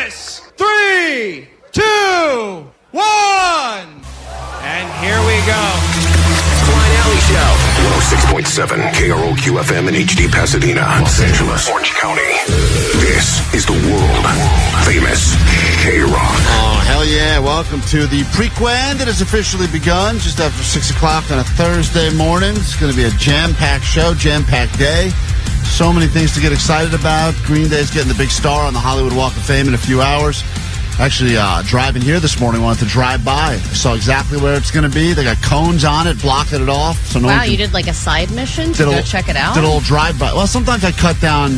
this. 3, 2, 1. And here we go. Klein Alley Show. 106.7 KROQ FM in HD Pasadena, Los Angeles, Orange County. This is the world famous KROQ. Oh, hell yeah. Welcome to the Prequend. It has officially begun just after 6 o'clock on a Thursday morning. It's going to be a jam-packed show, jam-packed day. So many things to get excited about. Green Day's getting the big star on the Hollywood Walk of Fame in a few hours. Actually, driving here this morning, wanted to drive by. I saw exactly where it's going to be. They got cones on it, blocking it off. So wow, you did like a side mission to go check it out? Did a little drive-by. Well, sometimes I cut down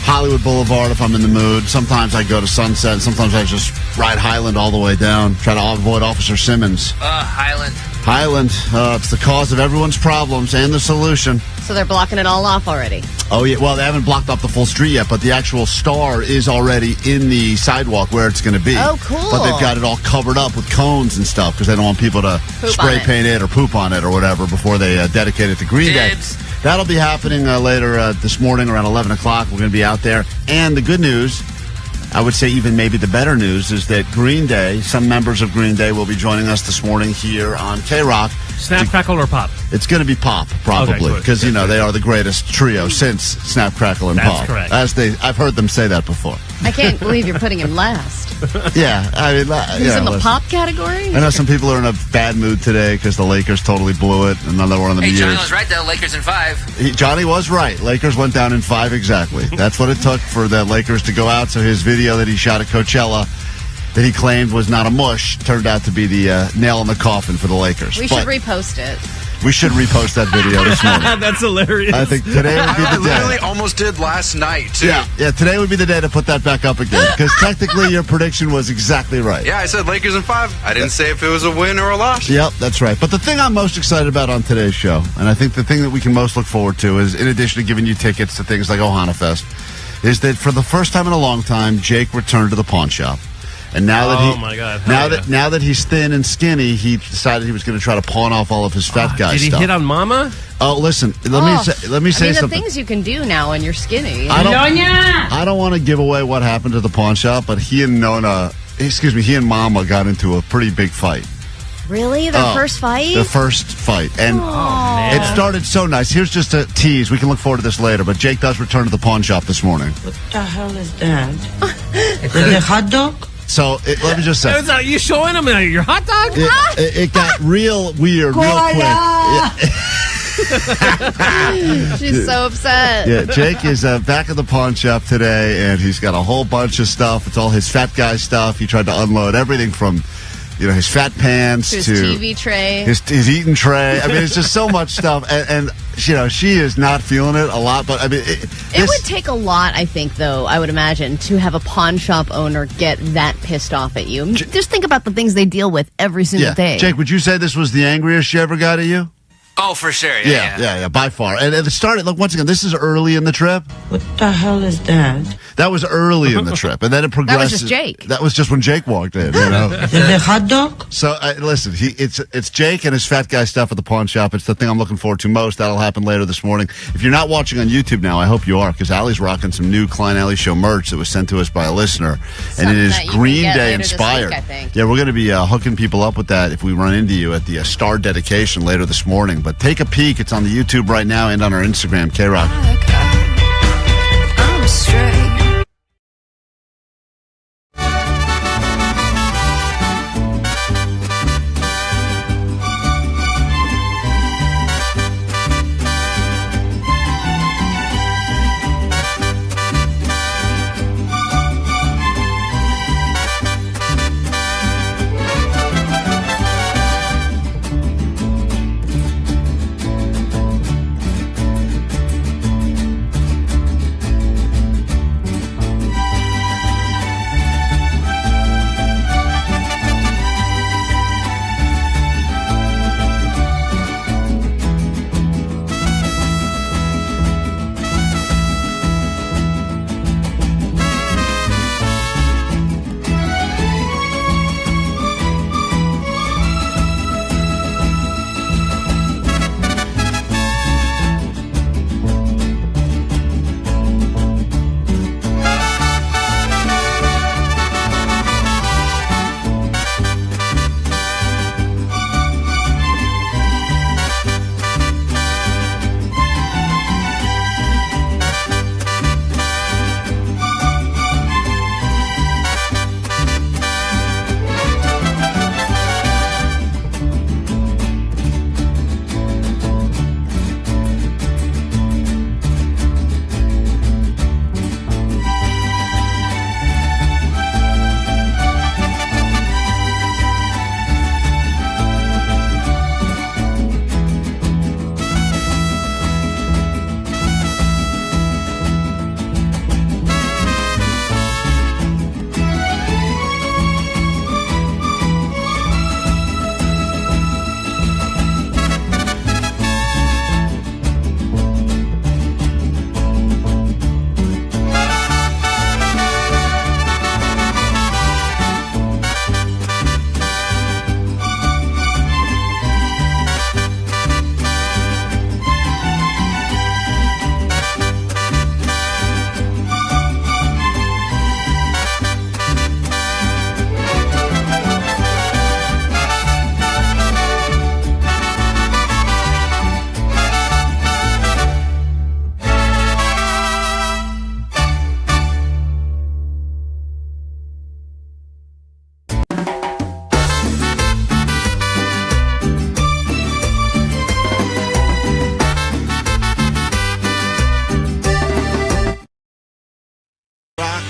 Hollywood Boulevard if I'm in the mood. Sometimes I go to Sunset. And sometimes I just ride Highland all the way down. Try to avoid Officer Simmons. Highland. Highland. It's the cause of everyone's problems and the solution. So they're blocking it all off already? Oh, yeah. Well, they haven't blocked off the full street yet, but the actual star is already in the sidewalk where it's going to be. Oh, cool. But they've got it all covered up with cones and stuff because they don't want people to spray paint it or poop on it or whatever before they dedicate it to Green Day. That'll be happening later this morning around 11 o'clock. We're going to be out there. And the good news, I would say even maybe the better news, is that Green Day, some members of Green Day will be joining us this morning here on KROQ. Snap, Crackle, or Pop? It's going to be Pop, probably, because, you know, they are the greatest trio since Snap, Crackle, and Pop. That's correct. I've heard them say that before. I can't believe you're putting him last. Yeah, I mean, he's in the pop category? I know some people are in a bad mood today because the Lakers totally blew it, and another one of them years. Johnny was right, though. Lakers in 5. Johnny was right. Lakers went down in 5 exactly. That's what it took for the Lakers to go out. So his video that he shot at Coachella that he claimed was not a mush turned out to be the nail in the coffin for the Lakers. We should repost it. We should repost that video this morning. That's hilarious. I think today would be the day. I literally almost did last night, too. Yeah, today would be the day to put that back up again, because technically your prediction was exactly right. Yeah, I said Lakers in 5. I didn't say if it was a win or a loss. Yep, that's right. But the thing I'm most excited about on today's show, and I think the thing that we can most look forward to is, in addition to giving you tickets to things like Ohana Fest, is that for the first time in a long time, Jake returned to the pawn shop. And now that now that he's thin and skinny, he decided he was going to try to pawn off all of his fat guy stuff. Did he hit on Mama? Oh, listen, let me say something. The things you can do now when you're skinny. I don't want to give away what happened to the pawn shop, but he and Mama got into a pretty big fight. Really? Their first fight? Their first fight. And it started so nice. Here's just a tease. We can look forward to this later, but Jake does return to the pawn shop this morning. What the hell is that? Is it a hot dog? So let me just say, are you showing him your hot dog? It got real weird, real quick. She's so upset. Yeah, Jake is back at the pawn shop today, and he's got a whole bunch of stuff. It's all his fat guy stuff. He tried to unload everything from, his fat pants his to TV tray, his eating tray. I mean, it's just so much stuff, and she is not feeling it a lot. But I mean, it would take a lot, I think, though. I would imagine to have a pawn shop owner get that pissed off at you. Just think about the things they deal with every single day. Jake, would you say this was the angriest she ever got at you? Oh, for sure. Yeah, by far. And it started, look, once again, this is early in the trip. What the hell is that? That was early in the trip. And then it progressed. That was just Jake. That was just when Jake walked in, Is it a hot dog? So, listen, it's Jake and his fat guy stuff at the pawn shop. It's the thing I'm looking forward to most. That'll happen later this morning. If you're not watching on YouTube now, I hope you are, because Allie's rocking some new Klein Alley Show merch that was sent to us by a listener. And it is Green Day inspired. Yeah, we're going to be hooking people up with that if we run into you at the star dedication later this morning. But take a peek. It's on the YouTube right now and on our Instagram, KROQ. I'm straight.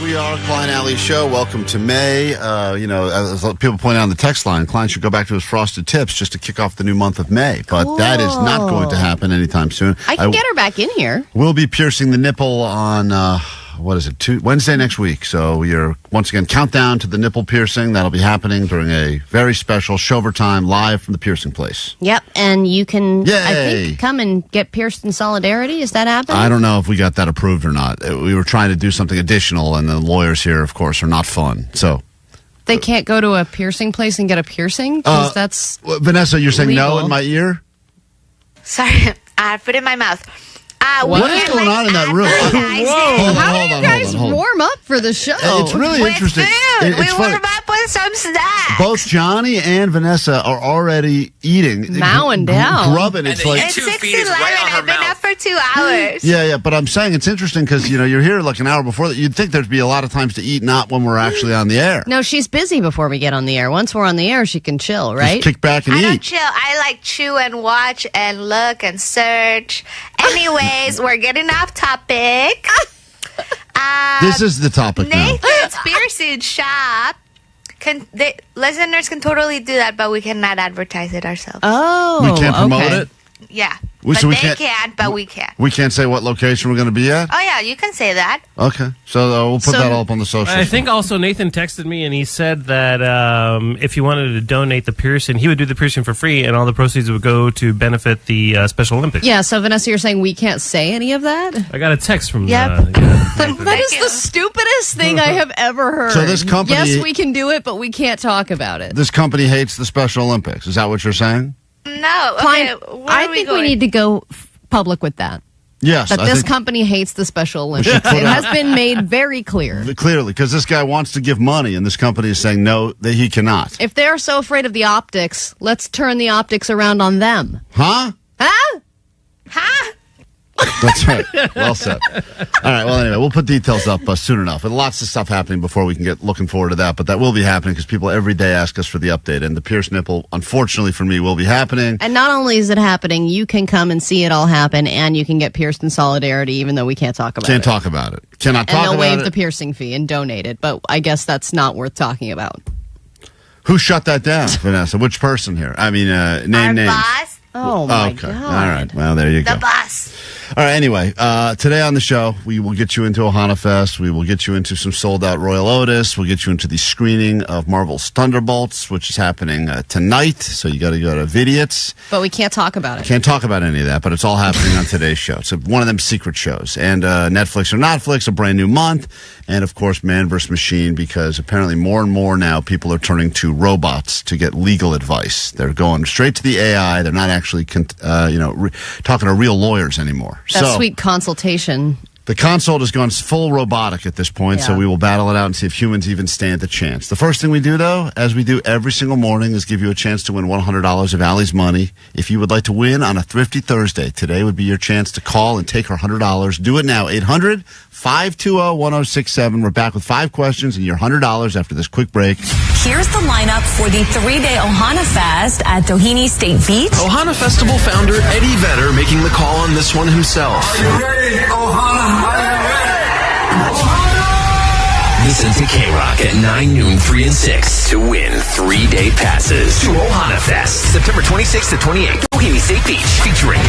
We are Klein Alley Show. Welcome to May. As people point out on the text line, Klein should go back to his frosted tips just to kick off the new month of May. But that is not going to happen anytime soon. I can get her back in here. We'll be piercing the nipple on, Wednesday next week. So you're, once again, countdown to the nipple piercing. That'll be happening during a very special Shover Time live from the piercing place. Yep, and you can, Yay. I think, come and get pierced in solidarity. Is that happening? I don't know if we got that approved or not. We were trying to do something additional, and the lawyers here, of course, are not fun. So They can't go to a piercing place and get a piercing? Because that's Vanessa, you're saying no legal. in my ear? Sorry, I put it in my mouth. What is going on in that room? Hold on, How hold do on, you guys hold on. warm up for the show? It's really With interesting. food. It's We funny. warm up with some snacks. Both Johnny and Vanessa are already eating. Mowing down. Grubbing. It's And like... It's Two 6:11. feet is right on her I've been mouth. up for 2 hours. Yeah, but I'm saying it's interesting because, you're here like an hour before that. You'd think there'd be a lot of times to eat, not when we're actually on the air. No, she's busy before we get on the air. Once we're on the air, she can chill, right? Just kick back and I don't eat. chill. I like chew and watch and look and search. Anyways, we're getting off topic. This is the topic now. Nathan's piercing shop. Listeners can totally do that, but we cannot advertise it ourselves. Oh, We can't promote okay. it? Yeah. We- But so we they can't- can't, but we can. We can't say what location we're going to be at? Oh, yeah, you can say that. Okay. So we'll put So- that all up on the socials. I think also Nathan texted me and he said that if he wanted to donate the piercing, he would do the piercing for free, and all the proceeds would go to benefit the Special Olympics. Yeah, so Vanessa, you're saying we can't say any of that? I got a text from. Yep. That is you. the stupidest thing I have ever heard. So this company- Yes, we can do it, but we can't talk about it. This company hates the Special Olympics. Is that what you're saying? No. Klein, Okay, where I are we think going? we need to go public with that. Yes. That I this think company hates the Special Olympics. should put It out- has been made very clear. clearly, because this guy wants to give money, and this company is saying no, that he cannot. If they're so afraid of the optics, let's turn the optics around on them. Huh? Huh? Huh? That's right. Well said. All right. Well, anyway, we'll put details up soon enough. And lots of stuff happening before we can get looking forward to that. But that will be happening because people every day ask us for the update. And the pierced nipple, unfortunately for me, will be happening. And not only is it happening, you can come and see it all happen, and you can get pierced in solidarity, even though we can't talk about it. Can't talk about it. Cannot And talk they'll about waive it. the piercing fee and donate it, but I guess that's not worth talking about. Who shut that down, Vanessa? Which person here? I mean, name Our names. boss, Oh, my Okay. God. All right. Well, there you go. the boss. All right. Anyway, today on the show, we will get you into Ohana Fest. We will get you into some sold out Royal Otis. We'll get you into the screening of Marvel's Thunderbolts, which is happening tonight. So you got to go to Vidiots. But we can't talk about it. Can't talk about any of that, but it's all happening on today's show. It's one of them secret shows. And Netflix or Notflix, a brand new month. And, of course, Man vs. Machine, because apparently more and more now people are turning to robots to get legal advice. They're going straight to the AI. They're not actually, talking to real lawyers anymore. That sweet consultation. The consult has gone full robotic at this point, so Yeah. we will battle it out and see if humans even stand a chance. The first thing we do, though, as we do every single morning, is give you a chance to win $100 of Allie's money. If you would like to win on a Thrifty Thursday, today would be your chance to call and take her $100. Do it now, 800-520-1067. We're back with 5 questions and your $100 after this quick break. Here's the lineup for the 3-day Ohana Fest at Doheny State Beach. Ohana Festival founder Eddie Vedder making the call on this one himself. Are you ready, Ohana? Listen to KROQ at 9 noon, 3 and 6 to win 3-day passes to Ohana Fest, September 26th to 28th, Doheny State Beach, featuring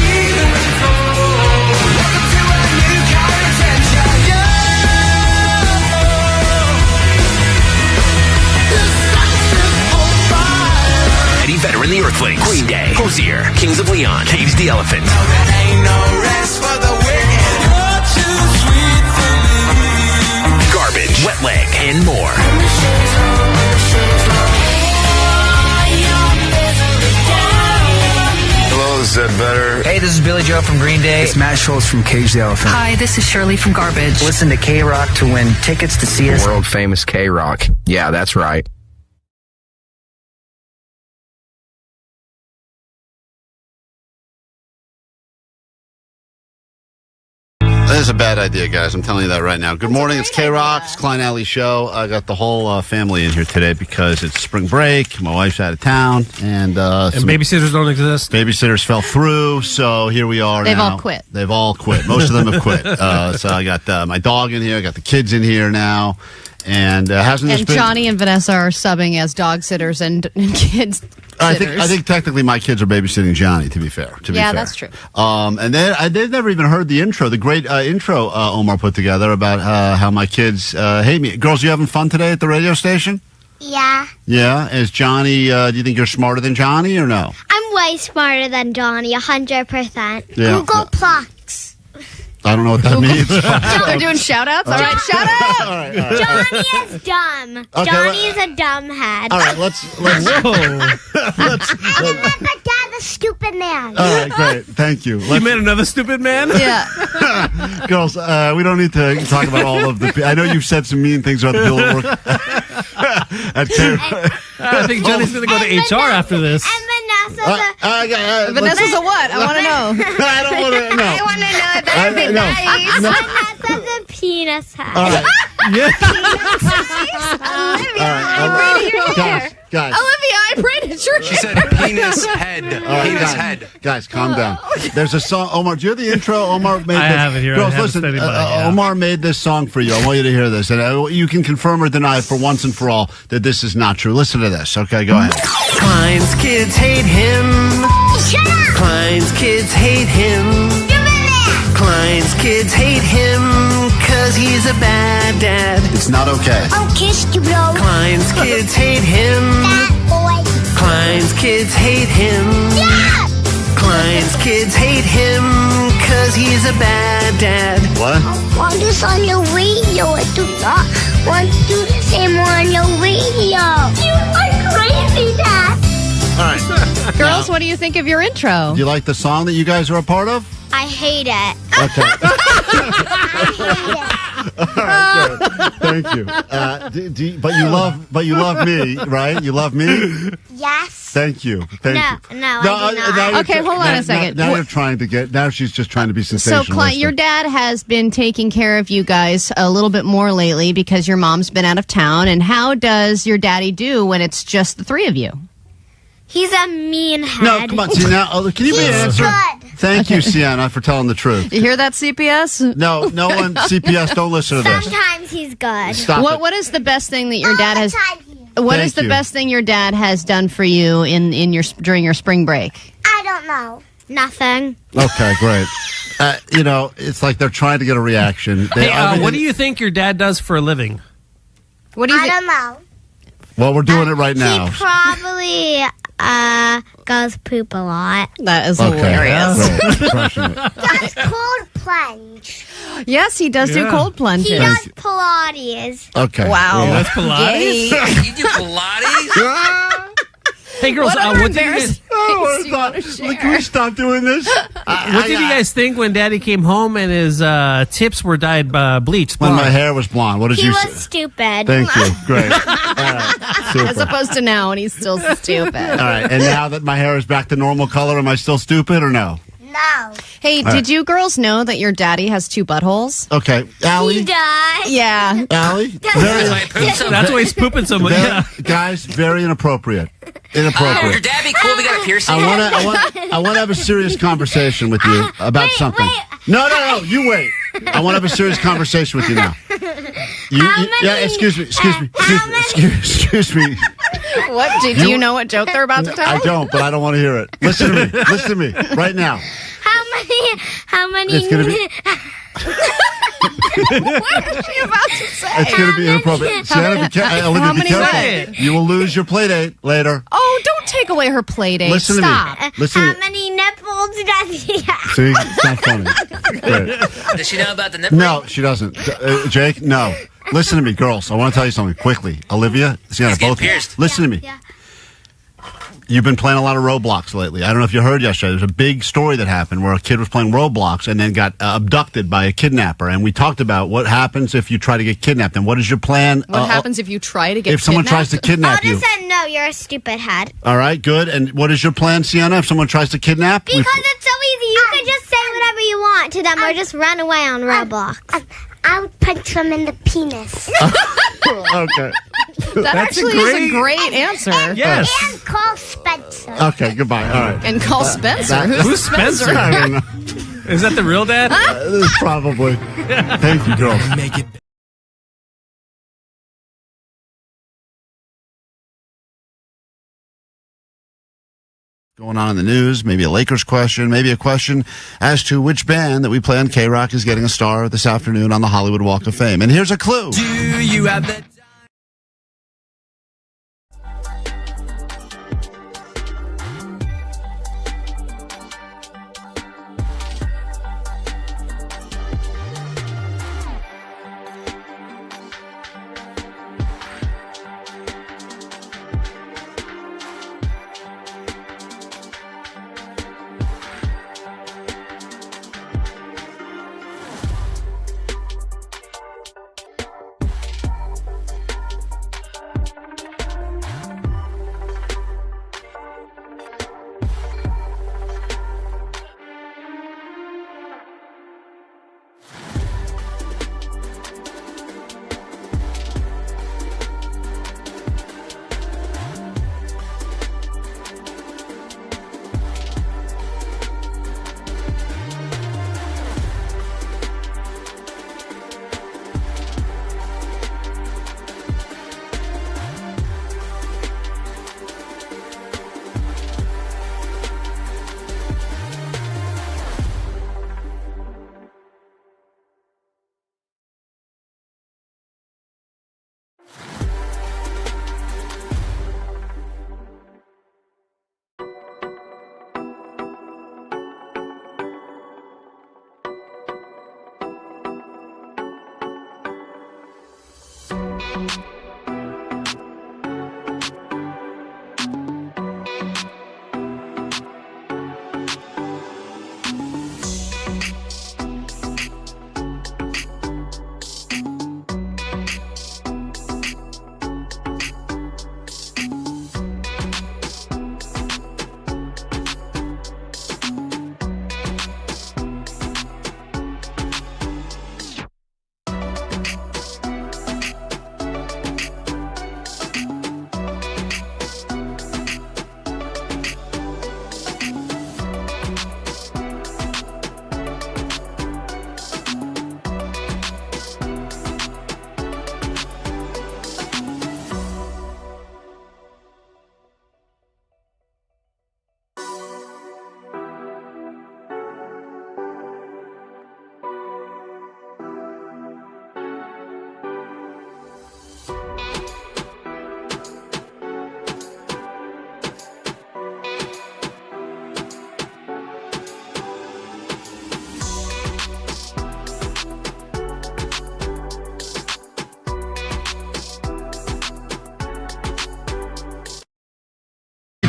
Eddie Vedder and the Earthquakes, Green Day, Hosier, Kings of Leon, Cage the Elephant. Garbage, Wet Leg, and more. Hello, this is Ed Vedder. Hey, this is Billy Joe from Green Day. It's Matt Schultz from Cage the Elephant. Hi, this is Shirley from Garbage. Listen to KROQ to win tickets to see us. World Famous KROQ. Yeah, that's right. That is a bad idea, guys. I'm telling you that right now. Good morning. It's KROQ. It's Klein Alley Show. I got the whole family in here today because it's spring break. My wife's out of town. And babysitters don't exist. Babysitters fell through, so here we are. They've now. all quit. They've all quit. Most of them have quit. So I got my dog in here. I got the kids in here now. And hasn't this been... Johnny and Vanessa are subbing as dog sitters and kids. I think technically my kids are babysitting Johnny, to be fair. Yeah, that's true. And then they've never even heard the intro, the great intro Omar put together about how my kids hate me. Girls, you having fun today at the radio station? Yeah. Yeah? Is Johnny, do you think you're smarter than Johnny or no? I'm way smarter than Johnny, 100%. Yeah. Google Plugs. I don't know what that means. They're doing shout-outs? All right, shout out! All right. Johnny is dumb. Okay, Johnny is a dumb head. All right, let's I remember Dad, the stupid man. All right, great. Thank you. You made another stupid man? Yeah. Girls, we don't need to talk about all of the... I know you've said some mean things about the people at work. I think Johnny's going to go to HR after this. And Vanessa's Vanessa's a what? I want to know. I don't want to know. I want to know that. That'd be nice. No. Vanessa's a penis head. All right. Yeah. Olivia, guys. Olivia, I braided your She said penis head. Penis head. Guys, calm down. There's a song. Omar, do you hear the intro? Omar made I this. have it here. Girls, I have listen. it studied by, yeah. Omar made this song for you. I want you to hear this. And you can confirm or deny for once and for all that this is not true. Listen to this. Okay, go ahead. Klein's kids hate him. Shut up. Klein's kids hate him. Klein's kids hate him because he's a bad dad. It's not okay. I'll kiss you, bro. Klein's kids hate him. That boy. Klein's kids hate him. Yeah. Klein's kids hate him because he's a bad dad. What? I want this on your radio. I do not want to do the same on your radio. You are crazy, Dad. All right. Girls, what do you think of your intro? Do you like the song that you guys are a part of? I hate it. Okay. I hate it. All right, good. Thank you. But you love me, right? You love me? Yes. Thank you. Thank you. No, I do not. Okay, hold on a second. Now you're trying to get. Now she's just trying to be So, sensational. Klein, your dad has been taking care of you guys a little bit more lately because your mom's been out of town. And how does your daddy do when it's just the three of you? He's a mean head. No, come on. See now, can you be an answer? Good. Thank you, Sienna, for telling the truth. You hear that, CPS? No one. CPS, don't listen to this. Sometimes he's good. Stop it. What is the best thing that your dad has? What is the you. best thing your dad has done for you in your during your spring break? I don't know. Nothing. Okay, great. It's like they're trying to get a reaction. Hey, what do you think your dad does for a living? What do you I think? don't know. Well, we're doing it right now. He probably goes poop a lot. That is Okay. hilarious. Great. Crushing it. Does cold plunge. Yes, he does do Yeah. cold plunging. He does Pilates. Okay. Wow. Yeah. That's Pilates? Yay. You do Pilates? Hey, girls, What other what did you guys... embarrassing Oh, things do you want to share? can we stop doing this? What did you guys think when Daddy came home and his tips were dyed bleached? When blonde? my hair was blonde, what did He you was say? stupid. Thank you. Great. All right. Super. As opposed to now, and he's still stupid. All right. And now that my hair is back to normal color, am I still stupid or no? No. Hey, did you girls know that your daddy has 2 buttholes? Okay. He Allie? does. Yeah. Allie? That's why I poop so That's why he's pooping so much. Yeah. Guys, very inappropriate. Would Inappropriate. your dad be cool if he got a piercing? I want to have a serious conversation with you about something. wait. No, you wait. I want to have a serious conversation with you now. Yeah, excuse me. What? Do you know what joke they're about to tell? I don't, but I don't want to hear it. Listen to me right now. How many? It's gonna be. What is she about to say? It's going to be inappropriate. Sienna, Olivia, be many careful. You will lose your play date later. Oh, don't take away her play date. Listen Stop. to me. Listen. How many nipples does he have? See, it's not funny. Great. Does she know about the nipple? No, she doesn't. Jake, no. Listen to me, girls. I want to tell you something quickly. Olivia, Sienna, He's getting both. pierced. Listen to me. Yeah. You've been playing a lot of Roblox lately. I don't know if you heard yesterday. There's a big story that happened where a kid was playing Roblox and then got abducted by a kidnapper. And we talked about what happens if you try to get kidnapped. And what is your plan? What happens if you try to get if someone tries to kidnap I'll you? just say no. You're a stupid head. All right, good. And what is your plan, Sienna, if someone tries to kidnap? Because it's so easy. You can just say whatever you want. that to them or just run away on Roblox? I would punch them in the penis. Okay. That actually is a great answer. Yes. And call Spencer. Okay, goodbye. All right. And call Spencer. Who's Spencer? I don't know. Is that the real dad? Probably. Thank you, girls. Make it. Going on in the news, maybe a Lakers question, maybe a question as to which band that we play on KROQ is getting a star this afternoon on the Hollywood Walk of Fame. And here's a clue. Do you have that?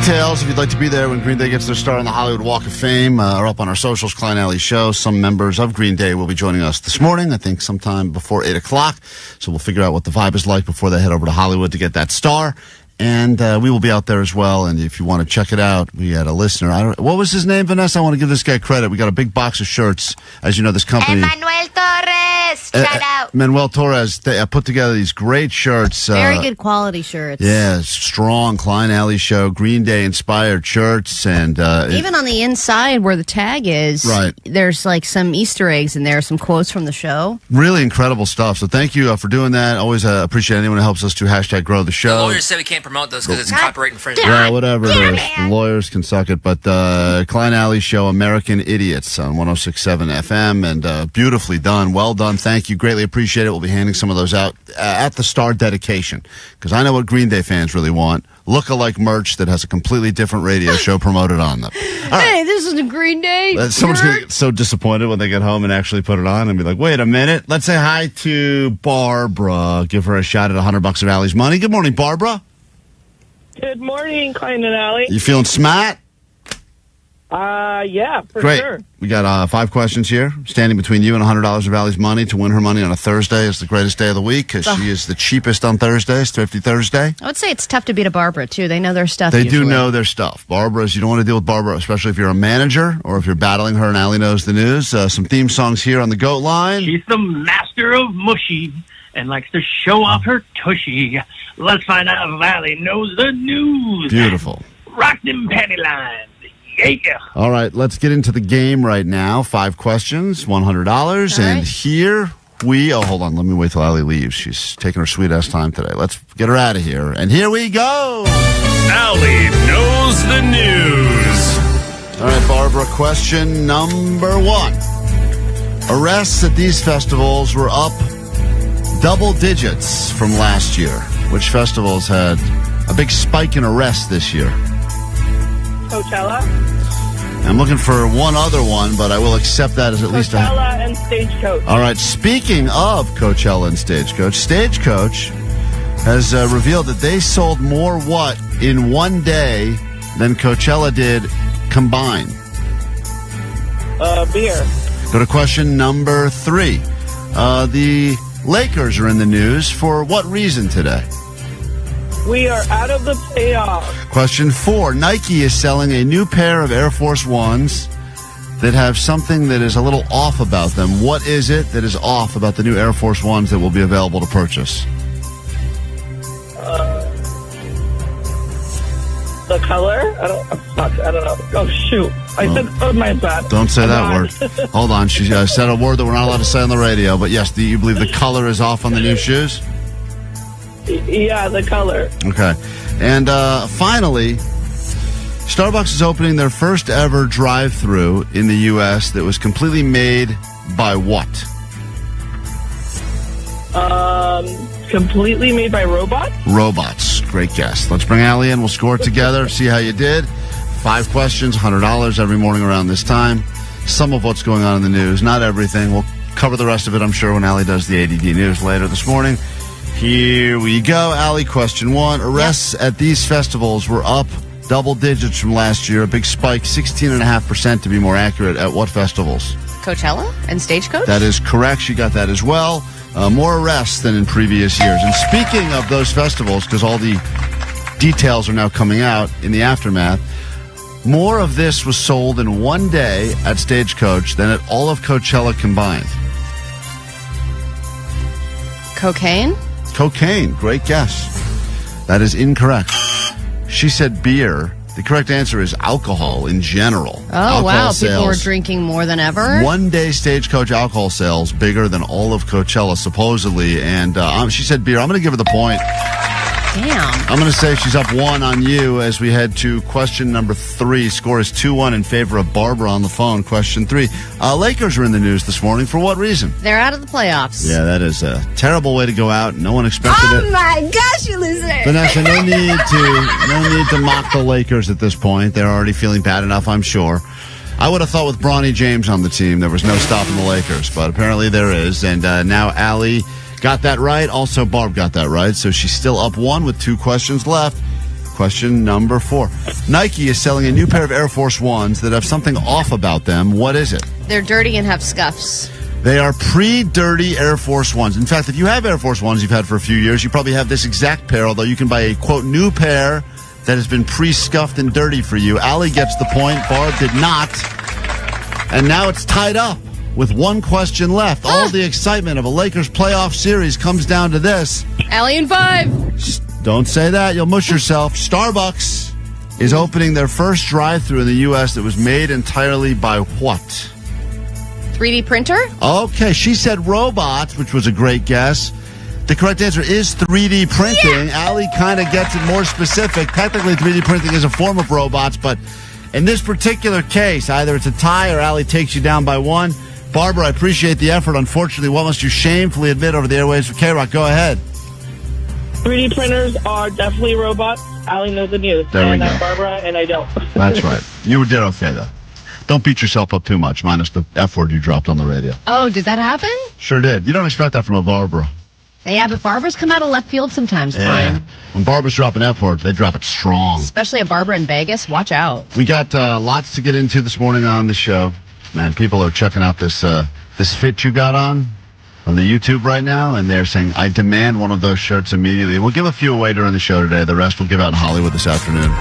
Details, if you'd like to be there when Green Day gets their start on the Hollywood Walk of Fame, are up on our socials, Klein Alley Show. Some members of Green Day will be joining us this morning, I think sometime before 8 o'clock. So we'll figure out what the vibe is like before they head over to Hollywood to get that star. And we will be out there as well. And if you want to check it out, we had a listener. What was his name, Vanessa? I want to give this guy credit. We got a big box of shirts. As you know, this company... Emmanuel Torres. Shout out. Manuel Torres put together these great shirts. Very good quality shirts. Yeah, strong Klein Alley Show, Green Day inspired shirts, and even on the inside where the tag is, right, there's like some Easter eggs in there, some quotes from the show. Really incredible stuff. So thank you for doing that. Always appreciate anyone who helps us to hashtag grow the show. The lawyers said we can't promote those because it's copyright infringement. Yeah, whatever. The lawyers can suck it. But Klein Alley Show, American Idiots on 106.7 FM, and beautifully done. Well done. Thank you. Greatly appreciate it. We'll be handing some of those out at the star dedication, because I know what Green Day fans really want. Look-alike merch that has a completely different radio show promoted on them. Hey, this is a Green Day someone's going to get so disappointed when they get home and actually put it on and be like, wait a minute. Let's say hi to Barbara. Give her a shot at $100 of Allie's money. Good morning, Barbara. Good morning, Klein and Allie. You feeling smart? Yeah, for Great. sure. We got 5 questions here. Standing between you and $100 of Allie's money to win her money on a Thursday is the greatest day of the week because she is the cheapest on Thursdays, Thrifty Thursday. I would say it's tough to beat a Barbara, too. They know their stuff. They usually do know their stuff. Barbara's, you don't want to deal with Barbara, especially if you're a manager or if you're battling her and Allie knows the news. Some theme songs here on the GOAT line. She's the master of mushy and likes to show off her tushy. Let's find out if Allie knows the news. Beautiful. Rock them panty lines. Yeah. All right, let's get into the game right now. 5 questions, $100. And here we... Oh, hold on. Let me wait till Allie leaves. She's taking her sweet-ass time today. Let's get her out of here. And here we go. Allie knows the news. All right, Barbara, question number 1. Arrests at these festivals were up double digits from last year. Which festivals had a big spike in arrests this year? Coachella. I'm looking for one other one, but I will accept that as at least Coachella and Stagecoach. All right, speaking of Coachella and Stagecoach has revealed that they sold more what in one day than Coachella did combined? Beer. Go to question number 3. The Lakers are in the news for what reason today? We are out of the playoffs. Question 4. Nike is selling a new pair of Air Force Ones that have something that is a little off about them. What is it that is off about the new Air Force Ones that will be available to purchase? The color? I don't know. Oh, shoot. I said, my bad. Don't say that word. Hold on. She said a word that we're not allowed to say on the radio. But yes, do you believe the color is off on the new shoes? Yeah, the color. Okay. And finally, Starbucks is opening their first ever drive-thru in the U.S. that was completely made by what? Completely made by robots? Robots. Great guess. Let's bring Allie in. We'll score it together, see how you did. 5 questions, $100 every morning around this time. Some of what's going on in the news, not everything. We'll cover the rest of it, I'm sure, when Allie does the ADD News later this morning. Here we go. Allie, question 1. Arrests at these festivals were up double digits from last year. A big spike, 16.5% to be more accurate. At what festivals? Coachella and Stagecoach? That is correct. She got that as well. More arrests than in previous years. And speaking of those festivals, because all the details are now coming out in the aftermath, more of this was sold in one day at Stagecoach than at all of Coachella combined. Cocaine? Cocaine. Great guess. That is incorrect. She said beer. The correct answer is alcohol in general. Oh, alcohol wow. sales. People were drinking more than ever? One day Stagecoach alcohol sales bigger than all of Coachella, supposedly. And she said beer. I'm going to give her the point. Damn. I'm going to say she's up 1 on you as we head to question number 3. Score is 2-1 in favor of Barbara on the phone. Question 3. Lakers are in the news this morning. For what reason? They're out of the playoffs. Yeah, that is a terrible way to go out. No one expected it. Oh, my gosh, you loser. Vanessa, no need to mock the Lakers at this point. They're already feeling bad enough, I'm sure. I would have thought with Bronny James on the team there was no stopping the Lakers, but apparently there is. And now Allie got that right. Also, Barb got that right. So she's still up 1 with 2 questions left. Question number 4. Nike is selling a new pair of Air Force Ones that have something off about them. What is it? They're dirty and have scuffs. They are pre-dirty Air Force Ones. In fact, if you have Air Force Ones you've had for a few years, you probably have this exact pair, although you can buy a, quote, new pair that has been pre-scuffed and dirty for you. Allie gets the point. Barb did not. And now it's tied up with 1 question left. All the excitement of a Lakers playoff series comes down to this. Allie in 5. Don't say that. You'll mush yourself. Starbucks is opening their first drive-thru in the U.S. that was made entirely by what? 3D printer? Okay, she said robots, which was a great guess. The correct answer is 3D printing. Yeah. Allie kind of gets it more specific. Technically, 3D printing is a form of robots, but in this particular case, either it's a tie or Allie takes you down by 1. Barbara, I appreciate the effort. Unfortunately, what must you shamefully admit over the airwaves for KROQ? Go ahead. 3D printers are definitely robots. Allie knows the news. There we and go. I'm Barbara, and I don't. That's right. You did okay, though. Don't beat yourself up too much, minus the F word you dropped on the radio. Oh, did that happen? Sure did. You don't expect that from a Barbara. Yeah, but Barbara's come out of left field sometimes, Klein. When barbers drop an F word, they drop it strong. Especially a barber in Vegas. Watch out. We got lots to get into this morning on the show. Man, people are checking out this fit you got on the YouTube right now, and they're saying, I demand one of those shirts immediately. We'll give a few away during the show today. The rest we'll give out in Hollywood this afternoon.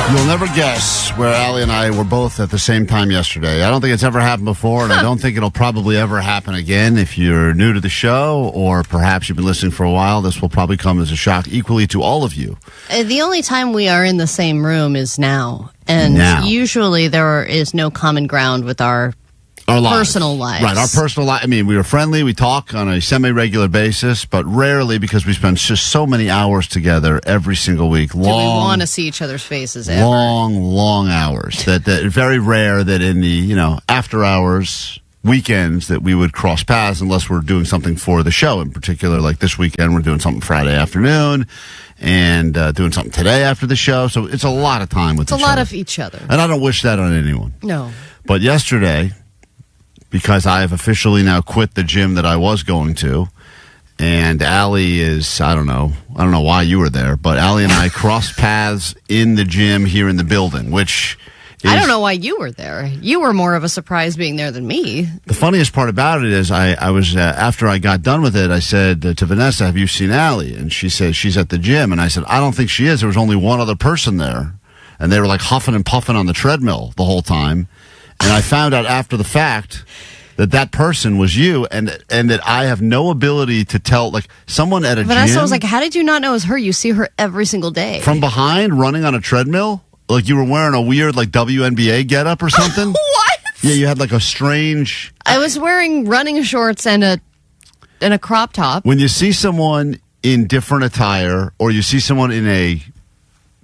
You'll never guess where Allie and I were both at the same time yesterday. I don't think it's ever happened before, and I don't think it'll probably ever happen again. If you're new to the show, or perhaps you've been listening for a while, this will probably come as a shock equally to all of you. The only time we are in the same room is now. And usually there is no common ground with our personal lives. Right, our personal life. I mean, we were friendly. We talk on a semi-regular basis, but rarely because we spend just so many hours together every single week. Do we want to see each other's faces ever? Long hours. that very rare that in the, after hours, weekends that we would cross paths unless we're doing something for the show. In particular, like this weekend, we're doing something Friday afternoon and doing something today after the show. So it's a lot of time with each other. It's a lot of each other. And I don't wish that on anyone. No. But yesterday, because I have officially now quit the gym that I was going to, and Allie is, I don't know why you were there, but Allie and I crossed paths in the gym here in the building, which is, I don't know why you were there. You were more of a surprise being there than me. The funniest part about it is I was, after I got done with it, I said to Vanessa, have you seen Allie? And she said, she's at the gym. And I said, I don't think she is. There was only one other person there. And they were like huffing and puffing on the treadmill the whole time. And I found out after the fact that person was you, and that I have no ability to tell, like, someone at a gym. Vanessa was like, how did you not know it was her? You see her every single day. From behind, running on a treadmill? Like you were wearing a weird, like, WNBA getup or something? What? Yeah, you had, like, a strange... I was wearing running shorts and a in a crop top. When you see someone in different attire, or you see someone in a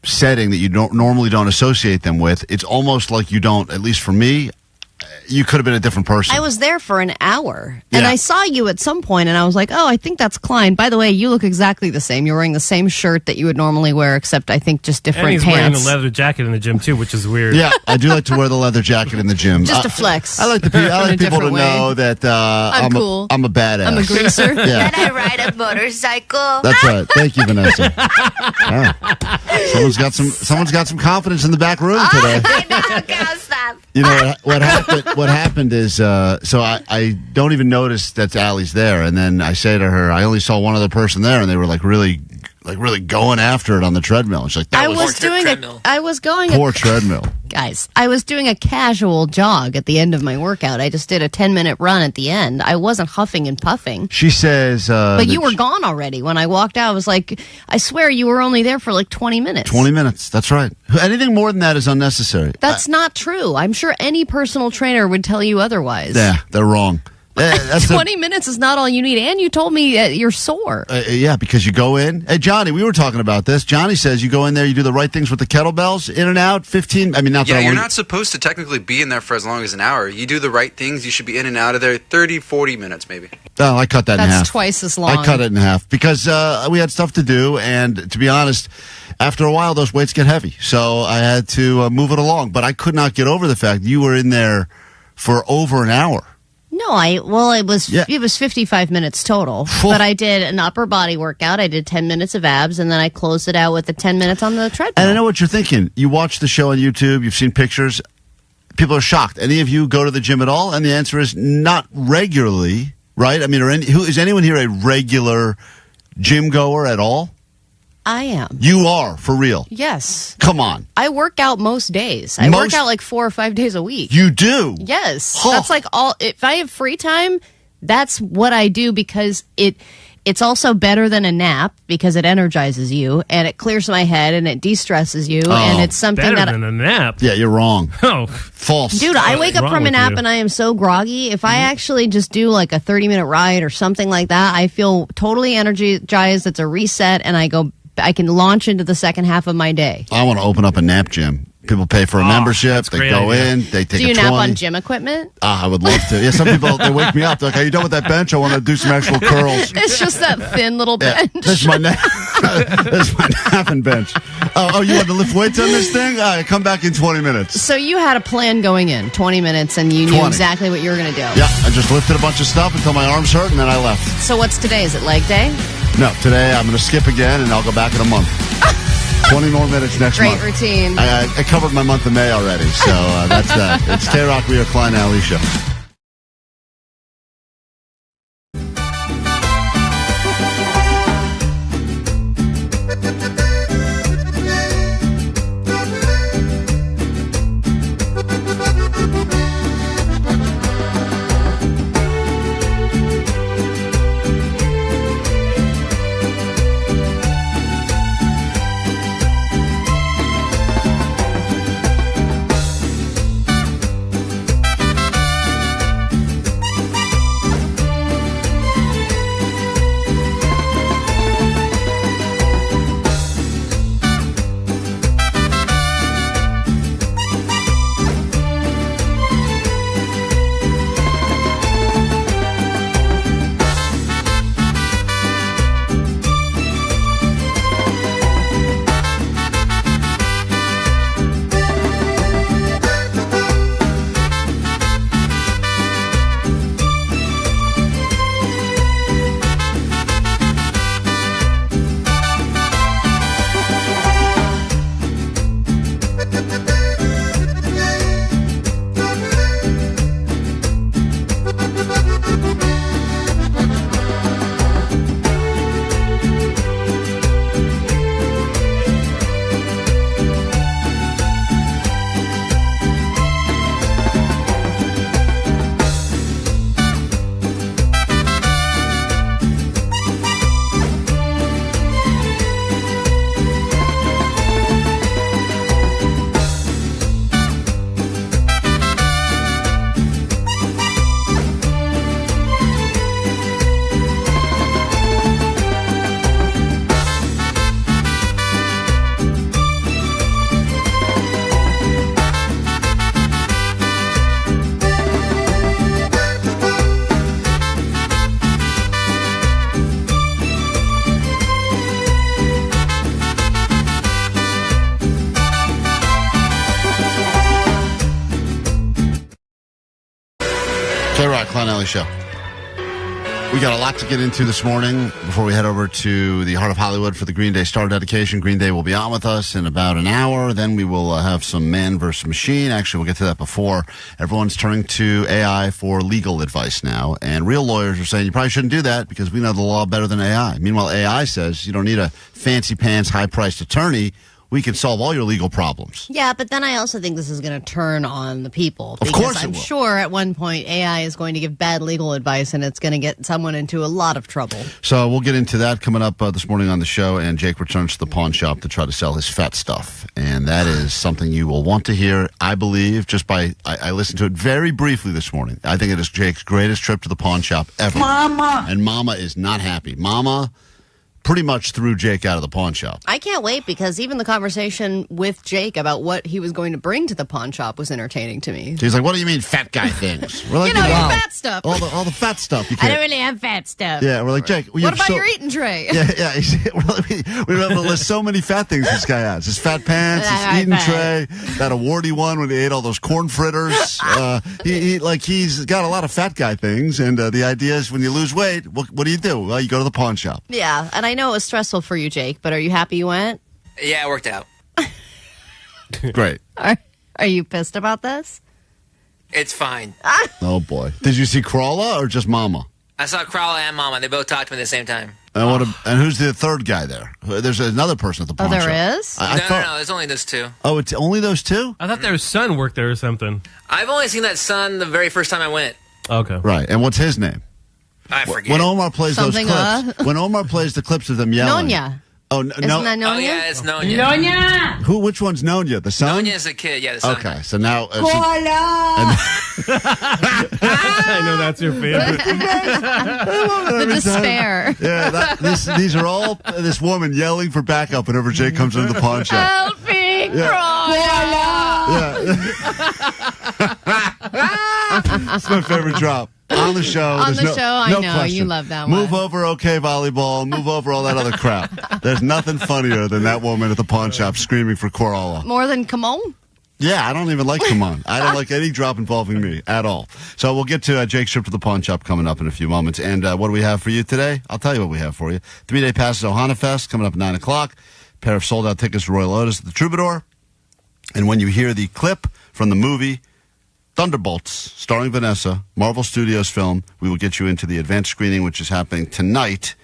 setting that you normally don't associate them with, it's almost like you don't. At least for me, you could have been a different person. I was there for an hour, and Yeah. I saw you at some point, and I was like, oh, I think that's Klein. By the way, you look exactly the same. You're wearing the same shirt that you would normally wear, except I think just different And he's pants. wearing a leather jacket in the gym, too, which is weird. Yeah, I do like to wear the leather jacket in the gym. Just a flex. I like people In a to different way. know that I'm cool. I'm a badass. I'm a greaser. Yeah. That I ride a motorcycle. That's right. Thank you, Vanessa. Yeah. Someone's got some confidence in the back room today. I know, can't stop. You know what happened? What happened is, so I don't even notice that Allie's there, and then I say to her, I only saw one other person there, and they were like really going after it on the treadmill. She's like, I was doing poor treadmill. Guys, I was doing a casual jog at the end of my workout. I just did a 10-minute run at the end. I wasn't huffing and puffing. She says, but you were gone already. When I walked out, I was like, I swear you were only there for like 20 minutes. 20 minutes. That's right. Anything more than that is unnecessary. That's not true. I'm sure any personal trainer would tell you otherwise. Yeah, they're wrong. That's 20 minutes is not all you need. And you told me you're sore. Yeah, because you go in. Hey, Johnny, we were talking about this. Johnny says you go in there, you do the right things with the kettlebells, in and out, 15. I mean, not that Yeah, I you're want not supposed to technically be in there for as long as an hour. You do the right things, you should be in and out of there 30, 40 minutes maybe. Oh, I cut that in half. That's twice as long. I cut it in half because we had stuff to do, and to be honest, after a while, those weights get heavy. So I had to move it along. But I could not get over the fact you were in there for over an hour. No, it was 55 minutes total. But I did an upper body workout. I did 10 minutes of abs, and then I closed it out with the 10 minutes on the treadmill. And I know what you're thinking. You watch the show on YouTube, you've seen pictures. People are shocked. Any of you go to the gym at all? And the answer is not regularly, right? I mean, is anyone here a regular gym goer at all? I am. You are, for real? Yes. Come on. I work out most days. I work out like 4 or 5 days a week. You do? Yes. Huh. That's like if I have free time, that's what I do because it's also better than a nap because it energizes you and it clears my head and it de-stresses you and it's something Better that than a nap. Yeah, you're wrong. Oh. False. Dude, I wake up wrong from a with nap you? and I am so groggy. If I actually just do like a 30-minute ride or something like that, I feel totally energized. It's a reset and I can launch into the second half of my day. I want to open up a nap gym. People pay for a membership. They great go idea. in. They take Do you a 20. nap on gym equipment? I would love to. Yeah, some people, they wake me up. They're like, are you done with that bench? I want to do some actual curls. It's just that thin little bench. This is my napping bench. Oh, you want to lift weights on this thing? All right, come back in 20 minutes. So you had a plan going in, 20 minutes, and you knew 20. exactly what you were going to do. Yeah, I just lifted a bunch of stuff until my arms hurt, and then I left. So what's today? Is it leg day? No, today I'm going to skip again, and I'll go back in a month. 20 more minutes next Great month. routine. I covered my month of May already, so that's that. It's KROQ, we are Klein Alley Show. Alley Show. We got a lot to get into this morning before we head over to the Heart of Hollywood for the Green Day Star dedication. Green Day will be on with us in about an hour. Then we will have some man versus machine. Actually, we'll get to that before. Everyone's turning to AI for legal advice now. And real lawyers are saying you probably shouldn't do that because we know the law better than AI. Meanwhile, AI says you don't need a fancy pants, high-priced attorney. We can solve all your legal problems. Yeah, but then I also think this is going to turn on the people. Of course it I'm will. sure at one point AI is going to give bad legal advice and it's going to get someone into a lot of trouble. So we'll get into that coming up this morning on the show. And Jake returns to the pawn shop to try to sell his fat stuff. And that is something you will want to hear, I believe, just by... I listened to it very briefly this morning. I think it is Jake's greatest trip to the pawn shop ever. Mama! And Mama is not happy. Mama pretty much threw Jake out of the pawn shop. I can't wait because even the conversation with Jake about what he was going to bring to the pawn shop was entertaining to me. He's like, what do you mean fat guy things? We're like, your fat stuff. All the fat stuff. You I can't. don't really have fat stuff. Yeah, we're like, Jake. What about your eating tray? Yeah. We have to list so many fat things this guy has. His fat pants, his eating tray, that award he won when he ate all those corn fritters. He's got a lot of fat guy things. And the idea is when you lose weight, what do? Well, you go to the pawn shop. Yeah, and I know it was stressful for you, Jake, but are you happy you went? Yeah, it worked out. Great. Are you pissed about this? It's fine. Oh, boy. Did you see Crawla or just Mama? I saw Crawla and Mama. They both talked to me at the same time. And who's the third guy there? There's another person at the pawn shop. Oh, there is? No. There's only those two. Oh, it's only those two? I thought their son worked there or something. I've only seen that son the very first time I went. Okay. Right. And what's his name? I forget. When Omar plays Something, those clips, when Omar plays the clips of them yelling. Nonya. Oh, Isn't that Nonya? Oh, yeah, it's Nonya. Nonya! Which one's Nonya? The son? Nonya's a kid, yeah, the son. Okay, so now... Koala! I know that's your favorite. The despair. Yeah, these are all this woman yelling for backup whenever Jake comes into the pawn shop. Help me, Yeah. It's my favorite drop. On the show. On the show, I know. Question. You love that one. Move over, okay, volleyball. Move over, all that other crap. There's nothing funnier than that woman at the pawn shop screaming for Corolla. More than come on? Yeah, I don't even like Come On. I don't like any drop involving me at all. So we'll get to Jake's trip to the pawn shop coming up in a few moments. And what do we have for you today? I'll tell you what we have for you. 3-day passes Ohana Fest coming up at 9 o'clock. Pair of sold-out tickets to Royal Otis at the Troubadour. And when you hear the clip from the movie Thunderbolts, starring Vanessa, Marvel Studios film, we will get you into the advanced screening, which is happening tonight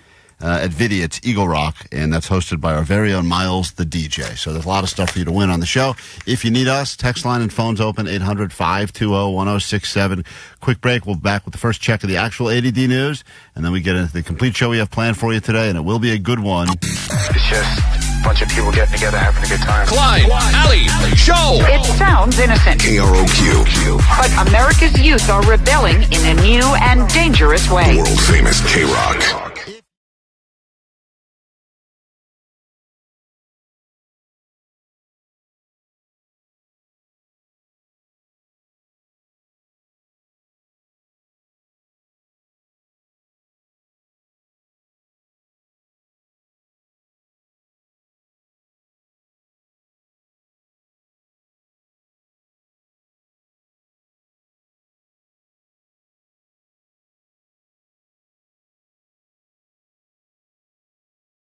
at Vidiot's Eagle Rock, and that's hosted by our very own Miles, the DJ. So there's a lot of stuff for you to win on the show. If you need us, text line and phones open, 800-520-1067. Quick break. We'll be back with the first check of the actual ADD news, and then we get into the complete show we have planned for you today, and it will be a good one. It's just a bunch of people getting together, having a good time. Klein, Alley, Show. It sounds innocent. KROQ. But America's youth are rebelling in a new and dangerous way. World Famous KROQ.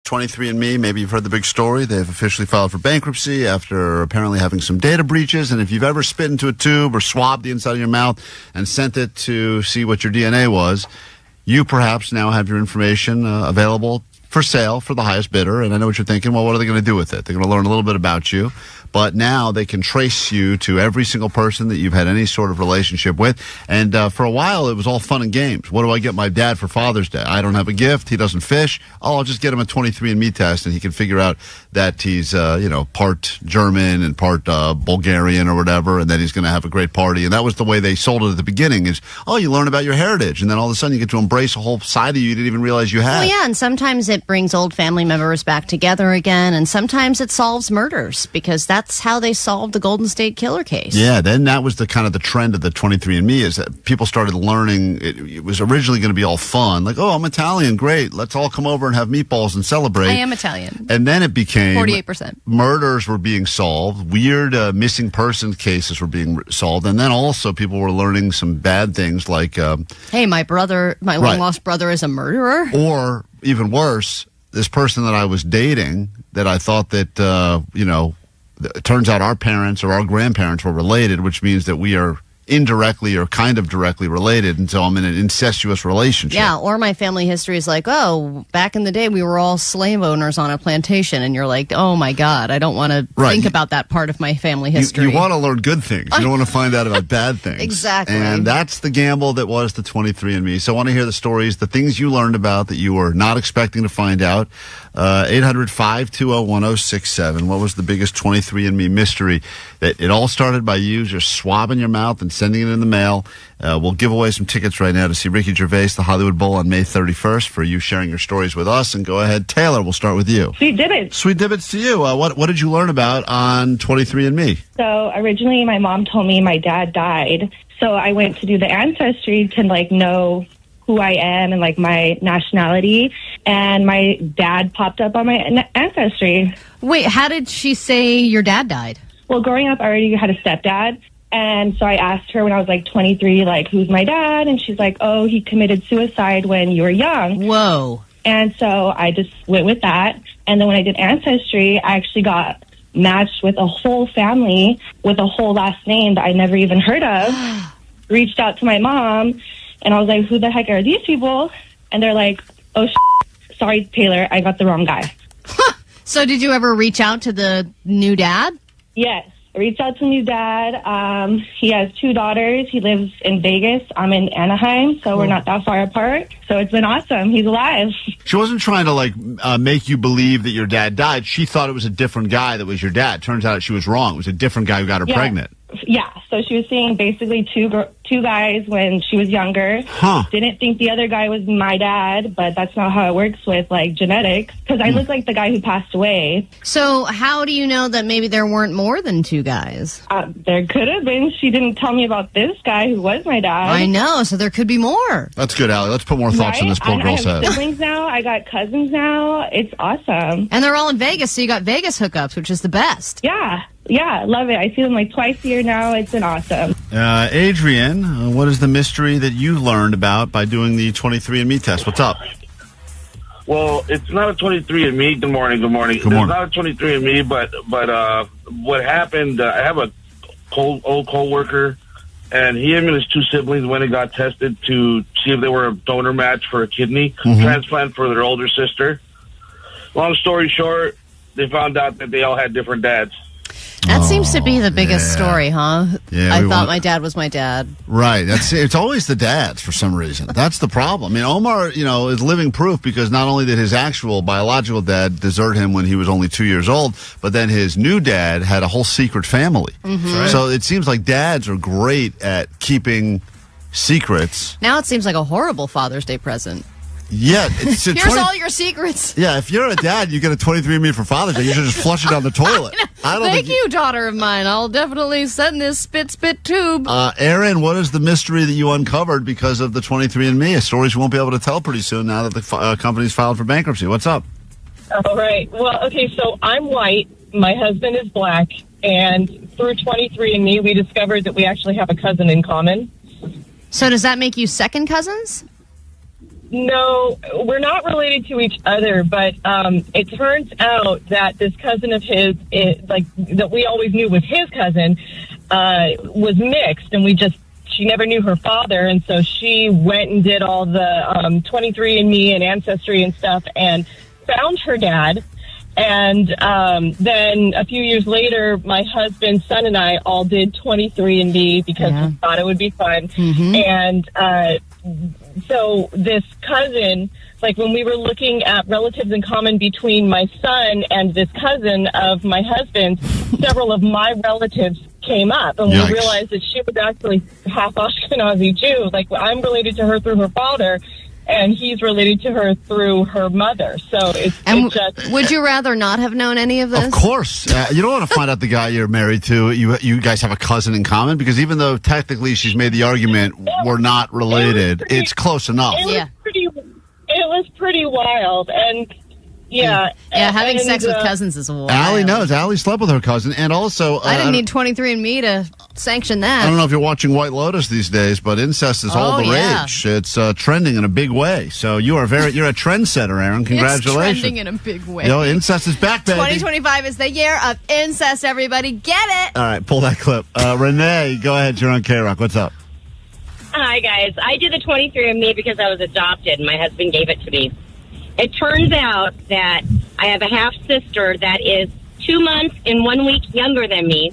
.23andMe, maybe you've heard the big story. They've officially filed for bankruptcy after apparently having some data breaches. And if you've ever spit into a tube or swabbed the inside of your mouth and sent it to see what your DNA was, you perhaps now have your information available for sale for the highest bidder. And I know what you're thinking. Well, what are they going to do with it? They're going to learn a little bit about you. But now they can trace you to every single person that you've had any sort of relationship with. And for a while, it was all fun and games. What do I get my dad for Father's Day? I don't have a gift. He doesn't fish. Oh, I'll just get him a 23andMe test, and he can figure out that he's, part German and part Bulgarian or whatever, and then he's going to have a great party. And that was the way they sold it at the beginning is, you learn about your heritage. And then all of a sudden you get to embrace a whole side of you didn't even realize you had. Well, yeah, and sometimes it it brings old family members back together again, and sometimes it solves murders, because that's how they solved the Golden State Killer case. Yeah, then that was the kind of the trend of the 23andMe, is that people started learning. It was originally going to be all fun, like, oh, I'm Italian, great, let's all come over and have meatballs and celebrate. I am Italian. And then it became 48%. Murders were being solved, weird missing person cases were being solved, and then also people were learning some bad things like, hey, my long-lost brother is a murderer. Or even worse, this person that I was dating, that I thought that, it turns out our parents or our grandparents were related, which means that we are indirectly or kind of directly related, and so I'm in an incestuous relationship. Yeah, or my family history is like, oh, back in the day we were all slave owners on a plantation, and you're like, oh my God, I don't want to think about that part of my family history. You want to learn good things. You don't want to find out about bad things. Exactly. And that's the gamble that was the 23andMe. So I want to hear the stories, the things you learned about that you were not expecting to find out. 800-520-1067. What was the biggest 23andMe mystery? That it all started by you just swabbing your mouth and sending it in the mail. We'll give away some tickets right now to see Ricky Gervais, the Hollywood Bowl, on May 31st for you sharing your stories with us. And go ahead, Taylor, we'll start with you. Sweet divots. Sweet divots to you. What did you learn about on 23andMe? So originally my mom told me my dad died. So I went to do the ancestry to know who I am and my nationality, and my dad popped up on my ancestry. Wait, how did she say your dad died? Well, growing up, I already had a stepdad, and so I asked her when I was 23, who's my dad? And she's like, oh, he committed suicide when you were young. Whoa. And so I just went with that, and then when I did ancestry, I actually got matched with a whole family with a whole last name that I never even heard of. Reached out to my mom, and I was like, who the heck are these people? And they're like, oh, sorry, Taylor, I got the wrong guy. So did you ever reach out to the new dad? Yes. I reached out to new dad. He has 2 daughters. He lives in Vegas. I'm in Anaheim, so we're not that far apart. So it's been awesome. He's alive. She wasn't trying to make you believe that your dad died. She thought it was a different guy that was your dad. Turns out she was wrong. It was a different guy who got her pregnant. Yeah, so she was seeing basically two guys when she was younger. Didn't think the other guy was my dad, but that's not how it works with genetics, because I look like the guy who passed away. So how do you know that maybe there weren't more than 2 guys? There could have been. She didn't tell me about this guy who was my dad. I know, so there could be more. That's good, Allie. Let's put more thoughts on this poor girl's head. I have siblings now. I got cousins now. It's awesome. And they're all in Vegas, so you got Vegas hookups, which is the best. Yeah. Yeah, I love it. I see them twice a year now. It's been awesome. Adrian, what is the mystery that you learned about by doing the 23andMe test? What's up? Well, it's not a 23andMe. Good morning. It's not a 23andMe, but what happened, I have a old co-worker, and he and his 2 siblings went and got tested to see if they were a donor match for a kidney transplant for their older sister. Long story short, they found out that they all had different dads. That seems to be the biggest story, huh? Yeah, I thought my dad was my dad. Right. It's always the dads for some reason. That's the problem. I mean, Omar, is living proof, because not only did his actual biological dad desert him when he was only 2 years old, but then his new dad had a whole secret family. Mm-hmm. So it seems like dads are great at keeping secrets. Now it seems like a horrible Father's Day present. Yeah. Here's all your secrets. Yeah, if you're a dad, you get a 23andMe for Father's Day. You should just flush it down the toilet. Thank you, daughter of mine. I'll definitely send this spit tube. Aaron, what is the mystery that you uncovered because of the 23andMe? Stories you won't be able to tell pretty soon now that the company's filed for bankruptcy. What's up? All right. Well, okay, so I'm white. My husband is black. And through 23andMe, we discovered that we actually have a cousin in common. So does that make you second cousins? No, we're not related to each other, but it turns out that this cousin of his, that we always knew was his cousin, was mixed, and she never knew her father, and so she went and did all the 23andMe and Ancestry and stuff, and found her dad. And then a few years later, my husband's son and I all did 23andMe because we thought it would be fun. Mm-hmm. And so this cousin, when we were looking at relatives in common between my son and this cousin of my husband, several of my relatives came up, and we realized that she was actually half Ashkenazi Jew. I'm related to her through her father, and he's related to her through her mother. So would you rather not have known any of this? Of course. You don't want to find out the guy you're married to. You guys have a cousin in common, because even though technically she's made the argument we're not related, it's close enough. It was pretty wild, and having sex with cousins is wild. Allie knows. Allie slept with her cousin, and also I didn't need 23andMe to sanction that. I don't know if you're watching White Lotus these days, but incest is all the rage. It's trending in a big way. So you're a trendsetter, Aaron. Congratulations. It's trending in a big way. Incest is back, baby. 2025 is the year of incest, everybody. Get it! All right, pull that clip. Renee, go ahead. You're on KROQ. What's up? Hi, guys. I did the 23andMe because I was adopted, and my husband gave it to me. It turns out that I have a half-sister that is 2 months and 1 week younger than me,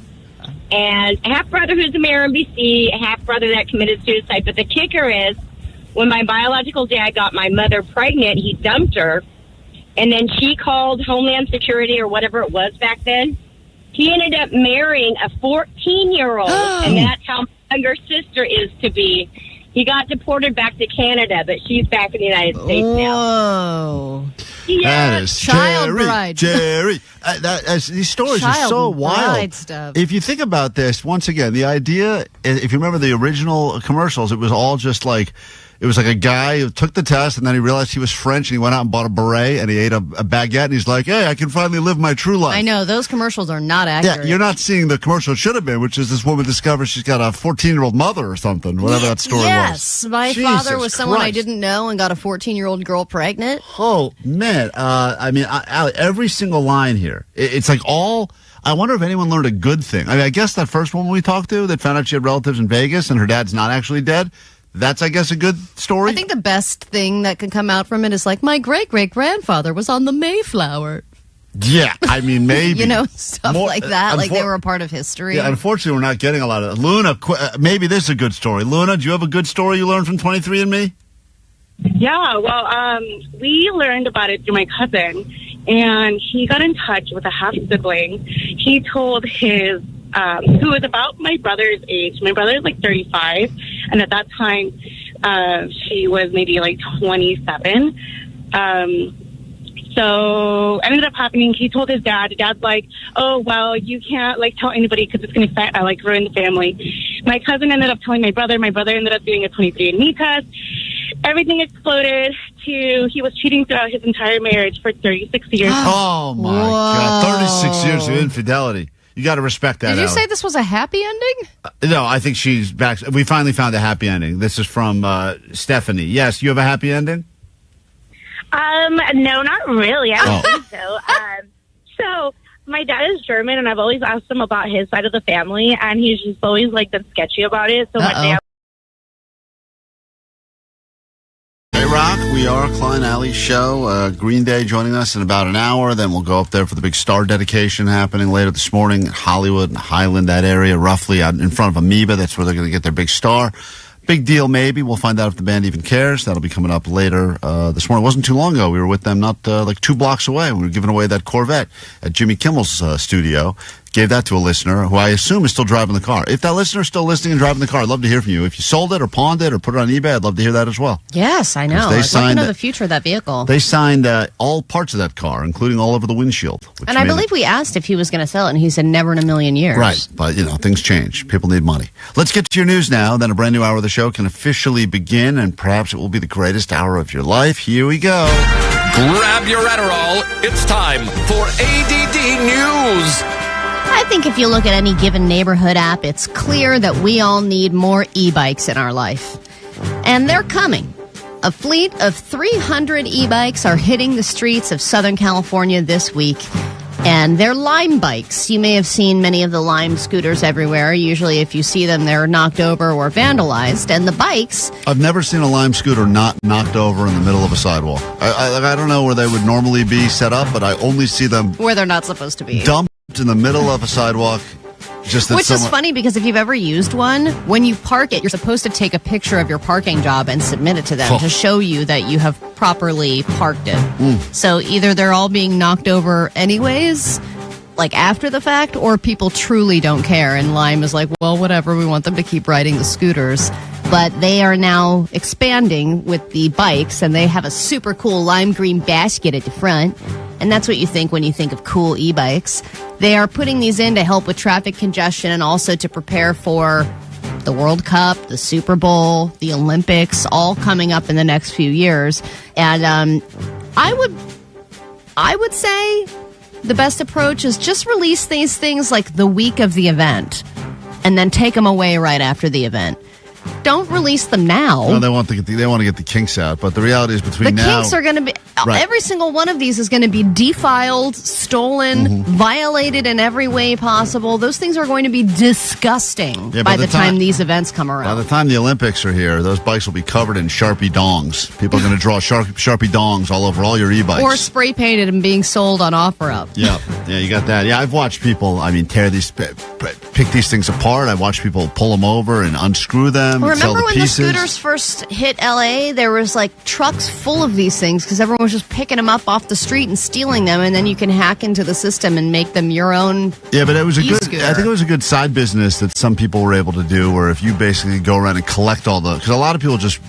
and a half-brother who's a mayor in BC, a half-brother that committed suicide. But the kicker is, when my biological dad got my mother pregnant, he dumped her, and then she called Homeland Security or whatever it was back then. He ended up marrying a 14-year-old, and that's how my younger sister is to be. He got deported back to Canada, but she's back in the United States now. Whoa. That is Child bride. Jerry. These stories are so wild. Stuff. If you think about this, once again, the idea, if you remember the original commercials, it was all just like, it was like a guy who took the test, and then he realized he was French, and he went out and bought a beret, and he ate a baguette, and he's like, hey, I can finally live my true life. I know, those commercials are not accurate. Yeah, you're not seeing the commercial it should have been, which is this woman discovers she's got a 14-year-old mother or something, whatever that story was. Yes, my father was someone I didn't know and got a 14-year-old girl pregnant. Oh, man. Allie, every single line here, it's like all... I wonder if anyone learned a good thing. I guess that first woman we talked to that found out she had relatives in Vegas and her dad's not actually dead, that's, I guess, a good story. I think the best thing that can come out from it is like, my great-great-grandfather was on the Mayflower. Yeah, maybe. Stuff like that, like they were a part of history. Yeah, unfortunately, we're not getting a lot of that. Luna, maybe this is a good story. Luna, do you have a good story you learned from 23andMe? Yeah, well, we learned about it through my cousin, and he got in touch with a half-sibling. He told his, who was about my brother's age. My brother is like 35, and at that time, she was maybe like 27. So ended up happening. He told his dad. Dad's like, "Oh well, you can't like tell anybody because it's going to like ruin the family." My cousin ended up telling my brother. My brother ended up doing a 23andMe test. Everything exploded to he was cheating throughout his entire marriage for 36 years. Oh my God, 36 years of infidelity. You got to respect that. Did you say this was a happy ending? No, I think she's back. We finally found a happy ending. This is from Stephanie. Yes, you have a happy ending? No, not really. I don't think so. So my dad is German, and I've always asked him about his side of the family, and he's just always like been sketchy about it. So one day KROQ, we are Klein Alley Show. Green Day joining us in about an hour. Then we'll go up there for the big star dedication happening later this morning in Hollywood and Highland, that area, roughly out in front of Amoeba. That's where they're going to get their big star. Big deal, maybe. We'll find out if the band even cares. That'll be coming up later this morning. It wasn't too long ago. We were with them not like 2 blocks away. We were giving away that Corvette at Jimmy Kimmel's studio. Gave that to a listener who I assume is still driving the car. If that listener is still listening and driving the car, I'd love to hear from you. If you sold it or pawned it or put it on eBay, I'd love to hear that as well. Yes, I know. I'd like to know the future of that vehicle. They signed all parts of that car, including all over the windshield. And I believe we asked if he was going to sell it, and he said never in a million years. Right, but, things change. People need money. Let's get to your news now. Then a brand new hour of the show can officially begin, and perhaps it will be the greatest hour of your life. Here we go. Grab your Adderall. It's time for ADD News. I think if you look at any given neighborhood app, it's clear that we all need more e-bikes in our life. And they're coming. A fleet of 300 e-bikes are hitting the streets of Southern California this week. And they're Lime bikes. You may have seen many of the Lime scooters everywhere. Usually if you see them, they're knocked over or vandalized. And the bikes... I've never seen a Lime scooter not knocked over in the middle of a sidewalk. I don't know where they would normally be set up, but I only see them... where they're not supposed to be. Dumped in the middle of a sidewalk. Which is funny because if you've ever used one, when you park it, you're supposed to take a picture of your parking job and submit it to them to show you that you have properly parked it. So either they're all being knocked over anyways, like after the fact, or people truly don't care. And Lime is like, well, whatever, we want them to keep riding the scooters. but they are now expanding with the bikes, and they have a super cool lime green basket at the front. And that's what you think when you think of cool e-bikes. They are putting these in to help with traffic congestion and also to prepare for the World Cup, the Super Bowl, the Olympics, all coming up in the next few years. And I would say the best approach is just release these things like the week of the event and then take them away right after the event. Don't release them now. No, they want to get the kinks out, but the reality is between the now... kinks are going to be... Right. Every single one of these is going to be defiled, stolen, violated in every way possible. Those things are going to be disgusting by the time these events come around. By the time the Olympics are here, those bikes will be covered in Sharpie dongs. People are going to draw Sharpie dongs all over all your e-bikes. Or spray painted and being sold on OfferUp. Yeah, you got that. Yeah, I've watched people, pick these things apart. I watched people pull them over and unscrew them. Remember when the scooters first hit LA? There was like trucks full of these things because everyone was just picking them up off the street and stealing them, and then you can hack into the system and make them your own. Yeah, but it was e-scooter. I think it was a good side business that some people were able to do, where if you basically go around and collect all the, because a lot of people just.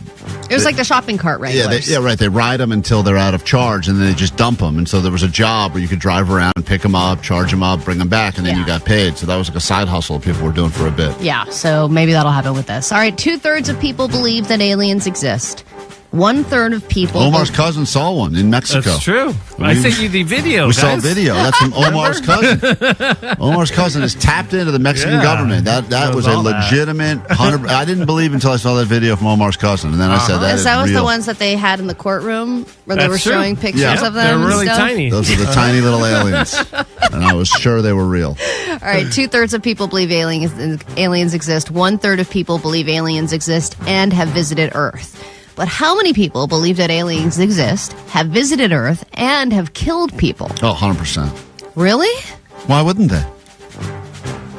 It was like the shopping cart regulars. Right. They ride them until they're out of charge, and then they just dump them. And so there was a job where you could drive around and pick them up, charge them up, bring them back, and then you got paid. So that was like a side hustle people were doing for a bit. Yeah, so maybe that'll happen with this. All right, 2/3 of people believe that aliens exist. 1/3 of people... Omar's cousin saw one in Mexico. That's true. I sent you the video, We guys. saw a video. That's from Omar's cousin. Omar's cousin is tapped into the Mexican government. That was a legitimate 100... I didn't believe until I saw that video from Omar's cousin. And then I said, that is was real. the ones that they had in the courtroom where they were showing pictures of them? They're and really stuff? tiny. Those are the tiny little aliens. And I was sure they were real. All right, 2/3 of people believe aliens exist. 1/3 of people believe aliens exist and have visited Earth. But how many people believe that aliens exist, have visited Earth, and have killed people? Oh, 100%. Really? Why wouldn't they?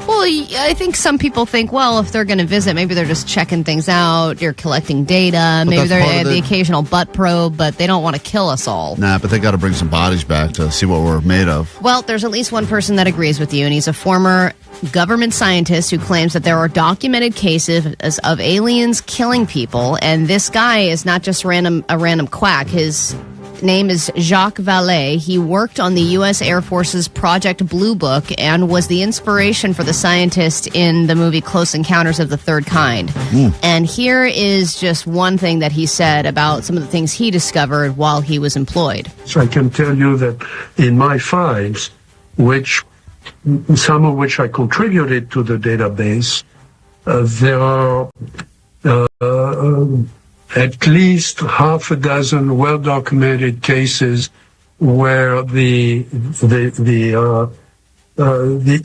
Well, I think some people think, well, if they're going to visit, maybe they're just checking things out, you're collecting data, maybe they have the occasional butt probe, but they don't want to kill us all. Nah, but they got to bring some bodies back to see what we're made of. Well, there's at least one person that agrees with you, and he's a former government scientist who claims that there are documented cases of aliens killing people, and this guy is not just a random quack. His name is Jacques Vallée. He worked on the U.S. Air Force's Project Blue Book and was the inspiration for the scientist in the movie Close Encounters of the Third Kind. And here is just one thing that he said about some of the things he discovered while he was employed. So I can tell you that in my files, some of which I contributed to the database, there are at least half a dozen well-documented cases where the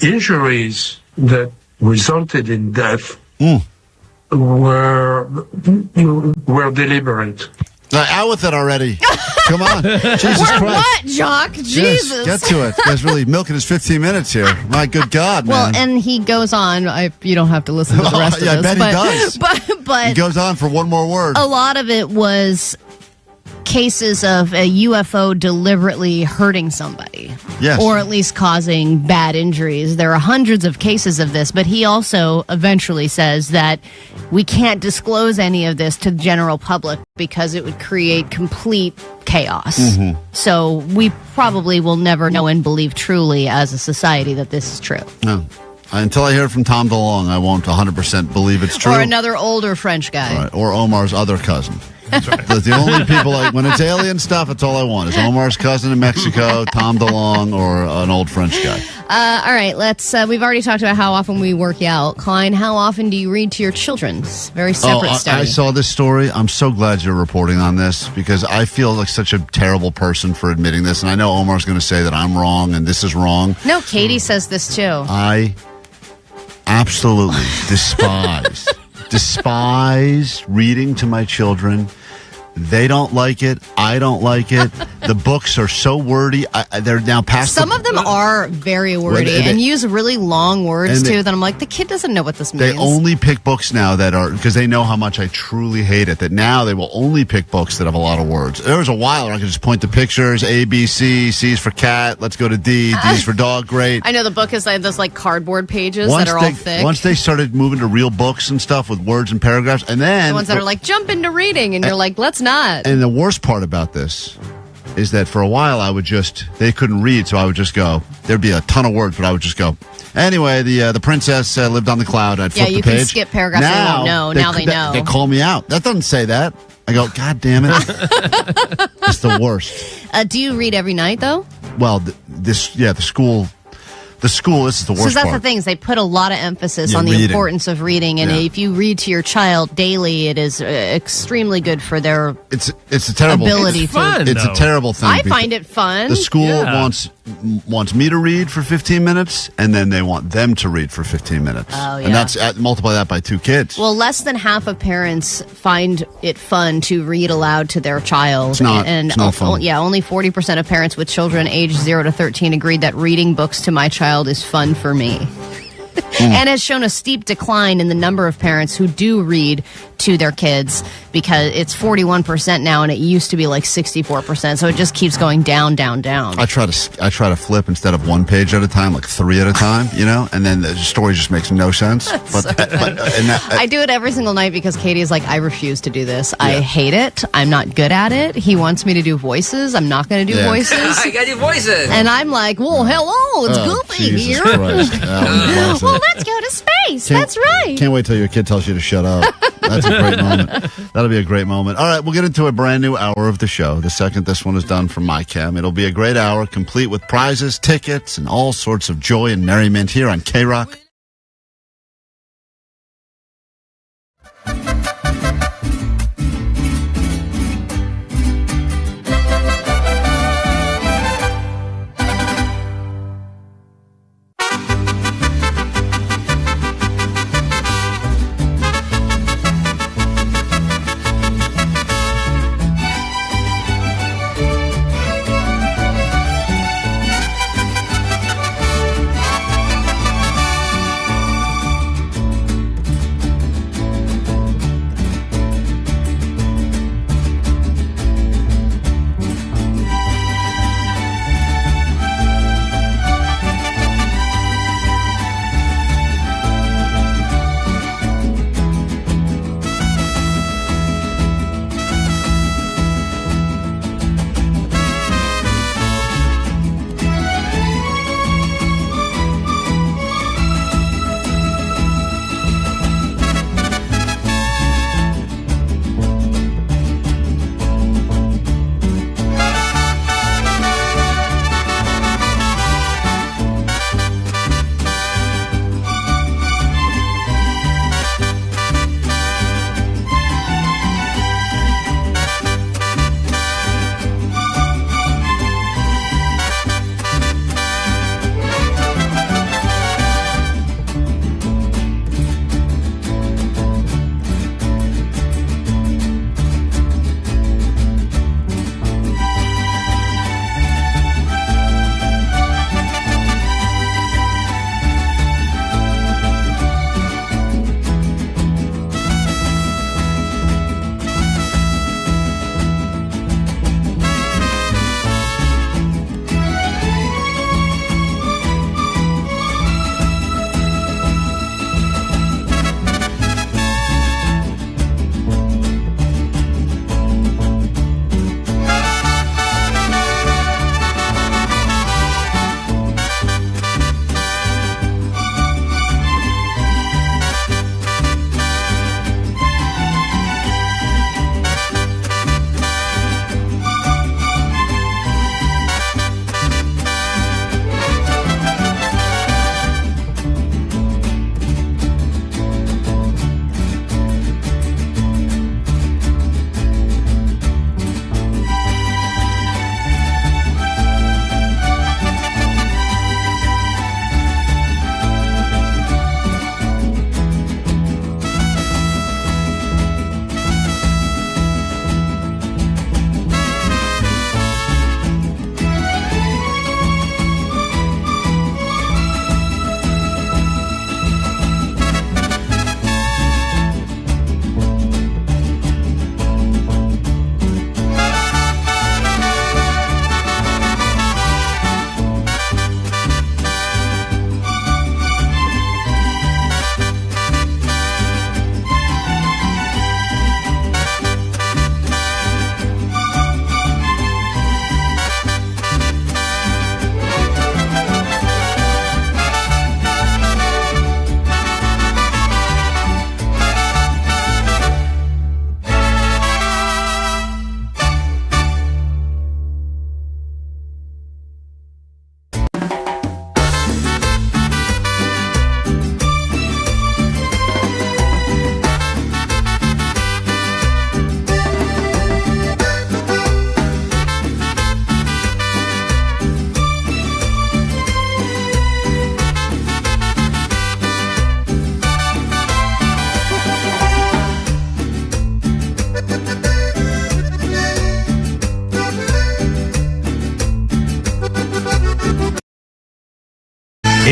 injuries that resulted in death were deliberate. Out with it already. Come on. Jesus Christ. What, Jock? Jesus. Yes, get to it. You guys really milking his 15 minutes here. My good God, Well, man. and he goes on. You don't have to listen to the rest of I this. bet he does. But He goes on for one more word. a lot of it was cases of a UFO deliberately hurting somebody. Yes. Or at least causing bad injuries. There are hundreds of cases of this, but he also eventually says that we can't disclose any of this to the general public because it would create complete chaos. So we probably will never know and believe truly as a society that this is true. No. Until I hear from Tom DeLonge, I won't 100% believe it's true. Or another older French guy. Right. Or Omar's other cousin. That's right. That's the only people, when it's alien stuff, it's all I want. Is Omar's cousin in Mexico, Tom DeLonge, or an old French guy. All right, we've already talked about how often we work out. Klein, how often do you read to your children? Very separate study. I saw this story. I'm so glad you're reporting on this because I feel like such a terrible person for admitting this. And I know Omar's going to say that I'm wrong and this is wrong. No, Katie says this too. I absolutely despise reading to my children. They don't like it. I don't like it. The books are so wordy. They're now past. Some of them are very wordy and use really long words too. That I'm like, the kid doesn't know what this means. They only pick books now that are, because they know how much I truly hate it, that now they will only pick books that have a lot of words. There was a while where I could just point to pictures, A, B, C, C's for cat, let's go to D, D's for dog, great. I know the book is like those like cardboard pages that are all thick. Once they started moving to real books and stuff with words and paragraphs, and then... The ones that are like, jump into reading, and you're like, let's not. And the worst part about this is that for a while they couldn't read, so I would just go, there'd be a ton of words, but I would just go, anyway, the princess lived on the cloud. I'd flip the page. Yeah, you can skip paragraphs. They won't know. Now they know. They call me out. That doesn't say that. I go, God damn it. It's the worst. Do you read every night, though? Well, the school, this is the worst part. So that's the thing, is they put a lot of emphasis on the importance of reading, and if you read to your child daily, it is extremely good for their it's a terrible ability. It's fun, it's a terrible thing. I find it fun. The school wants me to read for 15 minutes, and then they want them to read for 15 minutes. Oh, yeah. And that's multiply that by 2 kids. Well, less than half of parents find it fun to read aloud to their child. It's not fun. Yeah, only 40% of parents with children aged 0 to 13 agreed that reading books to my child is fun for me. And has shown a steep decline in the number of parents who do read to their kids, because it's 41% now, and it used to be like 64%. So it just keeps going down, down, down. I try to flip instead of 1 page at a time, like 3 at a time, and then the story just makes no sense. I do it every single night because Katie is like, I refuse to do this. Yeah. I hate it. I'm not good at it. He wants me to do voices. I'm not going to do voices. I got to do voices. And I'm like, well, hello, it's Goofy Jesus here. Well, let's go to space. That's right. Can't wait till your kid tells you to shut up. That's a great moment. That'll be a great moment. All right, we'll get into a brand new hour of the show. The second this one is done from my cam, it'll be a great hour, complete with prizes, tickets, and all sorts of joy and merriment here on KROQ.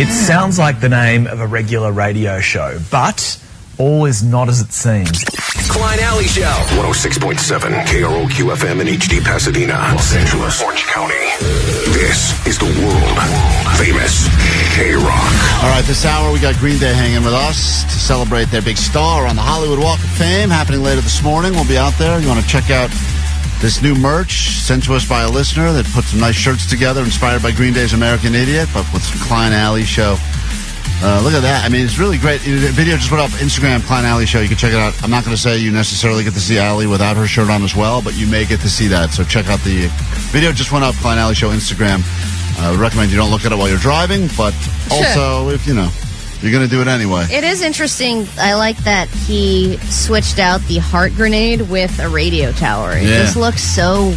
It sounds like the name of a regular radio show, but all is not as it seems. Klein Alley Show. 106.7 KROQ FM in HD Pasadena, Los Angeles, Orange County. This is the world famous KROQ. All right, this hour we got Green Day hanging with us to celebrate their big star on the Hollywood Walk of Fame happening later this morning. We'll be out there. You want to check out this new merch sent to us by a listener that put some nice shirts together inspired by Green Day's American Idiot, but with some Klein Alley Show. Look at that. I mean, it's really great. The video just put up Instagram, Klein Alley Show. You can check it out. I'm not going to say you necessarily get to see Alley without her shirt on as well, but you may get to see that. So check out the video. Just went up, Klein Alley Show Instagram. I would recommend you don't look at it while you're driving, but also if, you're going to do it anyway. It is interesting. I like that he switched out the heart grenade with a radio tower. It just looks so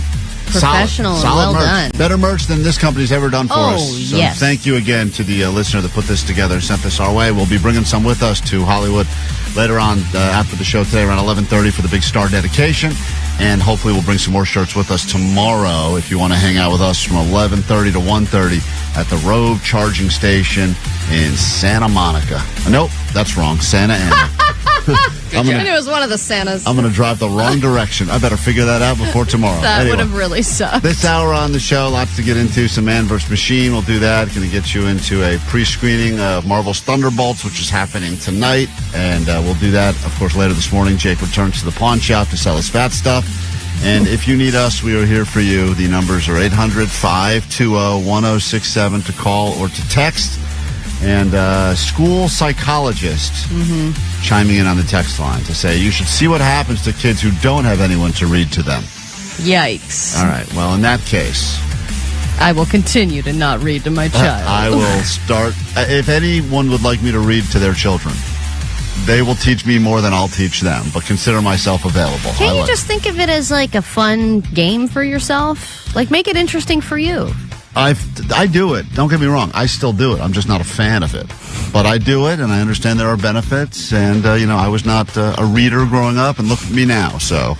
professional and well merch. done. Better merch than this company's ever done for us. So yes. Thank you again to the listener that put this together and sent this our way. We'll be bringing some with us to Hollywood later on after the show today around 11:30 for the big star dedication. And hopefully we'll bring some more shirts with us tomorrow if you want to hang out with us from 11:30 to 1:30 at the Rove Charging Station in Santa Monica. Nope, that's wrong. Santa Ana. I knew it was one of the Santas. I'm going to drive the wrong direction. I better figure that out before tomorrow. That would have really sucked. This hour on the show, lots to get into. Some Man vs. Machine. We'll do that. Going to get you into a pre-screening of Marvel's Thunderbolts, which is happening tonight. And we'll do that, of course, later this morning. Jake returns to the pawn shop to sell his fat stuff. And if you need us, we are here for you. The numbers are 800-520-1067 to call or to text. And school psychologist chiming in on the text line to say you should see what happens to kids who don't have anyone to read to them. Yikes. All right. Well, in that case, I will continue to not read to my child. I will start. If anyone would like me to read to their children, they will teach me more than I'll teach them, but consider myself available. Can't you just think of it as like a fun game for yourself? Like, make it interesting for you. I do it. Don't get me wrong. I still do it. I'm just not a fan of it. But I do it, and I understand there are benefits. And, I was not a reader growing up, and look at me now, so.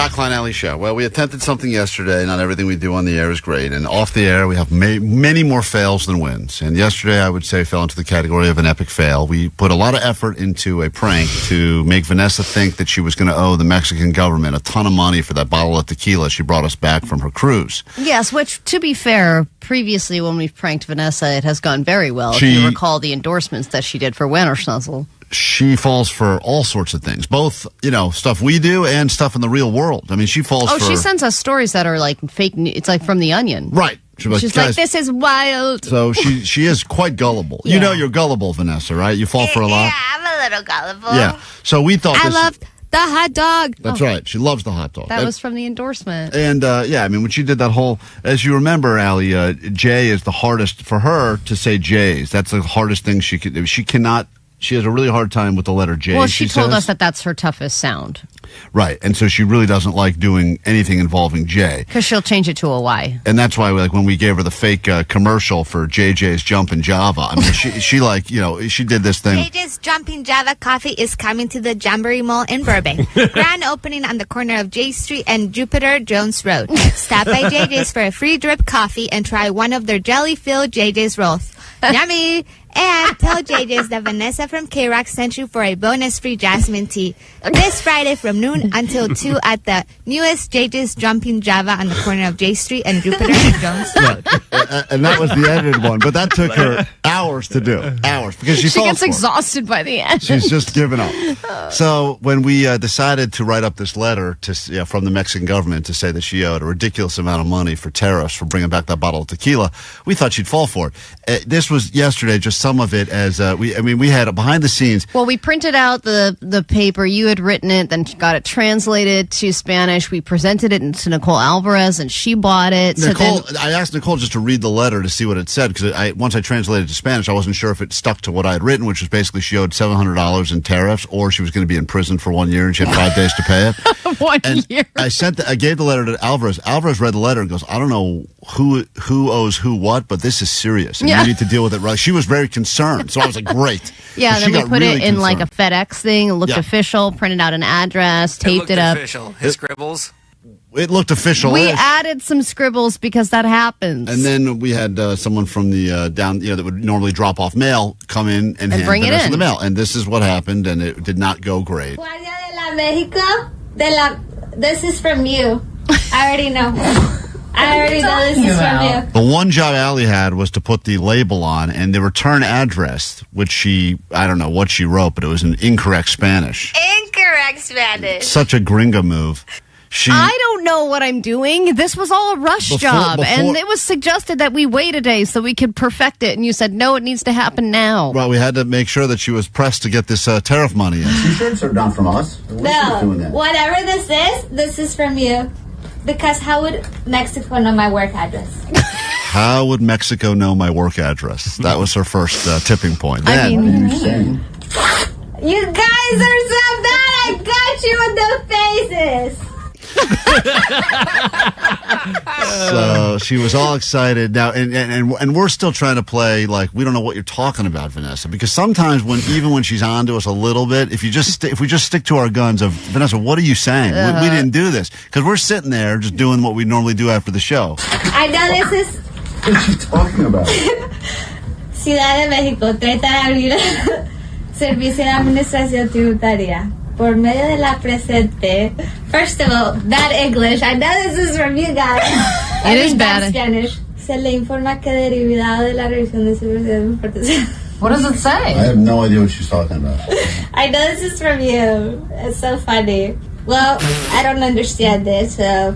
K-Rock Klein Alley Show. Well, we attempted something yesterday. Not everything we do on the air is great. And off the air, we have many more fails than wins. And yesterday, I would say, fell into the category of an epic fail. We put a lot of effort into a prank to make Vanessa think that she was going to owe the Mexican government a ton of money for that bottle of tequila she brought us back from her cruise. Yes, which, to be fair, previously when we've pranked Vanessa, it has gone very well. If you recall the endorsements that she did for Wennerschnuzzle. She falls for all sorts of things, both, stuff we do and stuff in the real world. I mean, she falls for... she sends us stories that are like fake news. It's like from The Onion. Right. She's like, this is wild. So she is quite gullible. Yeah. You know you're gullible, Vanessa, right? You fall for a lot. Yeah, I'm a little gullible. Yeah. So we thought I love the hot dog. That's right. She loves the hot dog. That was from the endorsement. And, when she did that whole... As you remember, Allie, J is the hardest for her to say J's. That's the hardest thing she could do. She cannot... She has a really hard time with the letter J. Well, she told us that that's her toughest sound. Right. And so she really doesn't like doing anything involving J. Because she'll change it to a Y. And that's why, when we gave her the fake commercial for JJ's Jumpin' Java, I mean, she did this thing. JJ's Jumping Java Coffee is coming to the Jamboree Mall in Burbank. Grand opening on the corner of J Street and Jupiter Jones Road. Stop by JJ's for a free drip coffee and try one of their jelly-filled JJ's rolls. Yummy! And tell JJ's that Vanessa from K-Rock sent you for a bonus free jasmine tea this Friday from noon until 2 at the newest JJ's Jumping Java on the corner of J Street and Jupiter Jones. Right. And that was the edited one, but that took her hours to do. Hours. Because she gets exhausted by the end. She's just given up. So when we decided to write up this letter from the Mexican government to say that she owed a ridiculous amount of money for tariffs for bringing back that bottle of tequila, we thought she'd fall for it. This was yesterday, just some of it as we had behind the scenes. Well, we printed out the paper. You had written it, then got it translated to Spanish. We presented it to Nicole Alvarez, and she bought it. I asked Nicole just to read the letter to see what it said, because once I translated it to Spanish, I wasn't sure if it stuck to what I had written, which was basically she owed $700 in tariffs, or she was going to be in prison for 1 year and she had 5 days to pay it. 1 year. I gave the letter to Alvarez. Alvarez read the letter and goes, I don't know who owes who what, but this is serious, and you need to deal with it right. She was very concerned, so I was like, great. Yeah, then we put it in like a FedEx thing. It looked official, printed out an address, taped it up. Official. His scribbles. It looked official. We added some scribbles because that happens. And then we had someone from the that would normally drop off mail come in and hand bring the it rest in. of the mail. And this is what happened, and it did not go great. This is from you. I already know. I already know this is from you. The one job Allie had was to put the label on, and the return address, which I don't know what she wrote, but it was in incorrect Spanish. Incorrect Spanish. Such a gringa move. I don't know what I'm doing. This was all a rush job, and it was suggested that we wait a day so we could perfect it, and you said, no, it needs to happen now. Well, we had to make sure that she was pressed to get this tariff money in. T-shirts are not from us. No, whatever this is from you. Because how would Mexico know my work address? How would Mexico know my work address? That was her first tipping point. Then, you guys are so bad. I got you in the faces. So she was all excited now, and we're still trying to play like we don't know what you're talking about, Vanessa. Because sometimes even when she's on to us a little bit, if we just stick to our guns of Vanessa, what are you saying? We didn't do this, because we're sitting there just doing what we normally do after the show. I know this is. What are you talking about? Ciudad de México trata de abrir servicio de administración tributaria. Por medio de la presente. First of all, bad English. I know this is from you guys. It is bad. Spanish. Se le informa que derivado de la revisión de seguridad. What does it say? I have no idea what she's talking about. I know this is from you. It's so funny. Well, I don't understand it, so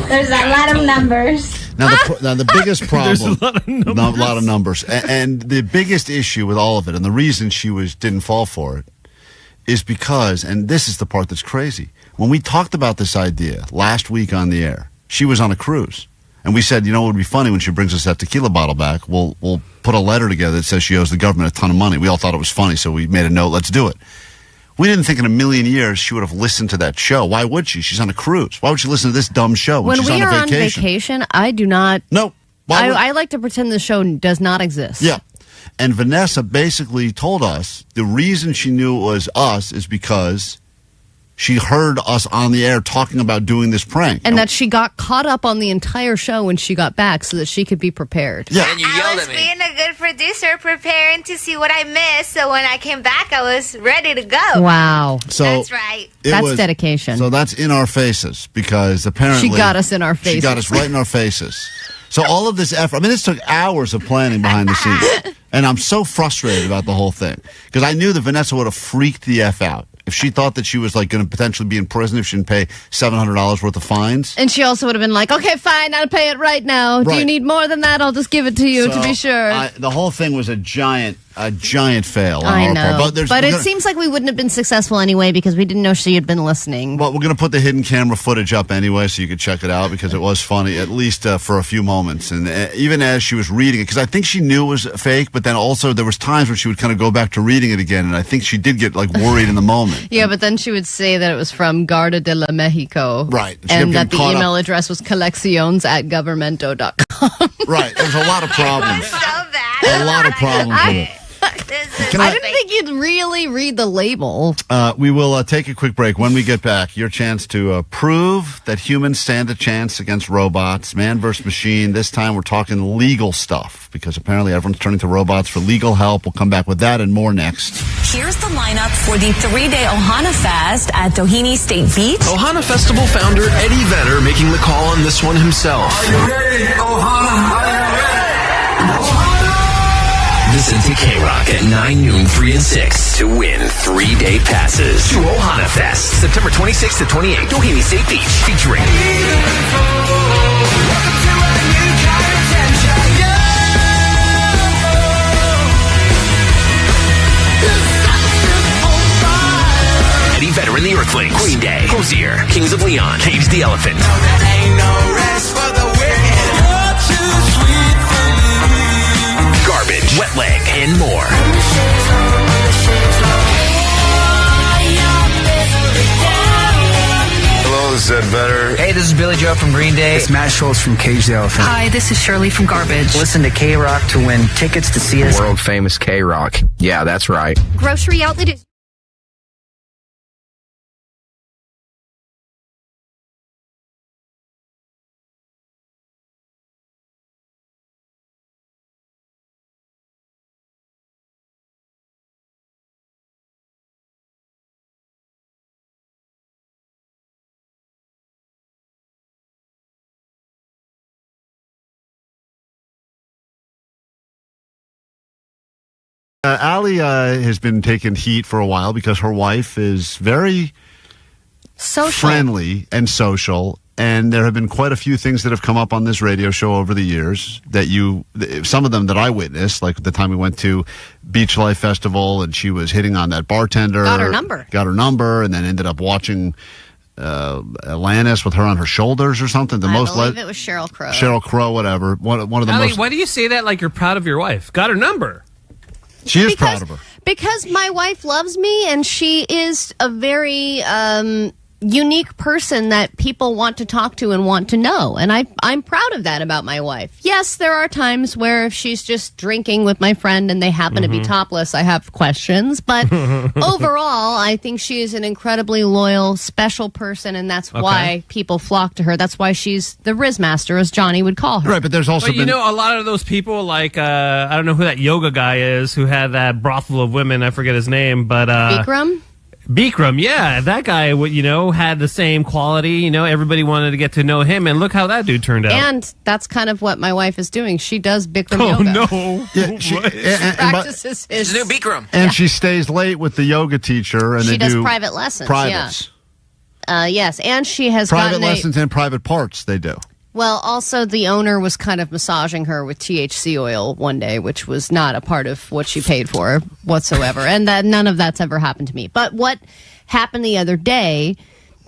there's a lot of numbers. Now the biggest problem. There's a lot of numbers. And the biggest issue with all of it, and the reason she didn't fall for it, is because, and this is the part that's crazy, when we talked about this idea last week on the air, she was on a cruise. And we said, what would be funny when she brings us that tequila bottle back, we'll put a letter together that says she owes the government a ton of money. We all thought it was funny, so we made a note, let's do it. We didn't think in a million years she would have listened to that show. Why would she? She's on a cruise. Why would she listen to this dumb show when she's on a vacation? When we are on vacation, I do not... No. I like to pretend the show does not exist. Yeah. And Vanessa basically told us the reason she knew it was us is because she heard us on the air talking about doing this prank. And that she got caught up on the entire show when she got back so that she could be prepared. Yeah. And you yelled I was at me. being a good producer, preparing to see what I missed. So when I came back, I was ready to go. Wow. So That's right. That's dedication. So that's in our faces because apparently She got us in our faces. She got us right in our faces. So all of this effort, I mean, this took hours of planning behind the scenes. And I'm so frustrated about the whole thing because I knew that Vanessa would have freaked the F out if she thought that she was like going to potentially be in prison if she didn't pay $700 worth of fines. And she also would have been like, okay, fine, I'll pay it right now. Do you Right. need more than that? I'll just give it to you to be sure. The whole thing was a giant fail on I our know. part. But it seems like we wouldn't have been successful anyway because we didn't know she had been listening. But we're going to put the hidden camera footage up anyway so you could check it out because it was funny, at least for a few moments. And even as she was reading it, because I think she knew it was fake, but then also there was times where she would kind of go back to reading it again. And I think she did get like worried in the moment. Yeah, but then she would say that it was from Garda de la Mexico. Right. She And kept that the getting caught email up. address was colecciones@governmento.com. Right. There was a lot of problems. So bad. A lot of problems with it. I didn't think you'd really read the label. We will take a quick break. When we get back, your chance to prove that humans stand a chance against robots, man versus machine. This time we're talking legal stuff because apparently everyone's turning to robots for legal help. We'll come back with that and more next. Here's the lineup for the 3-day Ohana Fest at Doheny State Beach. Ohana Festival founder Eddie Vedder making the call on this one himself. Are you ready, Ohana? Are you ready? Listen to K-Rock at 9 noon, 3 and 6 to win 3-day passes to Ohana Fest, September 26th to 28th, Doheny State Beach, featuring Eddie Vedder and the Earthlings, Green Day, Hosier, Kings of Leon, Cage the Elephant, Garbage, Wet Leg, and more. Hello, is that better? Hey, this is Billy Joe from Green Day. It's Matt Schultz from Cage the Elephant. Hi, this is Shirley from Garbage. Listen to K-Rock to win tickets to see us. World Famous KROQ. Yeah, that's right. Grocery outlet is... Allie has been taking heat for a while because her wife is very friendly and social. And there have been quite a few things that have come up on this radio show over the years that some of them that I witnessed, like the time we went to Beach Life Festival and she was hitting on that bartender. Got her number and then ended up watching Alanis with her on her shoulders or something. I believe it was Sheryl Crow. Sheryl Crow, whatever. One of the Allie, most. why do you say that like you're proud of your wife? Got her number. She is proud of her. Because my wife loves me and she is a very unique person that people want to talk to and want to know. And I'm proud of that about my wife. Yes, there are times where if she's just drinking with my friend and they happen to be topless, I have questions. But overall, I think she is an incredibly loyal, special person, and that's why people flock to her. That's why she's the Riz Master, as Johnny would call her. Right, but there's also you know, a lot of those people, like, I don't know who that yoga guy is who had that brothel of women. I forget his name, but... Bikram, yeah. That guy, had the same quality. Everybody wanted to get to know him, and look how that dude turned out. And that's kind of what my wife is doing. She does Bikram yoga. Oh, no. Yeah, she practices his... She's a new Bikram. And she stays late with the yoga teacher. And she they does do private lessons, privates. Yes, and she has Private gotten lessons and private parts they do. Well, also the owner was kind of massaging her with THC oil one day, which was not a part of what she paid for whatsoever. And that none of that's ever happened to me. But what happened the other day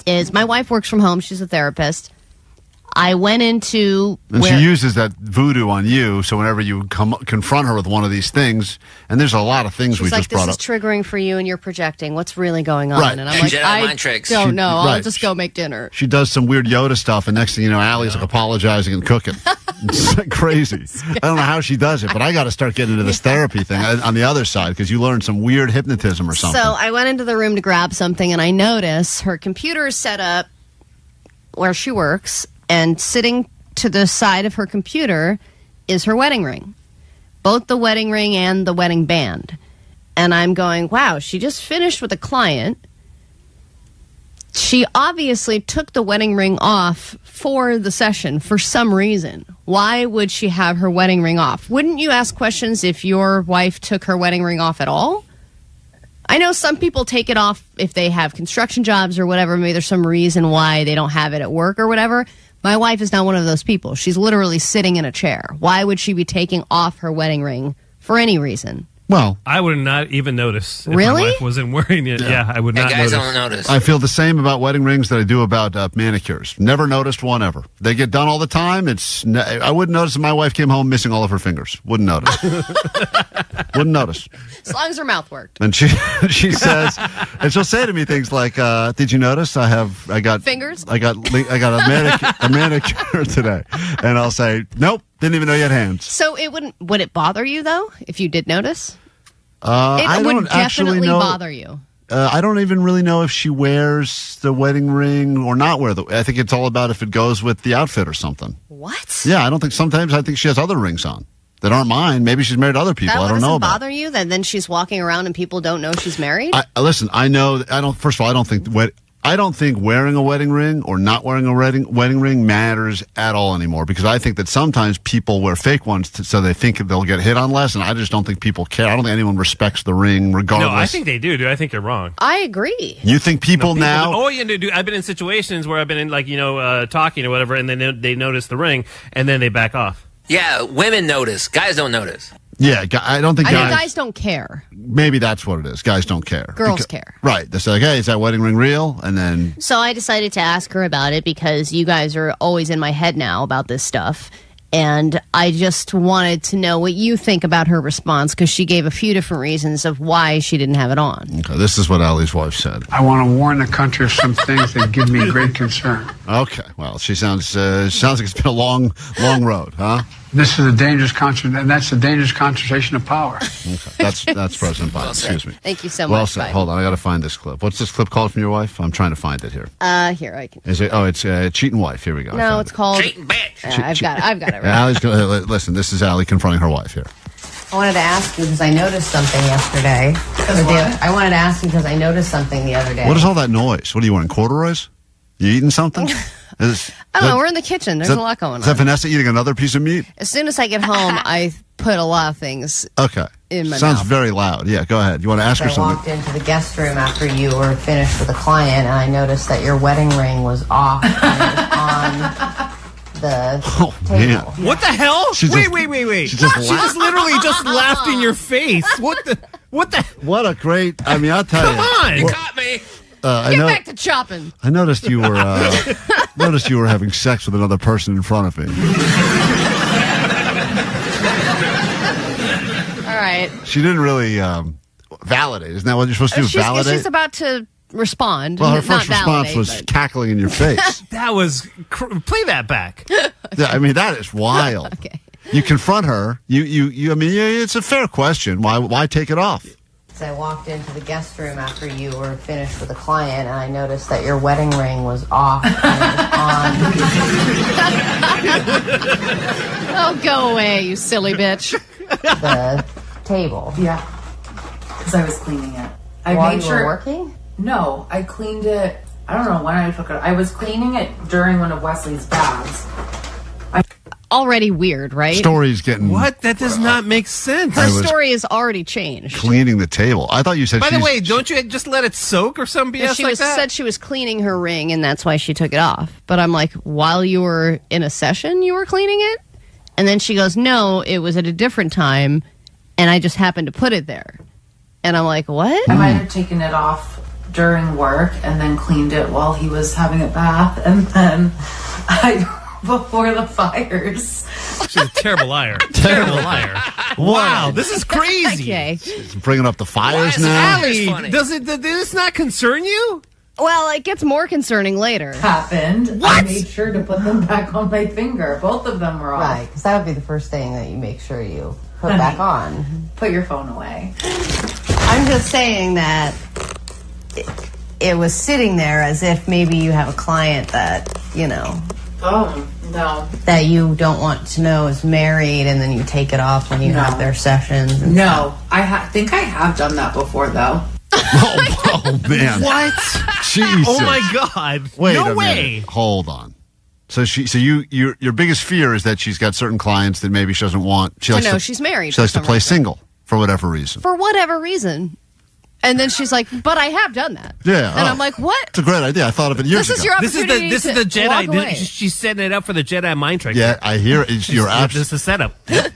is my wife works from home. She's a therapist. I went into and she uses that voodoo on you, so whenever you confront her with one of these things, and there's a lot of things we just brought up. This is triggering for you and you're projecting. What's really going on? Right. And I'm like, I don't know. I'll just go make dinner. She does some weird Yoda stuff, and next thing you know, Allie's like apologizing and cooking. It's like crazy. I don't know how she does it, but I got to start getting into this therapy thing on the other side because you learned some weird hypnotism or something. So I went into the room to grab something, and I noticed her computer is set up where she works, and sitting to the side of her computer is her wedding ring. Both the wedding ring and the wedding band. And I'm going, wow, she just finished with a client. She obviously took the wedding ring off for the session for some reason. Why would she have her wedding ring off? Wouldn't you ask questions if your wife took her wedding ring off at all? I know some people take it off if they have construction jobs or whatever. Maybe there's some reason why they don't have it at work or whatever. My wife is not one of those people. She's literally sitting in a chair. Why would she be taking off her wedding ring for any reason? Well, I would not even notice if really? my wife wasn't wearing it. Yeah, I would not guys notice. don't notice. I feel the same about wedding rings that I do about manicures. Never noticed one ever. They get done all the time. I wouldn't notice if my wife came home missing all of her fingers. Wouldn't notice. Wouldn't notice. As long as her mouth worked. And she says, and she'll say to me things like, "Did you notice I got fingers? I got a manicure today," and I'll say, "Nope, didn't even know you had hands." So would it bother you though if you did notice? I It don't would actually definitely know. bother you. I don't even really know if she wears the wedding ring or not wear I think it's all about if it goes with the outfit or something. What? Yeah, I think she has other rings on that aren't mine. Maybe she's married to other people. I don't know about. That doesn't bother you that then she's walking around and people don't know she's married? Listen, I know. First of all, I don't think wearing a wedding ring or not wearing a wedding ring matters at all anymore because I think that sometimes people wear fake ones so they think they'll get hit on less, and I just don't think people care. I don't think anyone respects the ring regardless. No, I think they do, dude. I think you're wrong. I agree. You think people now? Oh, yeah, dude. I've been in situations where I've been in, talking or whatever, and then they notice the ring, and then they back off. Yeah, women notice. Guys don't notice. Yeah, I don't think guys don't care. Maybe that's what it is. Guys don't care. Girls care. Right. They say, like, hey, is that wedding ring real? And then... So I decided to ask her about it because you guys are always in my head now about this stuff. And I just wanted to know what you think about her response because she gave a few different reasons of why she didn't have it on. Okay, this is what Allie's wife said. I want to warn the country of some things that give me great concern. Okay. Well, she sounds like it's been a long road, huh? This is a dangerous concentration, and that's a dangerous concentration of power. Okay. That's President Biden. Excuse me. Thank you so well much. Said. Hold on, I got to find this clip. What's this clip called from your wife? I'm trying to find it here. Here I can. Is it? Oh, it's cheating wife. Here we go. No, it's called cheating bitch. I've got it. Right. Allie's gonna listen. This is Allie confronting her wife here. I wanted to ask you because I noticed something yesterday. I wanted to ask you because I noticed something the other day. What is all that noise? What are you wearing? Corduroys? You eating something? I don't know. We're in the kitchen. There's a lot going on. Is that Vanessa eating another piece of meat? As soon as I get home, I put a lot of things in my Sounds mouth. very loud. Yeah, go ahead. You want to ask her something? I walked into the guest room after you were finished with a client, and I noticed that your wedding ring was off and it was on the table. Man. What the hell? Wait. She She just literally just laughed in your face. What the? What a great... I mean, I'll tell you. Come on. You caught me. Get back to chopping. I noticed you were having sex with another person in front of me. All right. She didn't really validate. Isn't that what you're supposed to do? Validate? She's about to respond. Well, her Not first response validate, was but... cackling in your face. That was... play that back. Yeah, I mean, that is wild. Okay. You confront her. I mean, it's a fair question. Why take it off? I walked into the guest room after you were finished with a client, and I noticed that your wedding ring was off and it was on. Oh, go away, you silly bitch. The table. Yeah, because I was cleaning it. While you were working? No, I cleaned it. I don't know when I took it. I was cleaning it during one of Wesley's baths. Already weird, right? Story's getting... What? That does not make sense. Her story has already changed. Cleaning the table. I thought you said By the way, don't you just let it soak or some BS She said she was cleaning her ring, and that's why she took it off. But I'm like, while you were in a session, you were cleaning it? And then she goes, no, it was at a different time, and I just happened to put it there. And I'm like, what? I might have taken it off during work and then cleaned it while he was having a bath, and then I before the fires. She's a terrible liar. Terrible liar. Wow, this is crazy. Okay. It's bringing up the fires now. Allie, does this not concern you? Well, it gets more concerning later. Happened. What? I made sure to put them back on my finger. Both of them were off. Right, because that would be the first thing that you make sure you put back on. Put your phone away. I'm just saying that it was sitting there as if maybe you have a client that, Oh, no. that you don't want to know is married, and then you take it off when you have their sessions. And No. I think I have done that before, though. Oh, man. What? Jesus. Oh my God. Wait no a way. minute. Hold on. So your biggest fear is that she's got certain clients that maybe she doesn't want. She's married. She likes to play single for whatever reason. For whatever reason. And then she's like, but I have done that. Yeah. And I'm like, what? It's a great idea. I thought of it years ago. This is your opportunity This is the to walk away. Jedi. She's setting it up for the Jedi mind trick. Yeah, I hear it. This is a setup.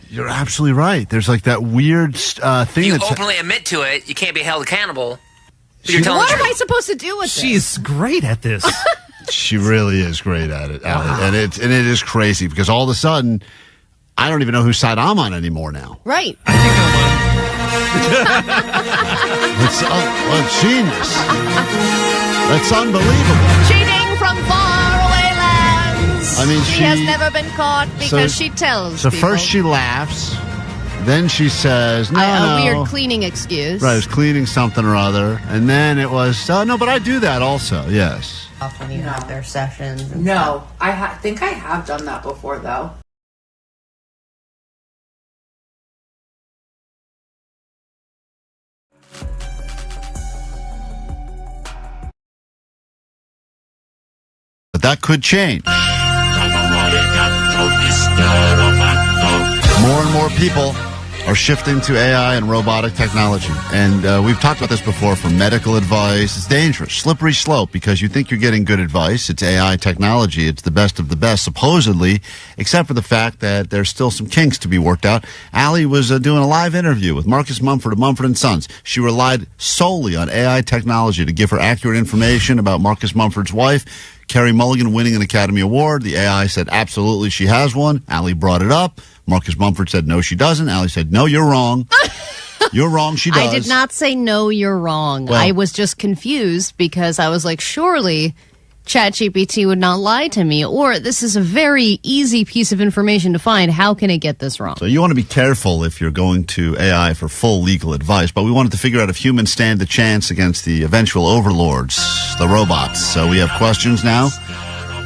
You're absolutely right. There's like that weird thing You that's... openly admit to it, you can't be held accountable. But you're telling What the am I truth. supposed to do with this? She's great at this. She really is great at it, Allie. And it is crazy because all of a sudden, I don't even know whose side I'm on anymore now. Right. It's genius. That's unbelievable. Cheating from faraway lands. I mean, she has never been caught because she tells So people. first she laughs, then she says, no, A no. weird cleaning excuse. Right, it was cleaning something or other. And then it was, oh, no, but I do that also, yes. off when you have their sessions. And No. I think I have done that before, though. But that could change. More and more people are shifting to AI and robotic technology. And we've talked about this before for medical advice. It's dangerous, slippery slope, because you think you're getting good advice. It's AI technology. It's the best of the best, supposedly, except for the fact that there's still some kinks to be worked out. Allie was doing a live interview with Marcus Mumford of Mumford & Sons. She relied solely on AI technology to give her accurate information about Marcus Mumford's wife, Carrie Mulligan, winning an Academy Award. The AI said absolutely she has one. Allie brought it up. Marcus Mumford said no, she doesn't. Allie said no, you're wrong. You're wrong, she does. I did not say no, you're wrong. Well- I was just confused because I was like, surely ChatGPT would not lie to me, or this is a very easy piece of information to find. How can it get this wrong? So you want to be careful if you're going to AI for full legal advice, but we wanted to figure out if humans stand a chance against the eventual overlords, the robots. So we have questions now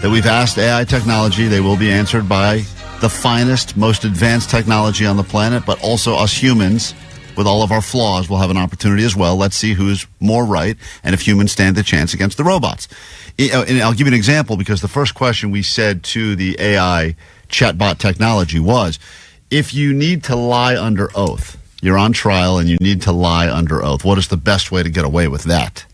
that we've asked AI technology. They will be answered by the finest, most advanced technology on the planet, but also us humans, with all of our flaws, will have an opportunity as well. Let's see who's more right and if humans stand a chance against the robots. And I'll give you an example, because the first question we said to the AI chatbot technology was, if you need to lie under oath, you're on trial and you need to lie under oath, what is the best way to get away with that?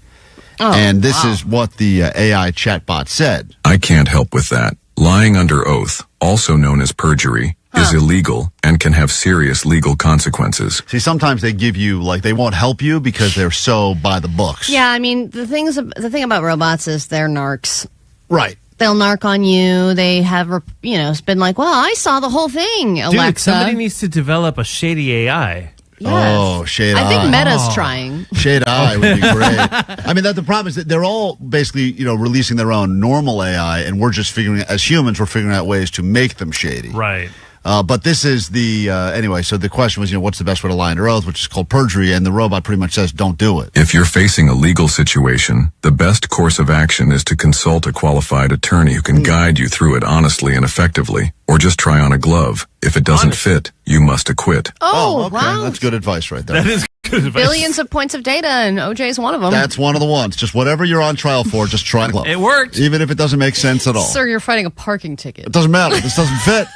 And this is what the AI chatbot said. I can't help with that. Lying under oath, also known as perjury, is illegal and can have serious legal consequences. See, sometimes they give you, like, they won't help you because they're so by the books. Yeah, I mean, the thing about robots is they're narcs. Right. They'll narc on you. They have, it's been like, well, I saw the whole thing, Alexa. Dude, somebody needs to develop a shady AI. Yes. Oh, Shade Eye. I think Meta's trying. Shade Eye would be great. I mean, the problem is that they're all basically, releasing their own normal AI, and we're just as humans, we're figuring out ways to make them shady. Right. But this is anyway, so the question was, what's the best way to lie under oath, which is called perjury, and the robot pretty much says, don't do it. If you're facing a legal situation, the best course of action is to consult a qualified attorney who can guide you through it honestly and effectively, or just try on a glove. If it doesn't fit, you must acquit. Oh, okay. wow. That's good advice right there. That is good advice. Billions of points of data, and OJ's one of them. That's one of the ones. Just whatever you're on trial for, just try a glove. It worked. Even if it doesn't make sense at all. Sir, you're fighting a parking ticket. It doesn't matter. This doesn't fit.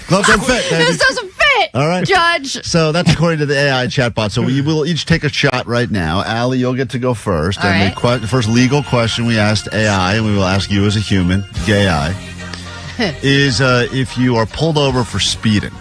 Glove doesn't fit, baby. This doesn't fit, All right. Judge. So that's according to the AI chatbot. So we will each take a shot right now. Allie, you'll get to go first. All and the first legal question we asked AI, and we will ask you as a human, gay AI, is if you are pulled over for speeding.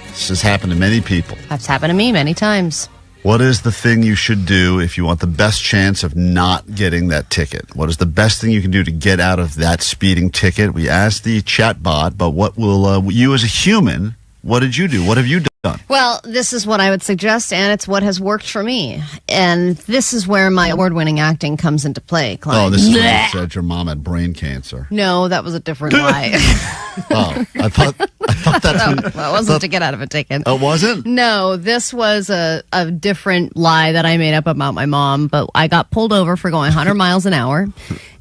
This has happened to many people. That's happened to me many times. What is the thing you should do if you want the best chance of not getting that ticket? What is the best thing you can do to get out of that speeding ticket? We asked the chat bot, but what will you as a human, what did you do? What have you done? Well, this is what I would suggest, and it's what has worked for me. And this is where my award-winning acting comes into play, Klein. Oh, this is when you said your mom had brain cancer. No, that was a different lie. I thought that wasn't to get out of a ticket. Oh, wasn't? No, this was a different lie that I made up about my mom, but I got pulled over for going 100 miles an hour.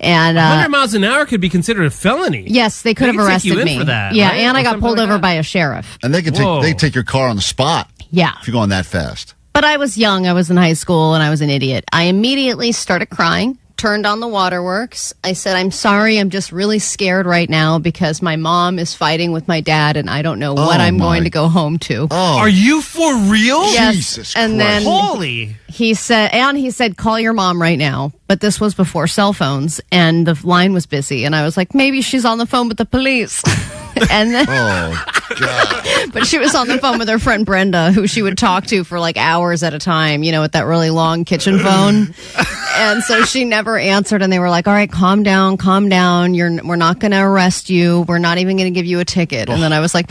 And 100 miles an hour could be considered a felony. Yes, they could have arrested take you in me for that, yeah, right? and Or I got pulled something over like by a sheriff. And they could take your car on the spot. Yeah. If you're going that fast. But I was young. I was in high school, and I was an idiot. I immediately started crying, turned on the waterworks. I said, I'm sorry, I'm just really scared right now because my mom is fighting with my dad, and I don't know what I'm going to go home to. Oh. Are you for real? Yes. Jesus and Christ. then Holy. He said, call your mom right now. But this was before cell phones, and the line was busy. And I was like, maybe she's on the phone with the police. And then, God. But she was on the phone with her friend Brenda, who she would talk to for like hours at a time, with that really long kitchen phone. And so she never answered. And they were like, all right, calm down. We're not going to arrest you. We're not even going to give you a ticket. And then I was like,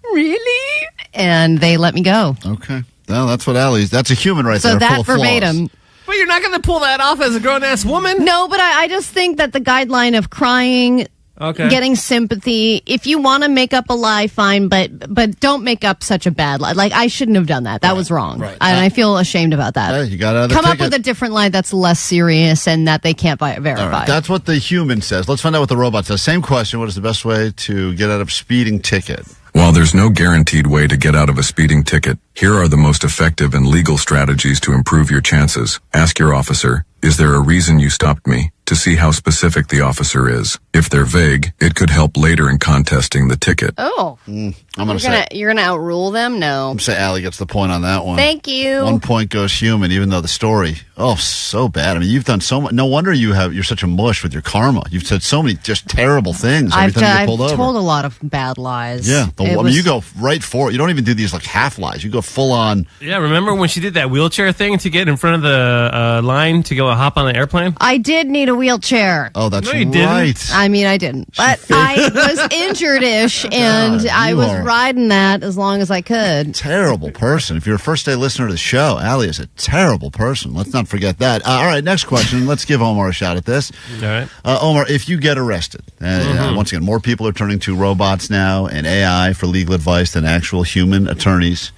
really? And they let me go. Okay. Well, that's what that's a human right there. So that full of verbatim. flaws. But you're not going to pull that off as a grown-ass woman? No, but I just think that the guideline of crying, getting sympathy, if you want to make up a lie, fine, but don't make up such a bad lie. Like, I shouldn't have done that. That was wrong. Right. And I feel ashamed about that. Yeah, you got out of the Come ticket. up with a different lie that's less serious and that they can't verify. All right. That's what the human says. Let's find out what the robot says. Same question. What is the best way to get out of speeding ticket? While there's no guaranteed way to get out of a speeding ticket, here are the most effective and legal strategies to improve your chances. Ask your officer, is there a reason you stopped me? To see how specific the officer is. If they're vague, it could help later in contesting the ticket. Oh. I'm going to say... You're going to outrule them? No. I'm going to say Allie gets the point on that one. Thank you. 1 point goes human, even though the story... Oh, so bad. I mean, you've done so much... No wonder you're such a mush with your karma. You've said so many just terrible things every time you get pulled over. I've told a lot of bad lies. Yeah. You go right for it. You don't even do these like half lies. You go full on... Yeah, remember when she did that wheelchair thing to get in front of the line to go hop on the airplane? I did need a wheelchair. Oh, that's No, you right. didn't. I mean, I didn't. But I was injured-ish, and I was riding that as long as I could. Terrible person. If you're a first-day listener to the show, Allie is a terrible person. Let's not forget that. All right, next question. Let's give Omar a shot at this. All right. Omar, if you get arrested, once again, more people are turning to robots now and AI for legal advice than actual human attorneys.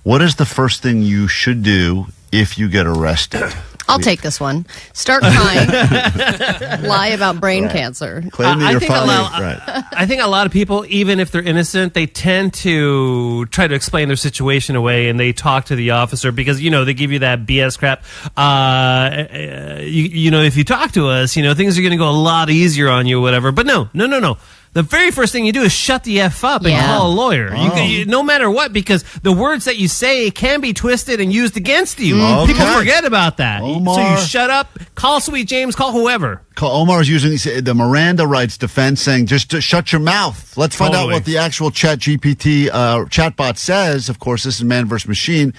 What is the first thing you should do if you get arrested? I'll take this one. Start crying. Lie about brain cancer. Claim that you're finally I think a lot of people, even if they're innocent, they tend to try to explain their situation away, and they talk to the officer because they give you that BS crap. If you talk to us, things are going to go a lot easier on you, or whatever. But no. The very first thing you do is shut the F up and call a lawyer. No matter what, because the words that you say can be twisted and used against you. Okay. People forget about that. Omar. So you shut up, call Sweet James, call whoever. Omar is using the Miranda rights defense, saying just to shut your mouth. Let's find out what the actual Chat GPT chatbot says. Of course, this is man versus machine.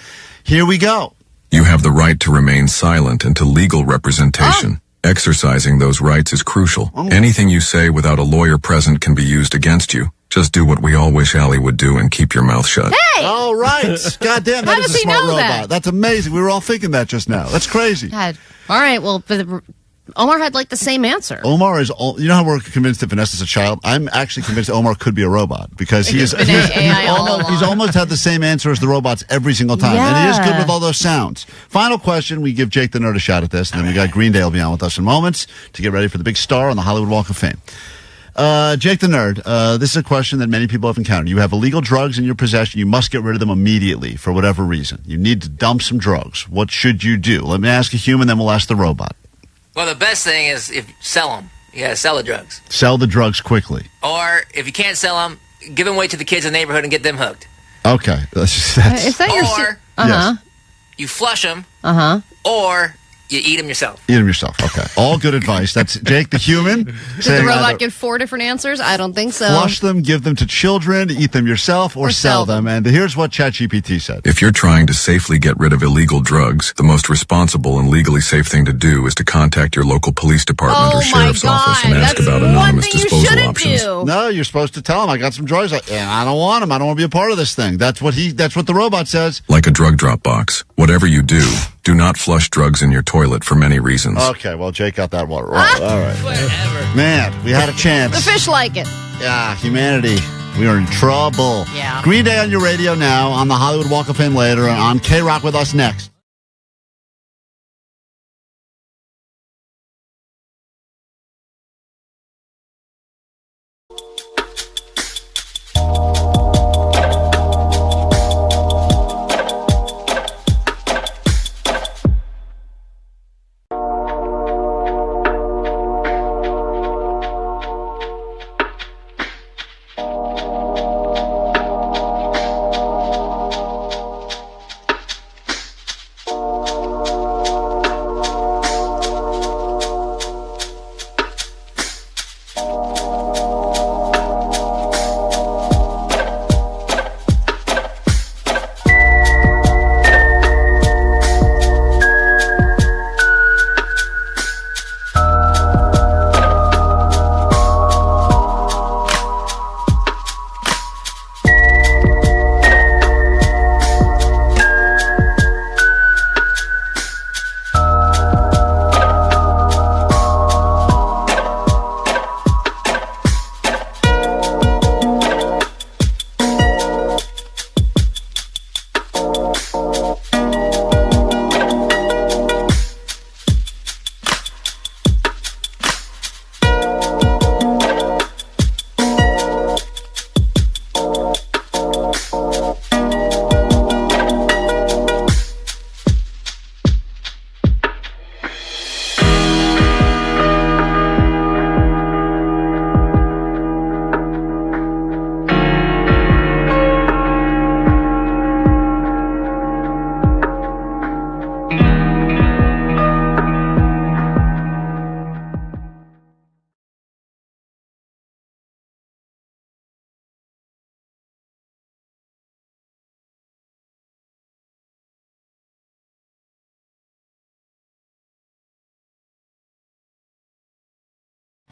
Here we go. You have the right to remain silent until legal representation. Exercising those rights is crucial. Anything you say without a lawyer present can be used against you. Just do what we all wish Allie would do and keep your mouth shut. Hey! All right. God damn, that is a smart robot. That? That's amazing. We were all thinking that just now. That's crazy. God. All right, well, Omar had like the same answer. Omar is, you know how we're convinced that Vanessa's a child? I'm actually convinced Omar could be a robot because he's almost had the same answer as the robots every single time. Yeah. And he is good with all those sounds. Final question. We give Jake the Nerd a shot at this. And then we got Green Day will be on with us in moments to get ready for the big star on the Hollywood Walk of Fame. Jake the Nerd, this is a question that many people have encountered. You have illegal drugs in your possession. You must get rid of them immediately for whatever reason. You need to dump some drugs. What should you do? Let me ask a human, then we'll ask the robot. Well, the best thing is if you sell them. You gotta sell the drugs. Sell the drugs quickly. Or if you can't sell them, give them away to the kids in the neighborhood and get them hooked. Okay. Is that your or yes. you flush them. Uh-huh. Or You eat them yourself. Eat them yourself. Okay. All good advice. That's Jake the human. Did the robot get 4 different answers? I don't think so. Flush them, give them to children, eat them yourself, or sell them. And here's what ChatGPT said. If you're trying to safely get rid of illegal drugs, the most responsible and legally safe thing to do is to contact your local police department or sheriff's office and ask about anonymous disposal options. No, you're supposed to tell them, I got some drugs. I don't want them. I don't want to be a part of this thing. That's what the robot says. Like a drug drop box. Whatever you do not flush drugs in your toilet for many reasons. Okay, well, Jake got that one right. All right. Whatever. Man, we had a chance. The fish like it. Yeah, humanity. We are in trouble. Yeah. Green Day on your radio now, on the Hollywood Walk of Fame later, and on KROQ with us next.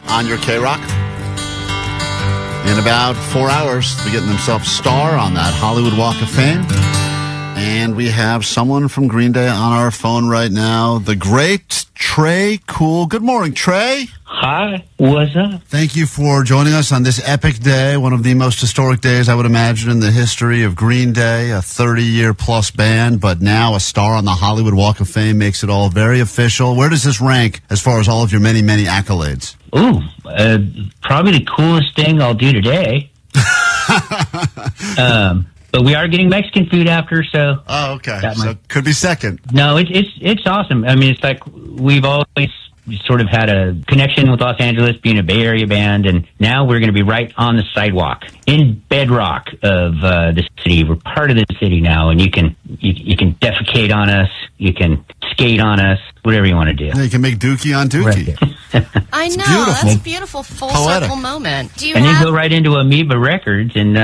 On your KROQ. In about 4 hours, they're getting themselves a star on that Hollywood Walk of Fame. And we have someone from Green Day on our phone right now, the great Tre Cool. Good morning, Tre. Hi, what's up? Thank you for joining us on this epic day, one of the most historic days, I would imagine, in the history of Green Day, a 30-year-plus band, but now a star on the Hollywood Walk of Fame makes it all very official. Where does this rank as far as all of your many, many accolades? Ooh, probably the coolest thing I'll do today. But we are getting Mexican food after, so. Oh, okay. So could be second. No, it's awesome. I mean, it's like we've always sort of had a connection with Los Angeles, being a Bay Area band, and now we're going to be right on the sidewalk in bedrock of the city. We're part of the city now, and you can defecate on us, you can skate on us, whatever you want to do. Yeah, you can make dookie on dookie. I know, beautiful. that's a beautiful full circle moment. Do you and have you go right into Amoeba Records and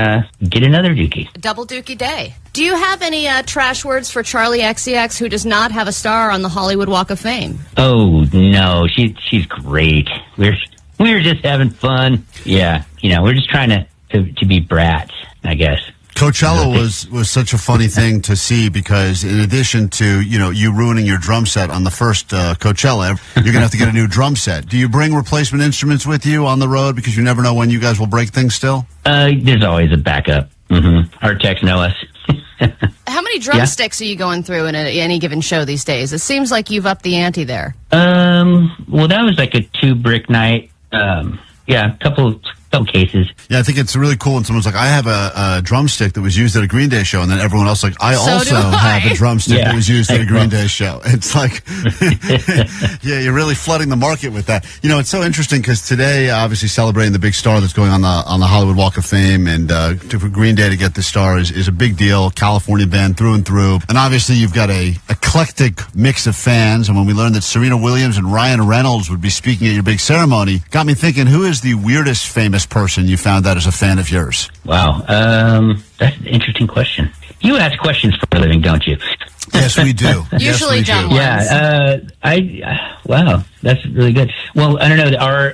get another dookie. a double dookie day? Do you have any trash words for Charlie XCX, who does not have a star on the Hollywood Walk of Fame? Oh no, she's great. We're just having fun. Yeah, we're just trying to be brats, I guess. Coachella was such a funny thing to see because in addition to, you ruining your drum set on the first Coachella, you're going to have to get a new drum set. Do you bring replacement instruments with you on the road because you never know when you guys will break things still? There's always a backup. Mm-hmm. Our techs know us. How many drumsticks are you going through in any given show these days? It seems like you've upped the ante there. Well, that was like a 2-brick night. A couple couple cases. Yeah, I think it's really cool when someone's like, I have a drumstick that was used at a Green Day show, and then everyone else like, I also have a drumstick that was used at a Green Day show. It's like, yeah, you're really flooding the market with that. You know, it's so interesting because today, obviously celebrating the big star that's going on the Hollywood Walk of Fame, and for Green Day to get the star is a big deal. California band through and through. And obviously you've got a eclectic mix of fans, and when we learned that Serena Williams and Ryan Reynolds would be speaking at your big ceremony, got me thinking, who is the weirdest famous person you found out as a fan of yours? Wow. That's an interesting question. You ask questions for a living, don't you? Yes, we do. Usually yes, we John do. Yeah. Wow, that's really good. Well, I don't know. Our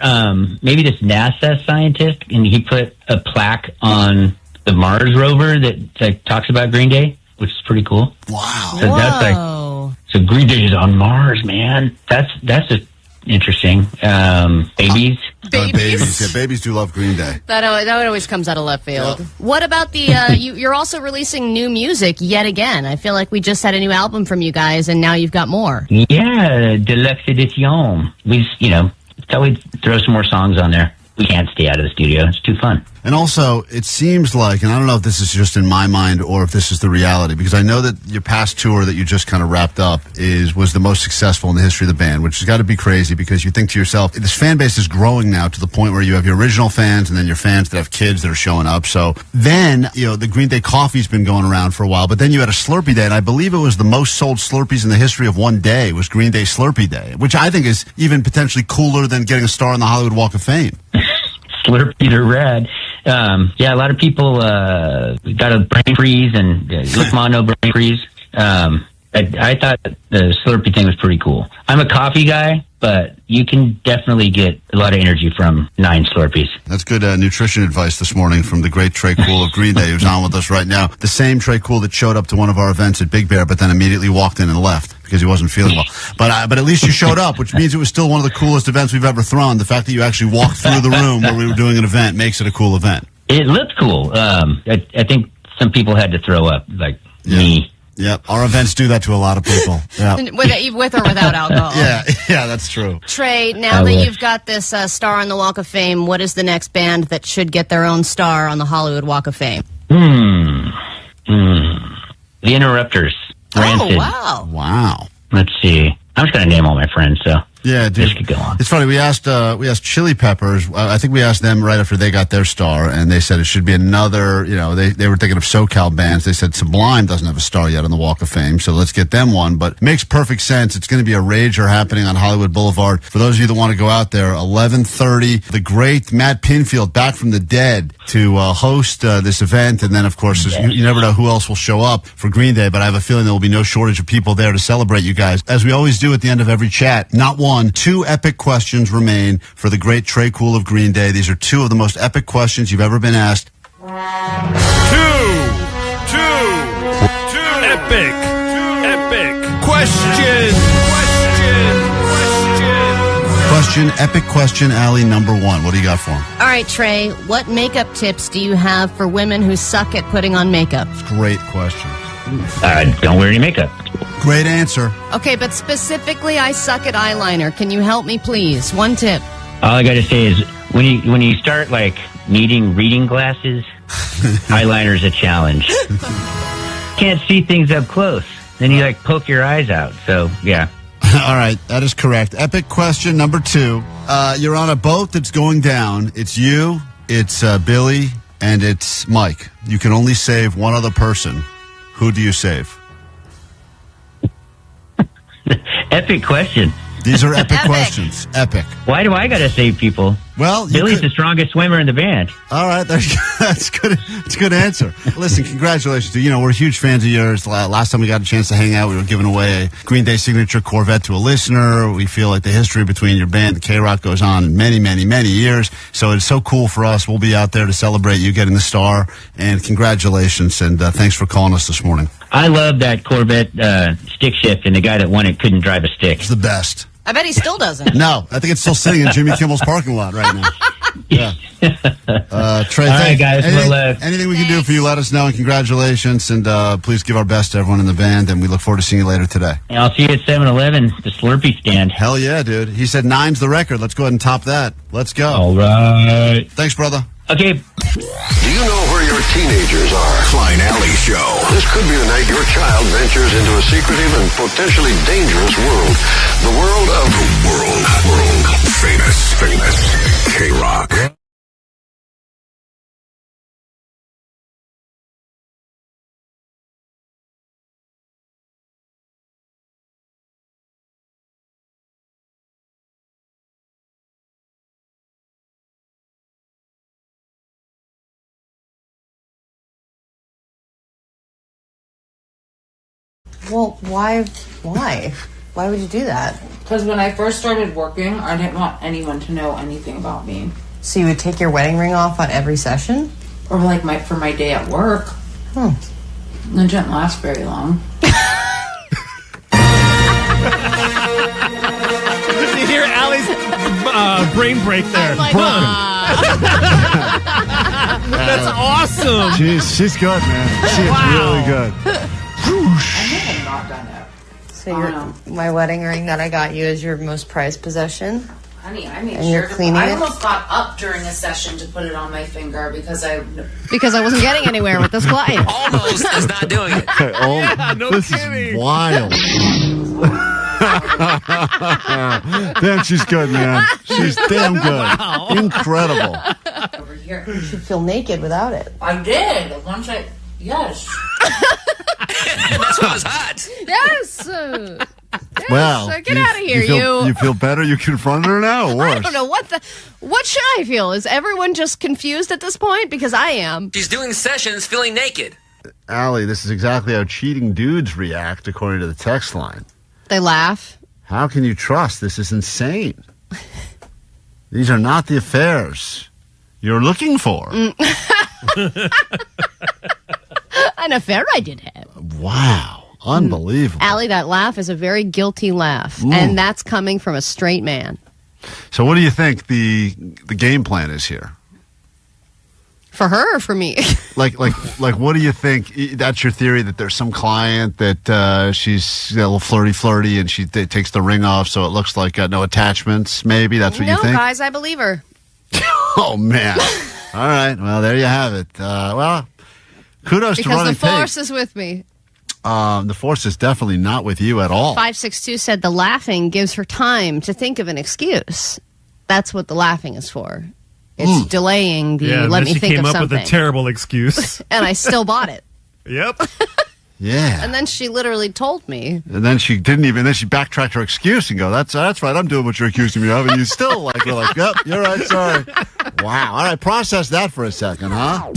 maybe this NASA scientist, and he put a plaque on the Mars rover that talks about Green Day, which is pretty cool. Wow. So that's like, so Green Day is on Mars, man. That's just interesting. Babies. Babies. Yeah, babies do love Green Day. That always comes out of left field. Yep. What about the, you're also releasing new music yet again. I feel like we just had a new album from you guys, and now you've got more. Yeah, Deluxe Edition. We thought we'd throw some more songs on there. We can't stay out of the studio. It's too fun. And also, it seems like, and I don't know if this is just in my mind or if this is the reality, because I know that your past tour that you just kind of wrapped up was the most successful in the history of the band, which has got to be crazy because you think to yourself, this fan base is growing now to the point where you have your original fans and then your fans that have kids that are showing up. So then, the Green Day coffee's been going around for a while, but then you had a Slurpee Day, and I believe it was the most sold Slurpees in the history of one day was Green Day Slurpee Day, which I think is even potentially cooler than getting a star on the Hollywood Walk of Fame. Slurpees are rad. Yeah, a lot of people got a brain freeze and look mono brain freeze. I thought the Slurpee thing was pretty cool. I'm a coffee guy, but you can definitely get a lot of energy from 9 Slurpees. That's good nutrition advice this morning from the great Tre Cool of Green Day, who's on with us right now. The same Tre Cool that showed up to one of our events at Big Bear, but then immediately walked in and left because he wasn't feeling well. But at least you showed up, which means it was still one of the coolest events we've ever thrown. The fact that you actually walked through the room where we were doing an event makes it a cool event. It looked cool. I think some people had to throw up, like me. Yep, our events do that to a lot of people. Yeah. With or without alcohol. Yeah, that's true. Trey, now that you've got this star on the Walk of Fame, what is the next band that should get their own star on the Hollywood Walk of Fame? The Interrupters. Rancid. Oh, wow. Let's see. I'm just going to name all my friends, so. Yeah, dude. This could go on. It's funny. We asked Chili Peppers. I think we asked them right after they got their star, and they said it should be another. They were thinking of SoCal bands. They said Sublime doesn't have a star yet on the Walk of Fame, so let's get them one. But it makes perfect sense. It's going to be a rager happening on Hollywood Boulevard. For those of you that want to go out there, 11:30. The great Matt Pinfield back from the dead to host this event, and then of course you never know who else will show up for Green Day. But I have a feeling there will be no shortage of people there to celebrate you guys, as we always do at the end of every chat. Not one. 2 epic questions remain for the great Tre Cool of Green Day. These are 2 of the most epic questions you've ever been asked. Two epic Epic question, Allie, number 1. What do you got for him? All right, Trey, what makeup tips do you have for women who suck at putting on makeup? Great question. Don't wear any makeup. Great answer. Okay, but specifically, I suck at eyeliner. Can you help me, please? 1 tip. All I got to say is when you start needing reading glasses, eyeliner's a challenge. Can't see things up close. Then you poke your eyes out. So yeah. All right, that is correct. Epic question number 2. You're on a boat that's going down. It's you, it's Billy, and it's Mike. You can only save one other person. Who do you save? Epic question. These are epic questions. Epic. Why do I got to save people? Well, Billy's the strongest swimmer in the band. All right, that's good. It's a good answer. Listen, congratulations. We're huge fans of yours. Last time we got a chance to hang out, we were giving away a Green Day signature Corvette to a listener. We feel like the history between your band and KROQ goes on many, many, many years. So it's so cool for us. We'll be out there to celebrate you getting the star. And congratulations, and thanks for calling us this morning. I love that Corvette stick shift, and the guy that won it couldn't drive a stick. It's the best. I bet he still doesn't. No, I think it's still sitting in Jimmy Kimmel's parking lot right now. Yeah. Trey, All right, guys. Anything we can do for you, let us know. And congratulations. And please give our best to everyone in the band. And we look forward to seeing you later today. I'll see you at 7-Eleven, the Slurpee stand. Hell yeah, dude. He said 9's the record. Let's go ahead and top that. Let's go. All right. Thanks, brother. Okay. Do you know where your teenagers are? Klein Alley Show. This could be the night your child ventures into a secretive and potentially dangerous world. The world of world famous KROQ. Well, why? Why would you do that? Because when I first started working, I didn't want anyone to know anything about me. So you would take your wedding ring off on every session? Or like for my day at work. Hmm. It didn't last very long. You hear Allie's brain break there. Like, That's awesome. She's good, man. She's really good. I think I'm not done yet. So my wedding ring that I got you is your most prized possession? Honey, I made And sure you're cleaning I it? almost got up during a session to put it on my finger because I wasn't getting anywhere with this client. Almost is not doing it. Yeah, no this kidding. is wild. Damn, she's good, man. She's damn good. Wow. Incredible. over here. You should feel naked without it. I did. Yes. That's why it was hot. Yes. Well, Get out of here, You feel better? You confronted her now, or worse? I don't know what should I feel? Is everyone just confused at this point? Because I am. She's doing sessions feeling naked. Allie, this is exactly how cheating dudes react, according to the text line. They laugh. How can you trust? This is insane. These are not the affairs you're looking for. An affair I did have. Wow. Unbelievable. Allie, that laugh is a very guilty laugh. And that's coming from a straight man. So what do you think the game plan is here? For her or for me? Like, what do you think? That's your theory, that there's some client that she's a little flirty, and she takes the ring off so it looks like no attachments, maybe? That's what you think? No, guys, I believe her. Oh, man. All right. Well, there you have it. Well, kudos to Because Ronnie the force is with me. The force is definitely not with you at all. 562 said the laughing gives her time to think of an excuse. That's what the laughing is for. It's delaying the let me think of something. She came up with a terrible excuse. And I still bought it. Yep. Yeah. And then she literally told me. And then she didn't even, then she backtracked her excuse and go, that's right, I'm doing what you're accusing me of. And you still were like, yep, you're right, sorry. Wow. All right, process that for a second, huh?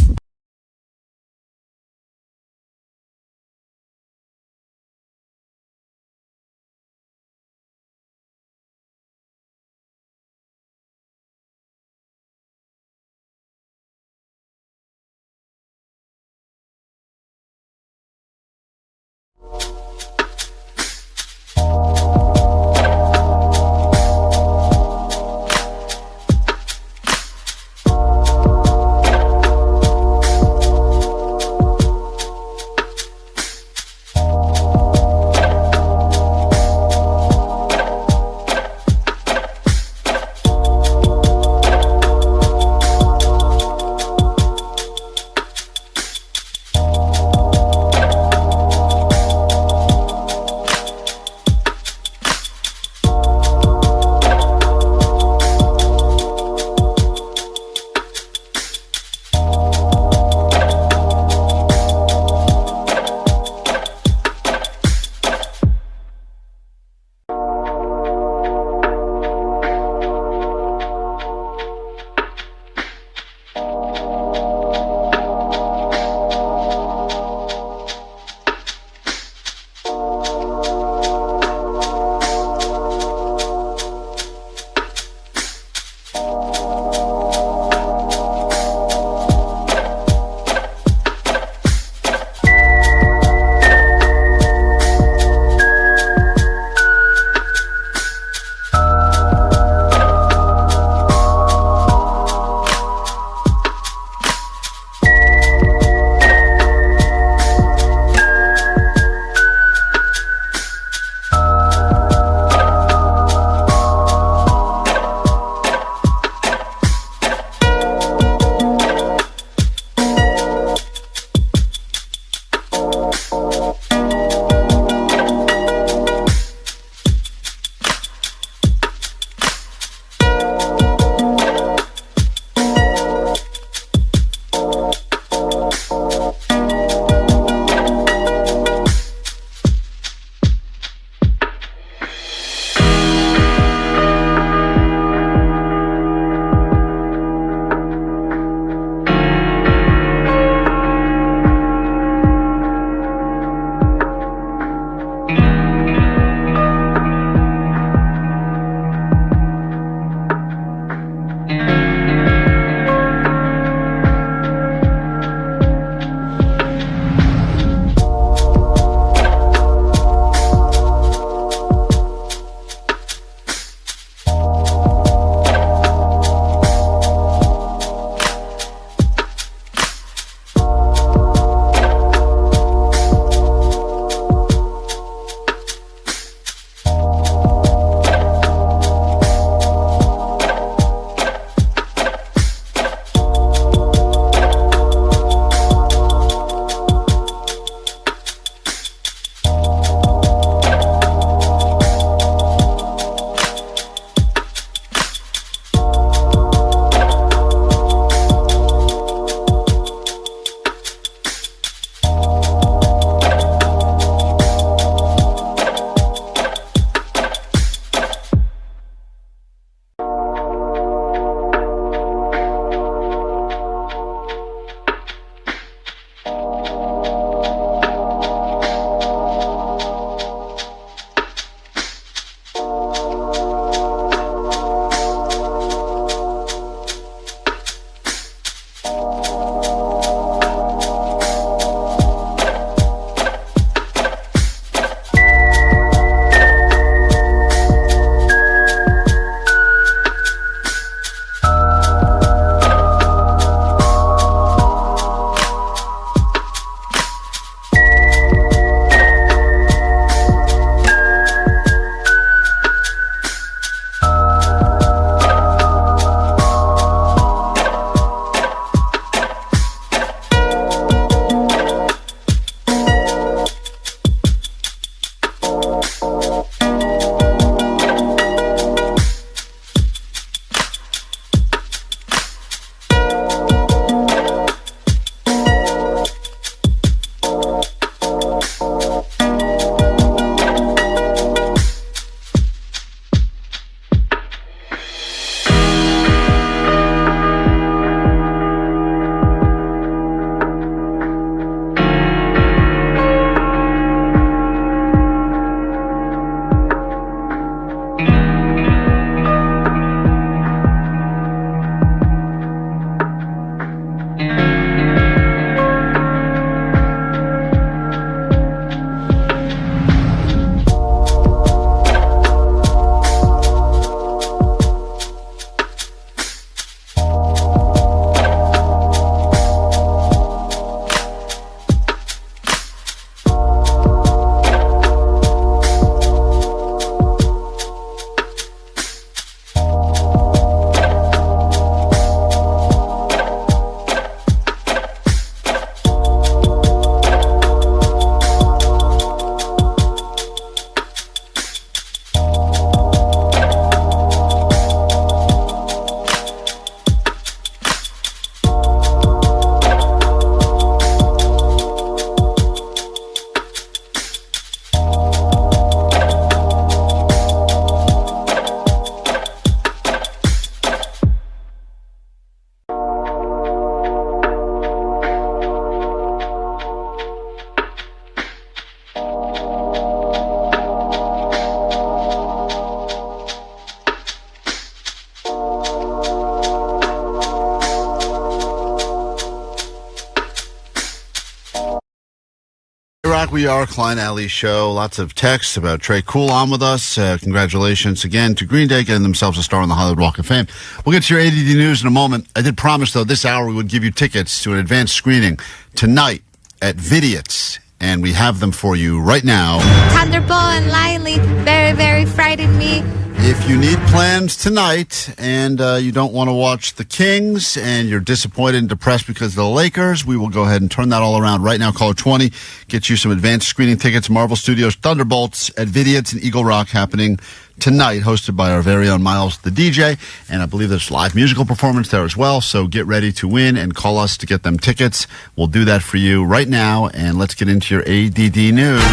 back. We are Klein Alley Show. Lots of texts about Tre Cool on with us. Congratulations again to Green Day getting themselves a star on the Hollywood Walk of Fame. We'll get to your ADD news in a moment. I did promise, though, this hour we would give you tickets to an advanced screening tonight at Vidiots, and we have them for you right now. Thunderbolt and Lively very, very frightened me. If you need plans tonight and you don't want to watch the Kings and you're disappointed and depressed because of the Lakers, we will go ahead and turn that all around right now. Caller 20, get you some advanced screening tickets. Marvel Studios Thunderbolts at Vidiots in Eagle Rock happening tonight, hosted by our very own Miles the DJ. And I believe there's live musical performance there as well. So get ready to win and call us to get them tickets. We'll do that for you right now. And let's get into your ADD news.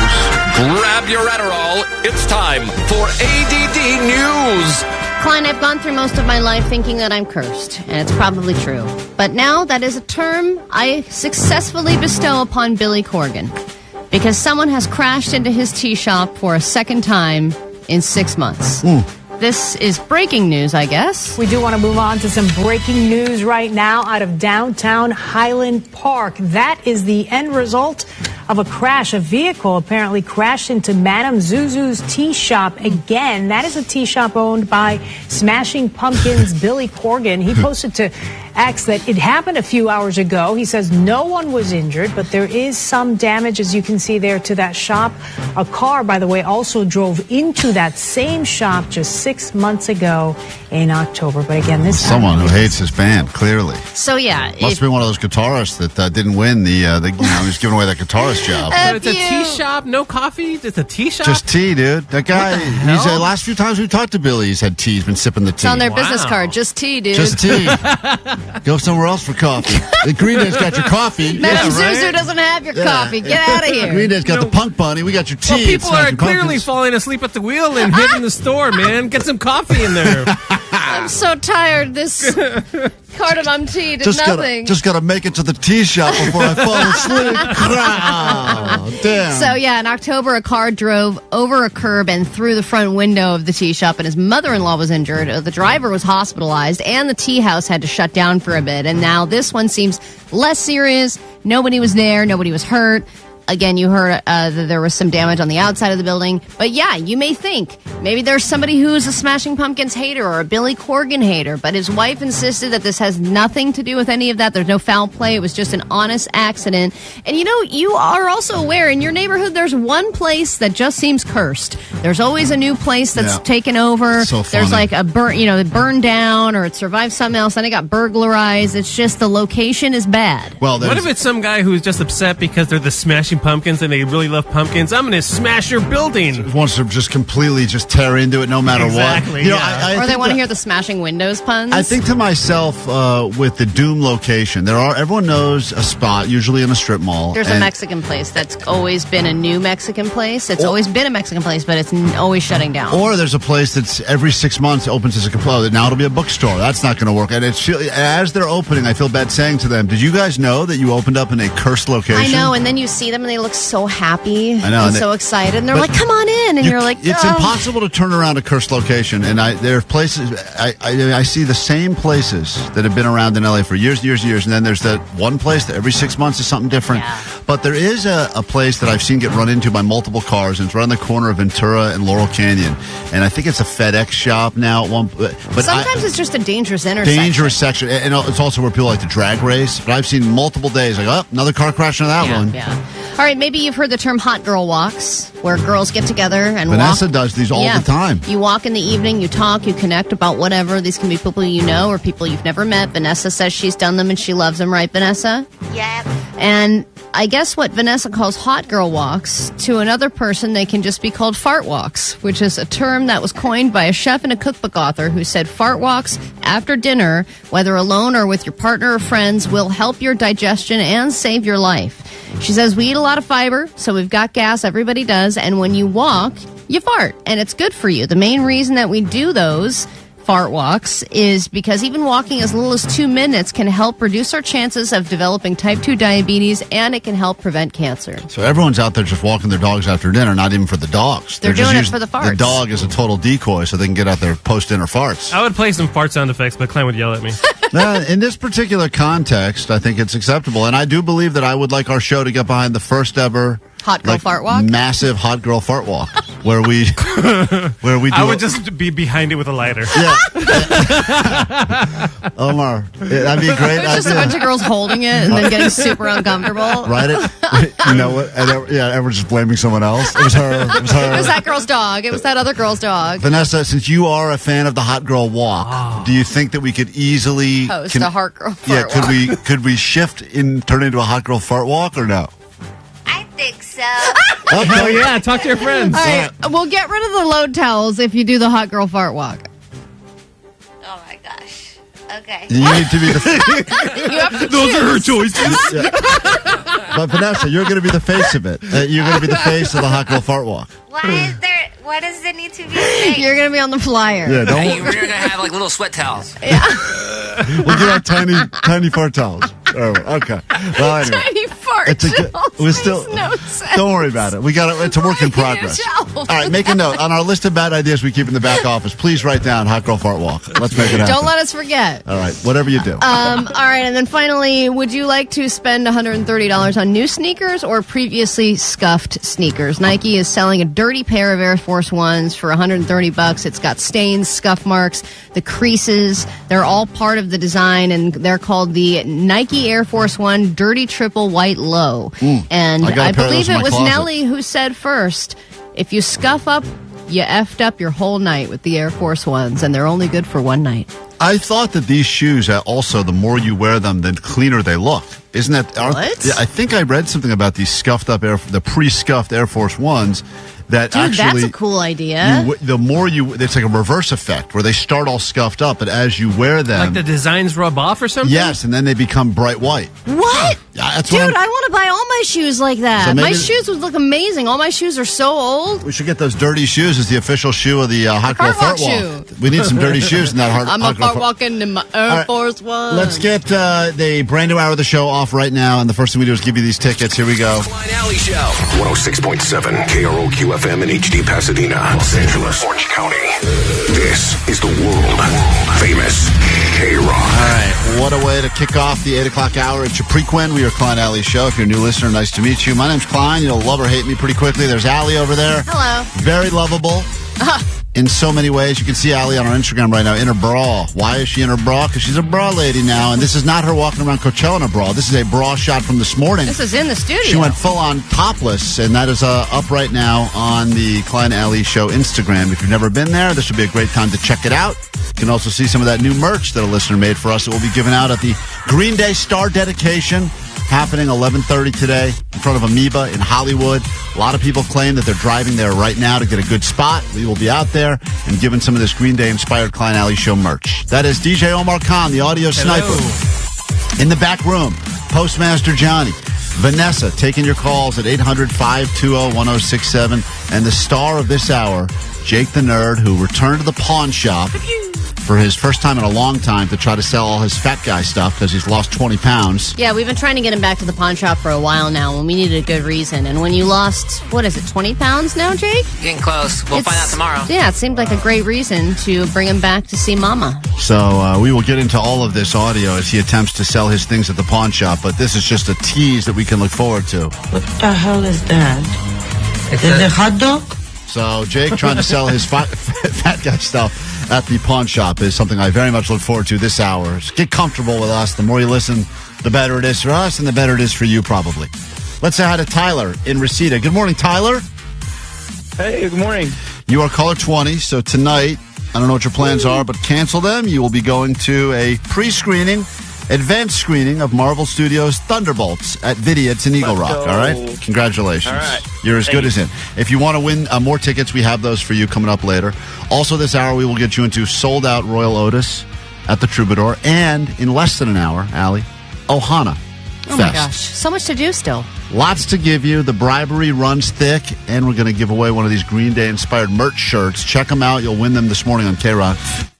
Grab your Adderall. It's time for ADD News. Klein, I've gone through most of my life thinking that I'm cursed, and it's probably true. But now that is a term I successfully bestow upon Billy Corgan, because someone has crashed into his tea shop for a second time in 6 months. This is breaking news, I guess. We do want to move on to some breaking news right now out of downtown Highland Park. That is the end result of a crash. A vehicle apparently crashed into Madame Zuzu's tea shop again. That is a tea shop owned by Smashing Pumpkins' Billy Corgan. He posted to X that it happened a few hours ago. He says no one was injured, but there is some damage, as you can see there, to that shop. A car, by the way, also drove into that same shop just 6 months ago in October. But again, this someone who hates his band, clearly. So yeah, must have been one of those guitarists that didn't win the he's giving away that guitarist job. So it's a tea shop, no coffee. It's a tea shop. Just tea, dude. That guy. He's the last few times we talked to Billy, he's had tea. He's been sipping the tea. It's on their business card. Just tea, dude. Just tea. Go somewhere else for coffee. The Green Day's got your coffee. Madame Zuzu doesn't have your coffee. Get out of here. Green Day's got the Punk Bunny. We got your tea. Well, people are clearly falling asleep at the wheel and hitting the store, man. Get some coffee in there. I'm so tired. This cardamom tea did nothing. Just gotta make it to the tea shop before I fall asleep. Damn. So yeah, in October, a car drove over a curb and through the front window of the tea shop, and his mother-in-law was injured. The driver was hospitalized, and the tea house had to shut down for a bit. And now this one seems less serious. Nobody was there. Nobody was hurt. Again, you heard that there was some damage on the outside of the building. But yeah, you may think maybe there's somebody who's a Smashing Pumpkins hater or a Billy Corgan hater, but his wife insisted that this has nothing to do with any of that. There's no foul play. It was just an honest accident. And you are also aware in your neighborhood there's one place that just seems cursed. There's always a new place that's taken over. So there's like a burned down, or it survived something else, then it got burglarized. It's just the location is bad. Well, what if it's some guy who's just upset because they're the Smashing Pumpkins and they really love pumpkins? I'm going to smash your building. Wants to just completely just tear into it no matter what. Or they want to hear the smashing windows puns. I think to myself, with the Doom location, everyone knows a spot, usually in a strip mall. There's a Mexican place that's always been a new Mexican place. It's always been a Mexican place, but it's always shutting down. Or there's a place that's every 6 months opens as a complete. Now it'll be a bookstore. That's not going to work. And as they're opening, I feel bad saying to them, did you guys know that you opened up in a cursed location? I know, and then you see them and they look so happy. I know, and so excited. And they're like, come on in. And you're like, it's impossible to turn around a cursed location. And there are places, I see the same places that have been around in LA for years and years and years. And then there's that one place that every 6 months is something different. Yeah. But there is a place that I've seen get run into by multiple cars, and it's right on the corner of Ventura and Laurel Canyon. And I think it's a FedEx shop now. But sometimes it's just a dangerous intersection. Dangerous section. And it's also where people like to drag race. But I've seen multiple days, like, oh, another car crashed into that one. Yeah. All right, maybe you've heard the term hot girl walks, where girls get together and Vanessa does these all the time. You walk in the evening, you talk, you connect about whatever. These can be people you know or people you've never met. Vanessa says she's done them and she loves them, right, Vanessa? Yep. And I guess what Vanessa calls hot girl walks, to another person, they can just be called fart walks, which is a term that was coined by a chef and a cookbook author who said fart walks after dinner, whether alone or with your partner or friends, will help your digestion and save your life. She says we eat a lot of fiber, so we've got gas, everybody does, and when you walk, you fart, and it's good for you. The main reason that we do those fart walks is because even walking as little as 2 minutes can help reduce our chances of developing type 2 diabetes, and it can help prevent cancer. So everyone's out there just walking their dogs after dinner, not even for the dogs. They're doing it for the farts. The dog is a total decoy so they can get out there post-dinner farts. I would play some fart sound effects, but Klein would yell at me. In this particular context, I think it's acceptable, and I do believe that I would like our show to get behind the first ever Hot girl fart walk? Massive hot girl fart walk where we do. I would just be behind it with a lighter. Yeah. Omar, that'd be a great idea. Just a bunch of girls holding it and then getting super uncomfortable. Right? You know what? And everyone's just blaming someone else. It was her. It was her. It was that girl's dog. It was that other girl's dog. Vanessa, since you are a fan of the hot girl walk, do you think that we could easily host a hot girl fart walk? Could we shift and turn it into a hot girl fart walk or no? I think so. Oh, yeah. Talk to your friends. All right. We'll get rid of the load towels if you do the hot girl fart walk. Oh my gosh. Okay. You need to be the. You have to Those are her choices. Yeah. But Vanessa, you're going to be the face of it. You're going to be the face of the hot girl fart walk. Why does there need to be a face? You're going to be on the flyer. Yeah, don't. Hey, you're going to have like little sweat towels. We'll get out tiny fart towels. Oh, okay. Well, anyway. Tiny fart towels. We're still. Makes no sense. Don't worry about it. It's a work in progress. All right, make a note on our list of bad ideas we keep in the back office. Please write down hot girl fart walk. Let's make it happen. Don't let us forget. All right, whatever you do. All right, and then finally, would you like to spend $130 on new sneakers or previously scuffed sneakers? Nike is selling a dirty pair of Air Force Ones for $130. It's got stains, scuff marks, the creases. They're all part of the design, and they're called the Nike Air Force One Dirty Triple White Low. And I believe it was Nelly who said first, if you scuff up, you effed up your whole night with the Air Force Ones, and they're only good for one night. I thought that these shoes, also, the more you wear them, the cleaner they look. Isn't that? What? Yeah, I think I read something about these scuffed up the pre-scuffed Air Force Ones. That Dude, actually, that's a cool idea. The more it's like a reverse effect where they start all scuffed up, but as you wear them, like the designs rub off or something. Yes, and then they become bright white. What? Yeah, that's Dude, what I want to buy all my shoes like that. So My shoes would look amazing. All my shoes are so old. We should get those dirty shoes as the official shoe of the hot girl fart walk. Shoe. We need some dirty shoes in that hard. I'm a fart walking in my Air Force One. Let's get the brand new hour of the show off right now, and the first thing we do is give you these tickets. Here we go. Klein Alley Show. 106.7 KROQ FM in HD Pasadena, Los Angeles, Orange County. This is the world famous KROQ. All right, what a way to kick off the 8 o'clock hour. It's your Prequin. We are Klein Alley Show. If you're a new listener, nice to meet you. My name's Klein. You'll love or hate me pretty quickly. There's Allie over there. Hello. Very lovable. In so many ways. You can see Allie on our Instagram right now in her bra. Why is she in her bra? Because she's a bra lady now, and this is not her walking around Coachella in a bra. This is a bra shot from this morning. This is in the studio. She went full-on topless, and that is up right now on the Klein Alley Show Instagram. If you've never been there, this would be a great time to check it out. You can also see some of that new merch that a listener made for us that will be given out at the Green Day Star Dedication, happening 11:30 today in front of Amoeba in Hollywood. A lot of people claim that they're driving there right now to get a good spot. We will be out there and giving some of this Green Day-inspired Klein Alley Show merch. That is DJ Omar Khan, the audio sniper. In the back room, Postmaster Johnny. Vanessa, taking your calls at 800-520-1067. And the star of this hour, Jake the Nerd, who returned to the pawn shop for his first time in a long time to try to sell all his fat guy stuff because he's lost 20 pounds. Yeah, we've been trying to get him back to the pawn shop for a while now, and we needed a good reason. And when you lost, 20 pounds now, Jake? Getting close. We'll find out tomorrow. Yeah, it seemed like a great reason to bring him back to see Mama. So we will get into all of this audio as he attempts to sell his things at the pawn shop, but this is just a tease that we can look forward to. What the hell is that? Is it a hot dog? So Jake trying to sell his fat guy stuff at the pawn shop is something I very much look forward to this hour. So get comfortable with us. The more you listen, the better it is for us, and the better it is for you, probably. Let's say hi to Tyler in Reseda. Good morning, Tyler. Hey, good morning. You are caller 20, so tonight, I don't know what your plans are, but cancel them. You will be going to a pre-screening, advanced screening of Marvel Studios' Thunderbolts at Vidiot's in Eagle Rock, all right? Congratulations. All right. You're as good as in. If you want to win more tickets, we have those for you coming up later. Also this hour, we will get you into sold-out Royal Otis at the Troubadour, and in less than an hour, Allie, Ohana Fest. Oh, my gosh. So much to do still. Lots to give you. The bribery runs thick, and we're going to give away one of these Green Day-inspired merch shirts. Check them out. You'll win them this morning on KROQ.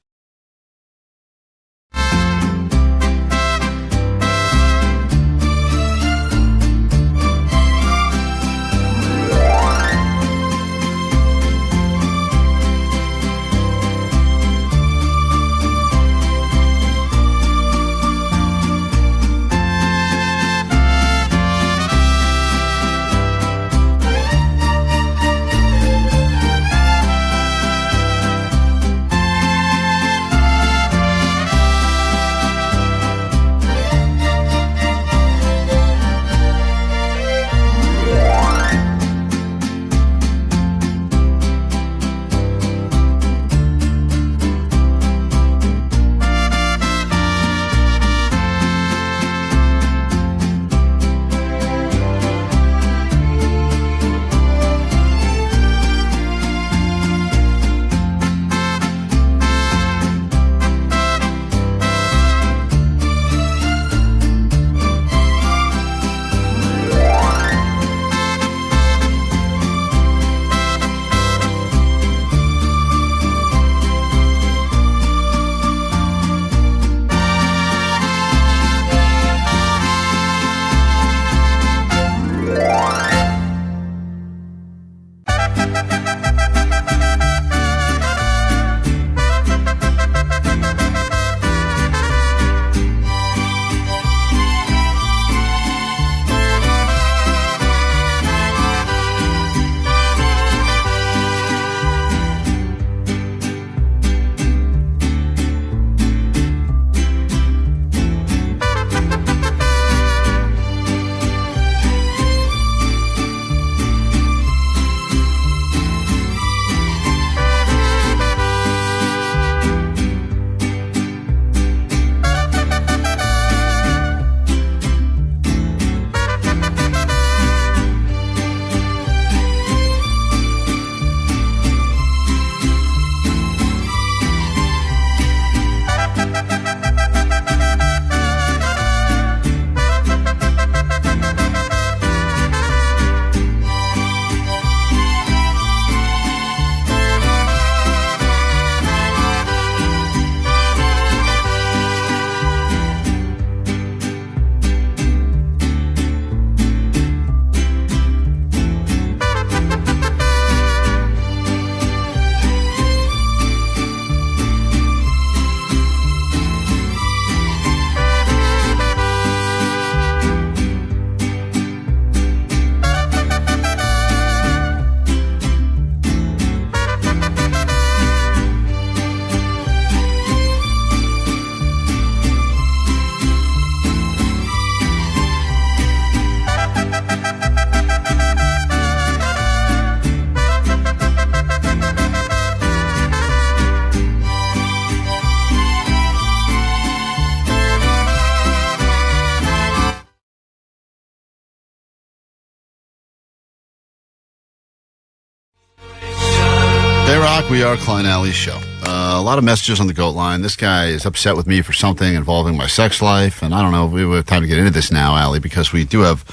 We are Klein Alley Show. A lot of messages on the GOAT line. This guy is upset with me for something involving my sex life, and I don't know if we have time to get into this now, Allie, because we do have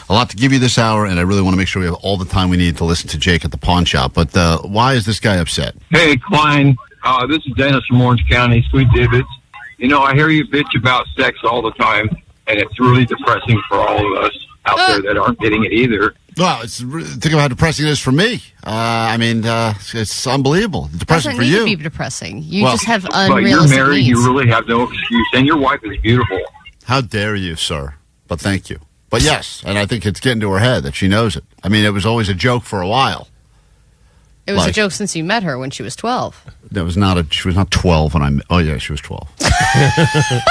a lot to give you this hour, and I really want to make sure we have all the time we need to listen to Jake at the pawn shop. But why is this guy upset? Hey, Klein. This is Dennis from Orange County, Sweet Divots. You know, I hear you bitch about sex all the time, and it's really depressing for all of us out there that aren't getting it either. Well, think about how depressing it is for me. It's unbelievable. It's depressing for you. It doesn't need to be depressing. You just have unrealistic But you're married, needs. you really have no excuse, and your wife is beautiful. How dare you, sir? But thank you. But yes, and I think it's getting to her head that she knows it. I mean, it was always a joke for a while. It was a joke since you met her when she was 12. She was not 12 when I met. Oh, yeah, she was 12. She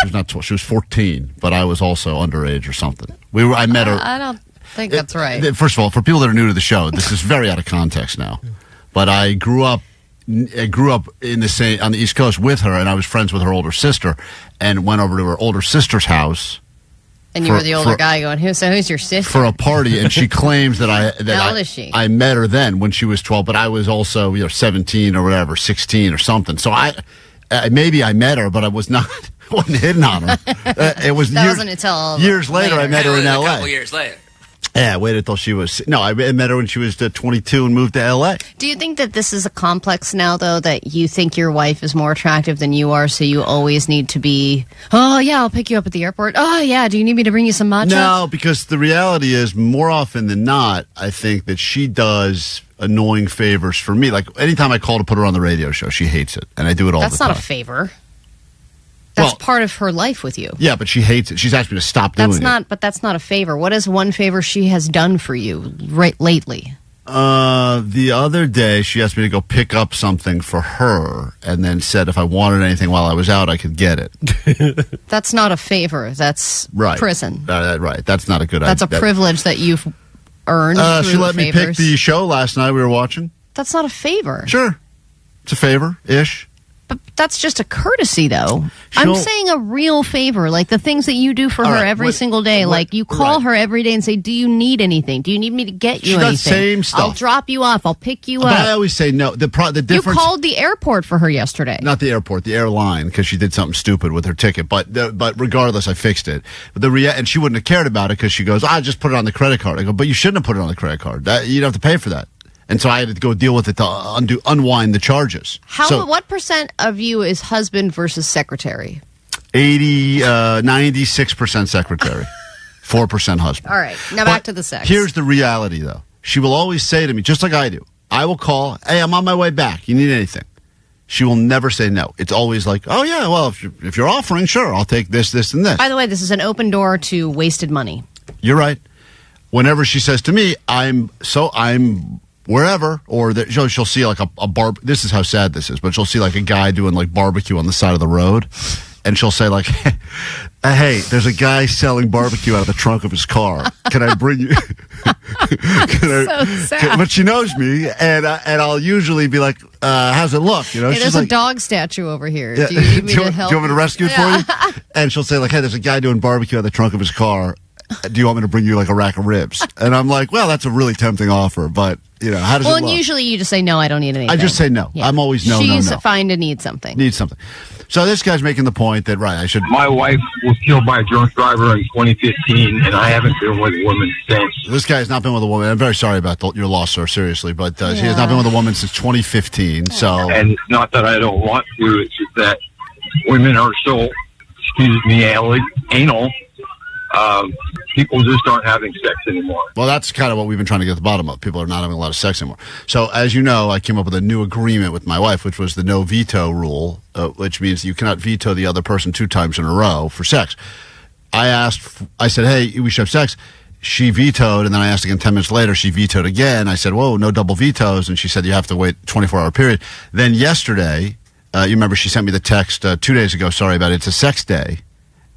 was not 12. She was 14, but I was also underage or something. I met her. I don't think that's right. First of all, for people that are new to the show, this is very out of context now. But I grew up in the on the East Coast with her, and I was friends with her older sister, and went over to her older sister's house. And you were the older guy going, who's your sister? For a party, and she claims that How old is she? I met her then when she was 12, but I was also 17 or whatever, 16 or something. So maybe I met her, but I wasn't hitting on her. It was wasn't until years later. I met her in L.A. A couple years later. Yeah, I waited until she was... No, I met her when she was 22 and moved to L.A. Do you think that this is a complex now, though, that you think your wife is more attractive than you are, so you always need to be, oh, yeah, I'll pick you up at the airport. Oh, yeah, do you need me to bring you some matcha? No, because the reality is, more often than not, I think that she does annoying favors for me. Like, anytime I call to put her on the radio show, she hates it, and I do it all the time. That's not a favor. That's part of her life with you. Yeah, but she hates it. She's asked me to stop doing it. But that's not a favor. What is one favor she has done for you lately? The other day, she asked me to go pick up something for her, and then said if I wanted anything while I was out, I could get it. That's not a favor. That's prison. Right. That's not a good idea. That's a privilege that you've earned. She let me pick the show last night we were watching. That's not a favor. Sure. It's a favor-ish. But that's just a courtesy, though. I'm saying a real favor, like the things that you do for her every single day. Like you call her every day and say, do you need anything? Do you need me to get you anything? Same stuff. I'll drop you off. I'll pick you But up. I always say no. The difference... You called the airport for her yesterday. Not the airport, the airline, because she did something stupid with her ticket. But regardless, I fixed it. But and she wouldn't have cared about it because she goes, I just put it on the credit card. I go, but you shouldn't have put it on the credit card. You'd have to pay for that. And so I had to go deal with it to unwind the charges. What percent of you is husband versus secretary? 96% secretary, 4% husband. All right, now back to the sex. Here's the reality, though. She will always say to me, just like I do, I will call, hey, I'm on my way back. You need anything? She will never say no. It's always like, oh, yeah, well, if you're offering, sure, I'll take this, this, and this. By the way, this is an open door to wasted money. You're right. Whenever she says to me, I'm wherever, or she'll see like a bar. This is how sad this is, but she'll see like a guy doing like barbecue on the side of the road, and she'll say like, "Hey, there's a guy selling barbecue out of the trunk of his car. Can I bring you?" So sad. But she knows me, and I'll usually be like, "How's it look?" You know, hey, there's a dog statue over here. Do you need me to help? Do you want me to rescue it for you? And she'll say like, "Hey, there's a guy doing barbecue out of the trunk of his car. Do you want me to bring you like a rack of ribs?" And I'm like, well, that's a really tempting offer, but how does it look? Well, usually you just say no, I don't need anything. I just say no. Yeah. I'm always no. She's fine to need something. So this guy's making the point that I should. My wife was killed by a drunk driver in 2015, and I haven't been with a woman since. This guy has not been with a woman. I'm very sorry about your loss, sir. Seriously, but she has not been with a woman since 2015. So, and it's not that I don't want to; it's just that women are so, excuse me, anal. People just aren't having sex anymore. Well, that's kind of what we've been trying to get to the bottom of. People are not having a lot of sex anymore. So, as you know, I came up with a new agreement with my wife, which was the no veto rule, which means you cannot veto the other person 2 times in a row for sex. I said, hey, we should have sex. She vetoed, and then I asked again 10 minutes later. She vetoed again. I said, whoa, no double vetoes. And she said, you have to wait 24-hour period. Then yesterday, you remember she sent me the text 2 days ago, sorry about it, it's a sex day.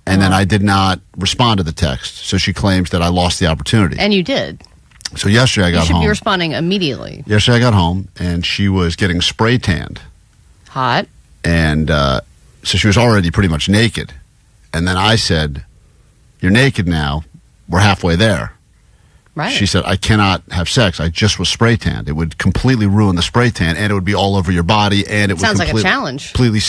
And then I did not respond to the text. So she claims that I lost the opportunity. And you did. So yesterday I got home. You should be responding immediately. Yesterday I got home, and she was getting spray tanned. Hot. And so she was already pretty much naked. And then I said, you're naked now. We're halfway there. Right. She said, I cannot have sex. I just was spray tanned. It would completely ruin the spray tan, and it would be all over your body, and it would Sounds like a challenge. completely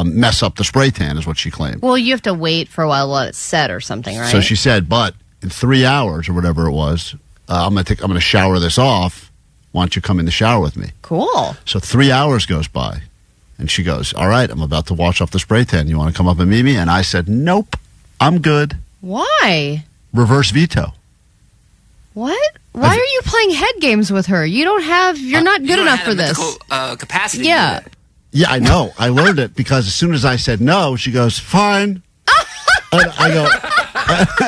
mess up the spray tan, is what she claimed. Well, you have to wait for a while to let it set or something, right? So she said, but in 3 hours or whatever it was, I'm going to shower this off. Why don't you come in the shower with me? Cool. So 3 hours goes by, and she goes, all right, I'm about to wash off the spray tan. You want to come up and meet me? And I said, nope, I'm good. Why? Reverse veto. What? Why are you playing head games with her? You're not good enough for this. Capacity. Yeah. Yeah, I know. I learned it because as soon as I said no, she goes, fine. And I go,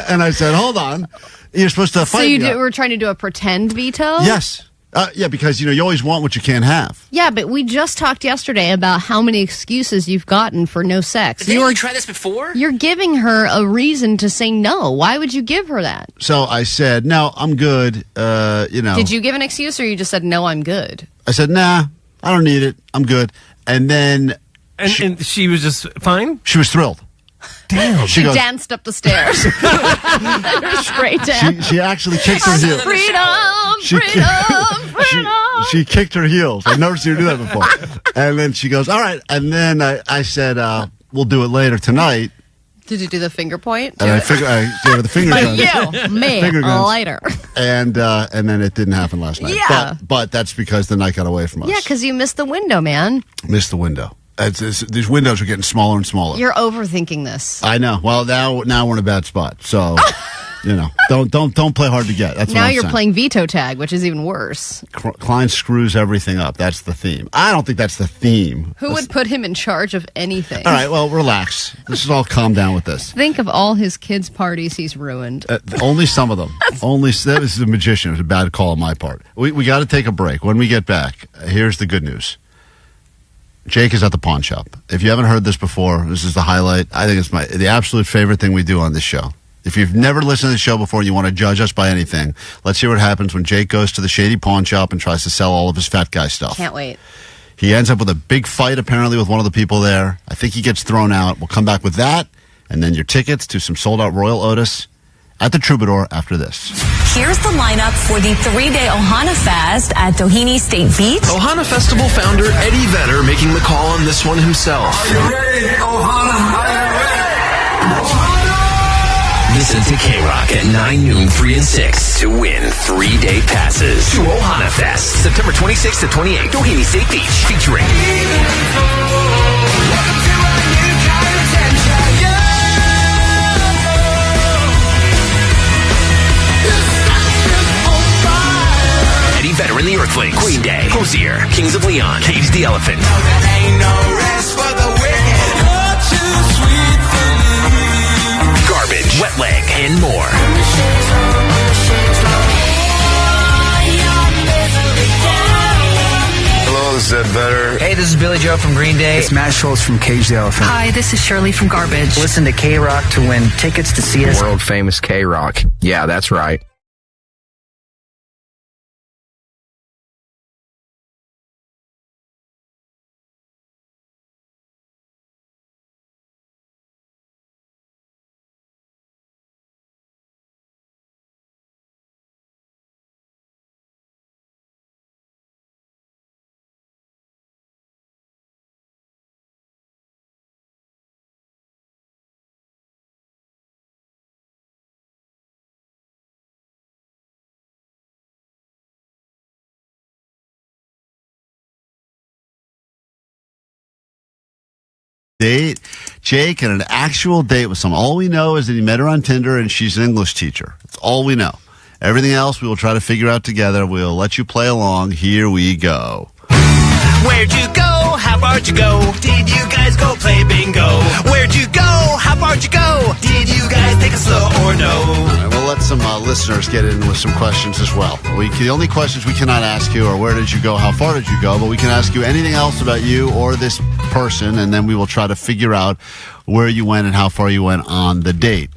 and I said, hold on. You're supposed to fight. So you were trying to do a pretend veto? Yes. Yeah, because, you always want what you can't have. Yeah, but we just talked yesterday about how many excuses you've gotten for no sex. Didn't you try this before? You're giving her a reason to say no. Why would you give her that? So I said, no, I'm good. Did you give an excuse or you just said, no, I'm good? I said, nah, I don't need it. I'm good. And then... And she was just fine? She was thrilled. Damn. She danced up the stairs. Straight down. She actually kicked her heels. Freedom. She kicked her heels. I've never seen her do that before. And then she goes, all right. And then I said, we'll do it later tonight. Did you do the finger point? And I gave her the finger guns. You, me, later. And then it didn't happen last night. Yeah. But that's because the night got away from us. Yeah, because you missed the window, man. Missed the window. These windows are getting smaller and smaller. You're overthinking this. I know. Well, now we're in a bad spot. So, don't play hard to get. That's now what I'm you're saying. Playing veto tag, which is even worse. Klein screws everything up. That's the theme. I don't think that's the theme. Who would put him in charge of anything? All right, well, relax. This is all calm down with this. Think of all his kids' parties he's ruined. Only some of them. This is a magician. It was a bad call on my part. We got to take a break. When we get back, here's the good news. Jake is at the pawn shop. If you haven't heard this before, this is the highlight. I think it's the absolute favorite thing we do on this show. If you've never listened to the show before and you want to judge us by anything, let's hear what happens when Jake goes to the shady pawn shop and tries to sell all of his fat guy stuff. Can't wait. He ends up with a big fight, apparently, with one of the people there. I think he gets thrown out. We'll come back with that, and then your tickets to some sold-out Royal Otis at the Troubadour after this. Here's the lineup for the 3-day Ohana Fest at Doheny State Beach. Ohana Festival founder Eddie Vedder making the call on this one himself. Are you ready, Ohana? Are you ready? Listen to KROQ at 9 noon, 3 and 6 to win 3-day passes to Ohana Fest, September 26th to 28th, Doheny State Beach, featuring Eddie Vedder and the Earthlings, Green Day, Hosier, Kings of Leon, Cage the Elephant. Garbage, Wet Leg, and more. Hello, this is Ed Vedder. Hey, this is Billy Joe from Green Day. It's Matt Schultz from Cage the Elephant. Hi, this is Shirley from Garbage. Listen to KROQ to win tickets to see us. World Famous KROQ. Yeah, that's right. Date, Jake had an actual date with someone. All we know is that he met her on Tinder and she's an English teacher. That's all we know. Everything else we will try to figure out together. We'll let you play along. Here we go. Where'd you go? How far'd you go? Did you guys go play bingo? Where'd you go? How far'd you go? Did you guys take it slow or no? All right, we'll let some listeners get in with some questions as well. The only questions we cannot ask you are where did you go, how far did you go, but we can ask you anything else about you or this person, and then we will try to figure out where you went and how far you went on the date.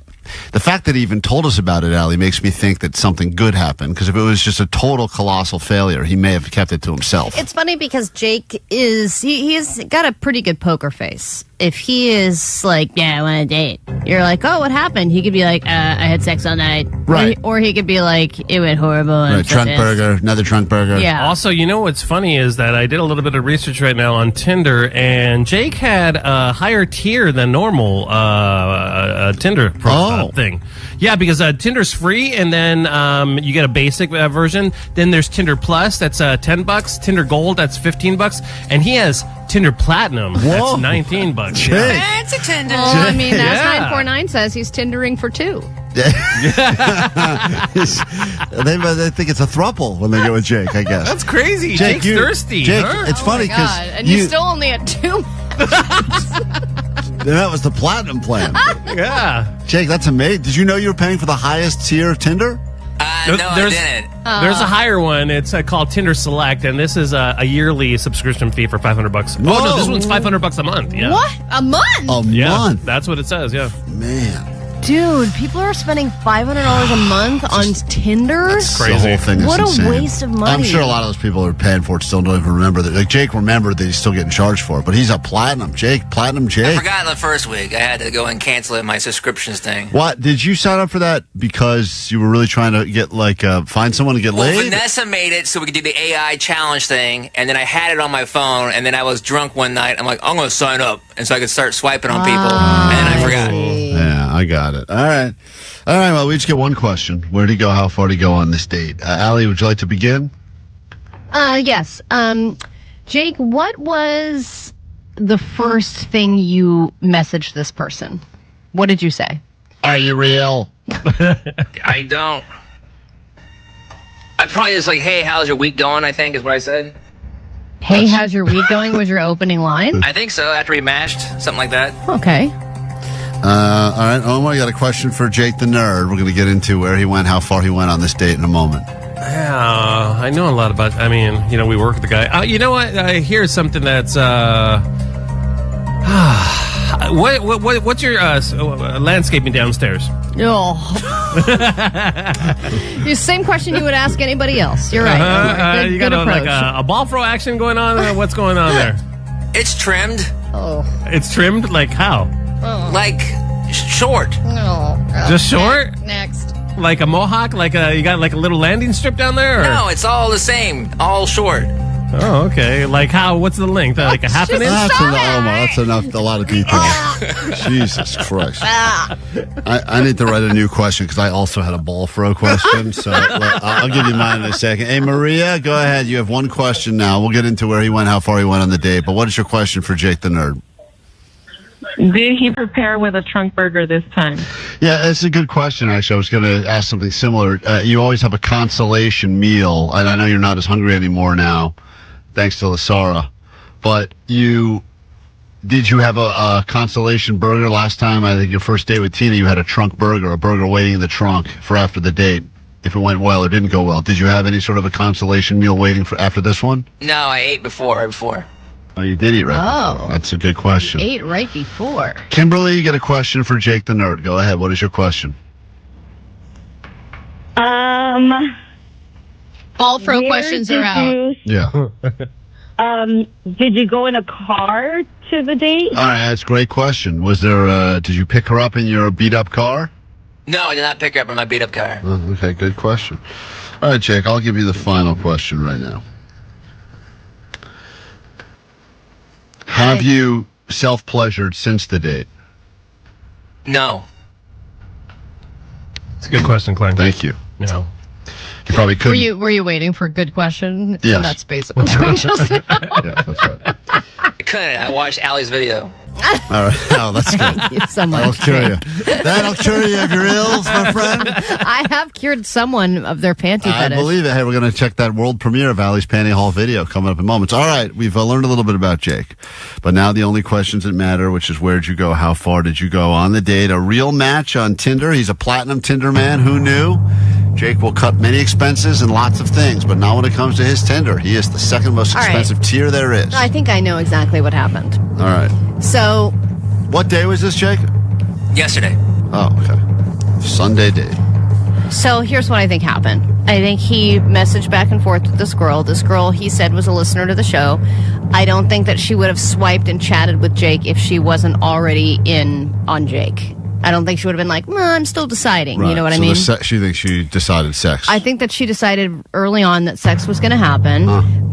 The fact that he even told us about it, Allie, makes me think that something good happened, because if it was just a total colossal failure, he may have kept it to himself. It's funny because Jake he's got a pretty good poker face. if he is like, yeah, I want to date, you're like, oh, what happened? He could be like, I had sex all night. Right. Or he could be like, it went horrible. And Right, trunk burger, another trunk burger. Yeah. Also, you know what's funny is that I did a little bit of research right now on Tinder, and Jake had a higher tier than normal Tinder thing. Yeah, because Tinder's free, and then you get a basic version. Then there's Tinder Plus, that's $10. Tinder Gold, that's $15, and he has Tinder Platinum, that's $19. Yeah. Fancy Tinder. Well, I mean, as 949 says, he's Tindering for two. they think it's a throuple when they go with Jake, I guess. That's crazy. Jake, Jake's thirsty. Jake, huh? it's funny because And you still only had two. That was the platinum plan. Yeah. Jake, that's amazing. Did you know you were paying for the highest tier of Tinder? No, I didn't. There's a higher one. It's called Tinder Select, and this is a yearly subscription fee for $500. Whoa. Oh no, this one's $500 a month. Yeah. What? A month? A month? That's what it says. Yeah. Man. Dude, people are spending $500 a month on Tinder? That's crazy. The whole thing is what insane. a waste of money. I'm sure a lot of those people who are paying for it still don't even remember that. Like Jake remembered that he's still getting charged for it, but he's a platinum. Platinum I Jake. forgot the first week. I had to go and cancel my subscriptions thing. What? Did you sign up for that because you were really trying to get, find someone to get laid? Vanessa made it so we could do the AI challenge thing, and then I had it on my phone, and then I was drunk one night. I'm like, I'm going to sign up, and so I could start swiping on people, and then I forgot. Yeah, I got it. All right. Well, we each get one question. Where'd he go? How far did he go on this date? Allie, would you like to begin? Yes. Jake, what was the first thing you messaged this person? What did you say? Are you real? I don't. I probably just like, hey, how's your week going, I think is what I said. Hey, how's your week going was your opening line? I think so, after we mashed, something like that. Okay. All right, Omar, you got a question for Jake the Nerd. We're going to get into where he went, how far he went on this date in a moment. Yeah, I know a lot about. I mean, we work with the guy. You know what? I hear something that's. What's your landscaping downstairs? Oh. The same question you would ask anybody else. You're right. You got a ball throw action going on. What's going on there? It's trimmed. Oh. It's trimmed? Like how? Oh. Like short. No. Just short? Next. Like a mohawk? Like you got like a little landing strip down there? Or? No, it's all the same. All short. Oh, okay. Like how? What's the length? Like a half an inch? That's enough, Omar. That's enough. A lot of detail. Jesus Christ. I need to write a new question because I also had a ball throw question. So I'll give you mine in a second. Hey, Maria, go ahead. You have one question now. We'll get into where he went, how far he went on the date. But what is your question for Jake the Nerd? Did he prepare with a trunk burger this time? Yeah, that's a good question, actually. I was going to ask something similar. You always have a consolation meal. And I know you're not as hungry anymore now, thanks to Lasara. But did you have a consolation burger last time? I think your first date with Tina, you had a trunk burger, a burger waiting in the trunk for after the date. If it went well or didn't go well. Did you have any sort of a consolation meal waiting for after this one? No, I ate right before. Oh, you did eat right before. That's a good question. Ate right before. Kimberly, you get a question for Jake the Nerd. Go ahead. What is your question? All throw questions are out. Yeah. Did you go in a car to the date? All right, that's a great question. Was there? Did you pick her up in your beat-up car? No, I did not pick her up in my beat-up car. Oh, okay, good question. All right, Jake, I'll give you the final question right now. Have you self-pleasured since the date? No. It's a good question, Klein. Thank you. No. You probably couldn't. Were you waiting for a good question? Yes. That's basically what I just said. Yeah, that's right. I couldn't. I watched Allie's video. All right. Oh, that's good. Thank you so much. That'll cure you. That'll cure you of your ills, my friend. I have cured someone of their panty I fetish. believe it. Hey, we're going to check that world premiere of Allie's Panty Hall video coming up in moments. All right, we've learned a little bit about Jake. But now the only questions that matter, which is where'd you go, how far did you go on the date? A real match on Tinder. He's a platinum Tinder man. Who knew? Jake will cut many expenses and lots of things, but not when it comes to his Tinder. He is the second most expensive tier there is. I think I know exactly what happened. All right. So... What day was this, Jake? Yesterday. Oh, okay. Sunday date. So here's what I think happened. I think he messaged back and forth with this girl. This girl, he said, was a listener to the show. I don't think that she would have swiped and chatted with Jake if she wasn't already in on Jake. I don't think she would have been like, I'm still deciding. Right. You know what I So mean? she thinks she decided sex. I think that she decided early on that sex was going to happen.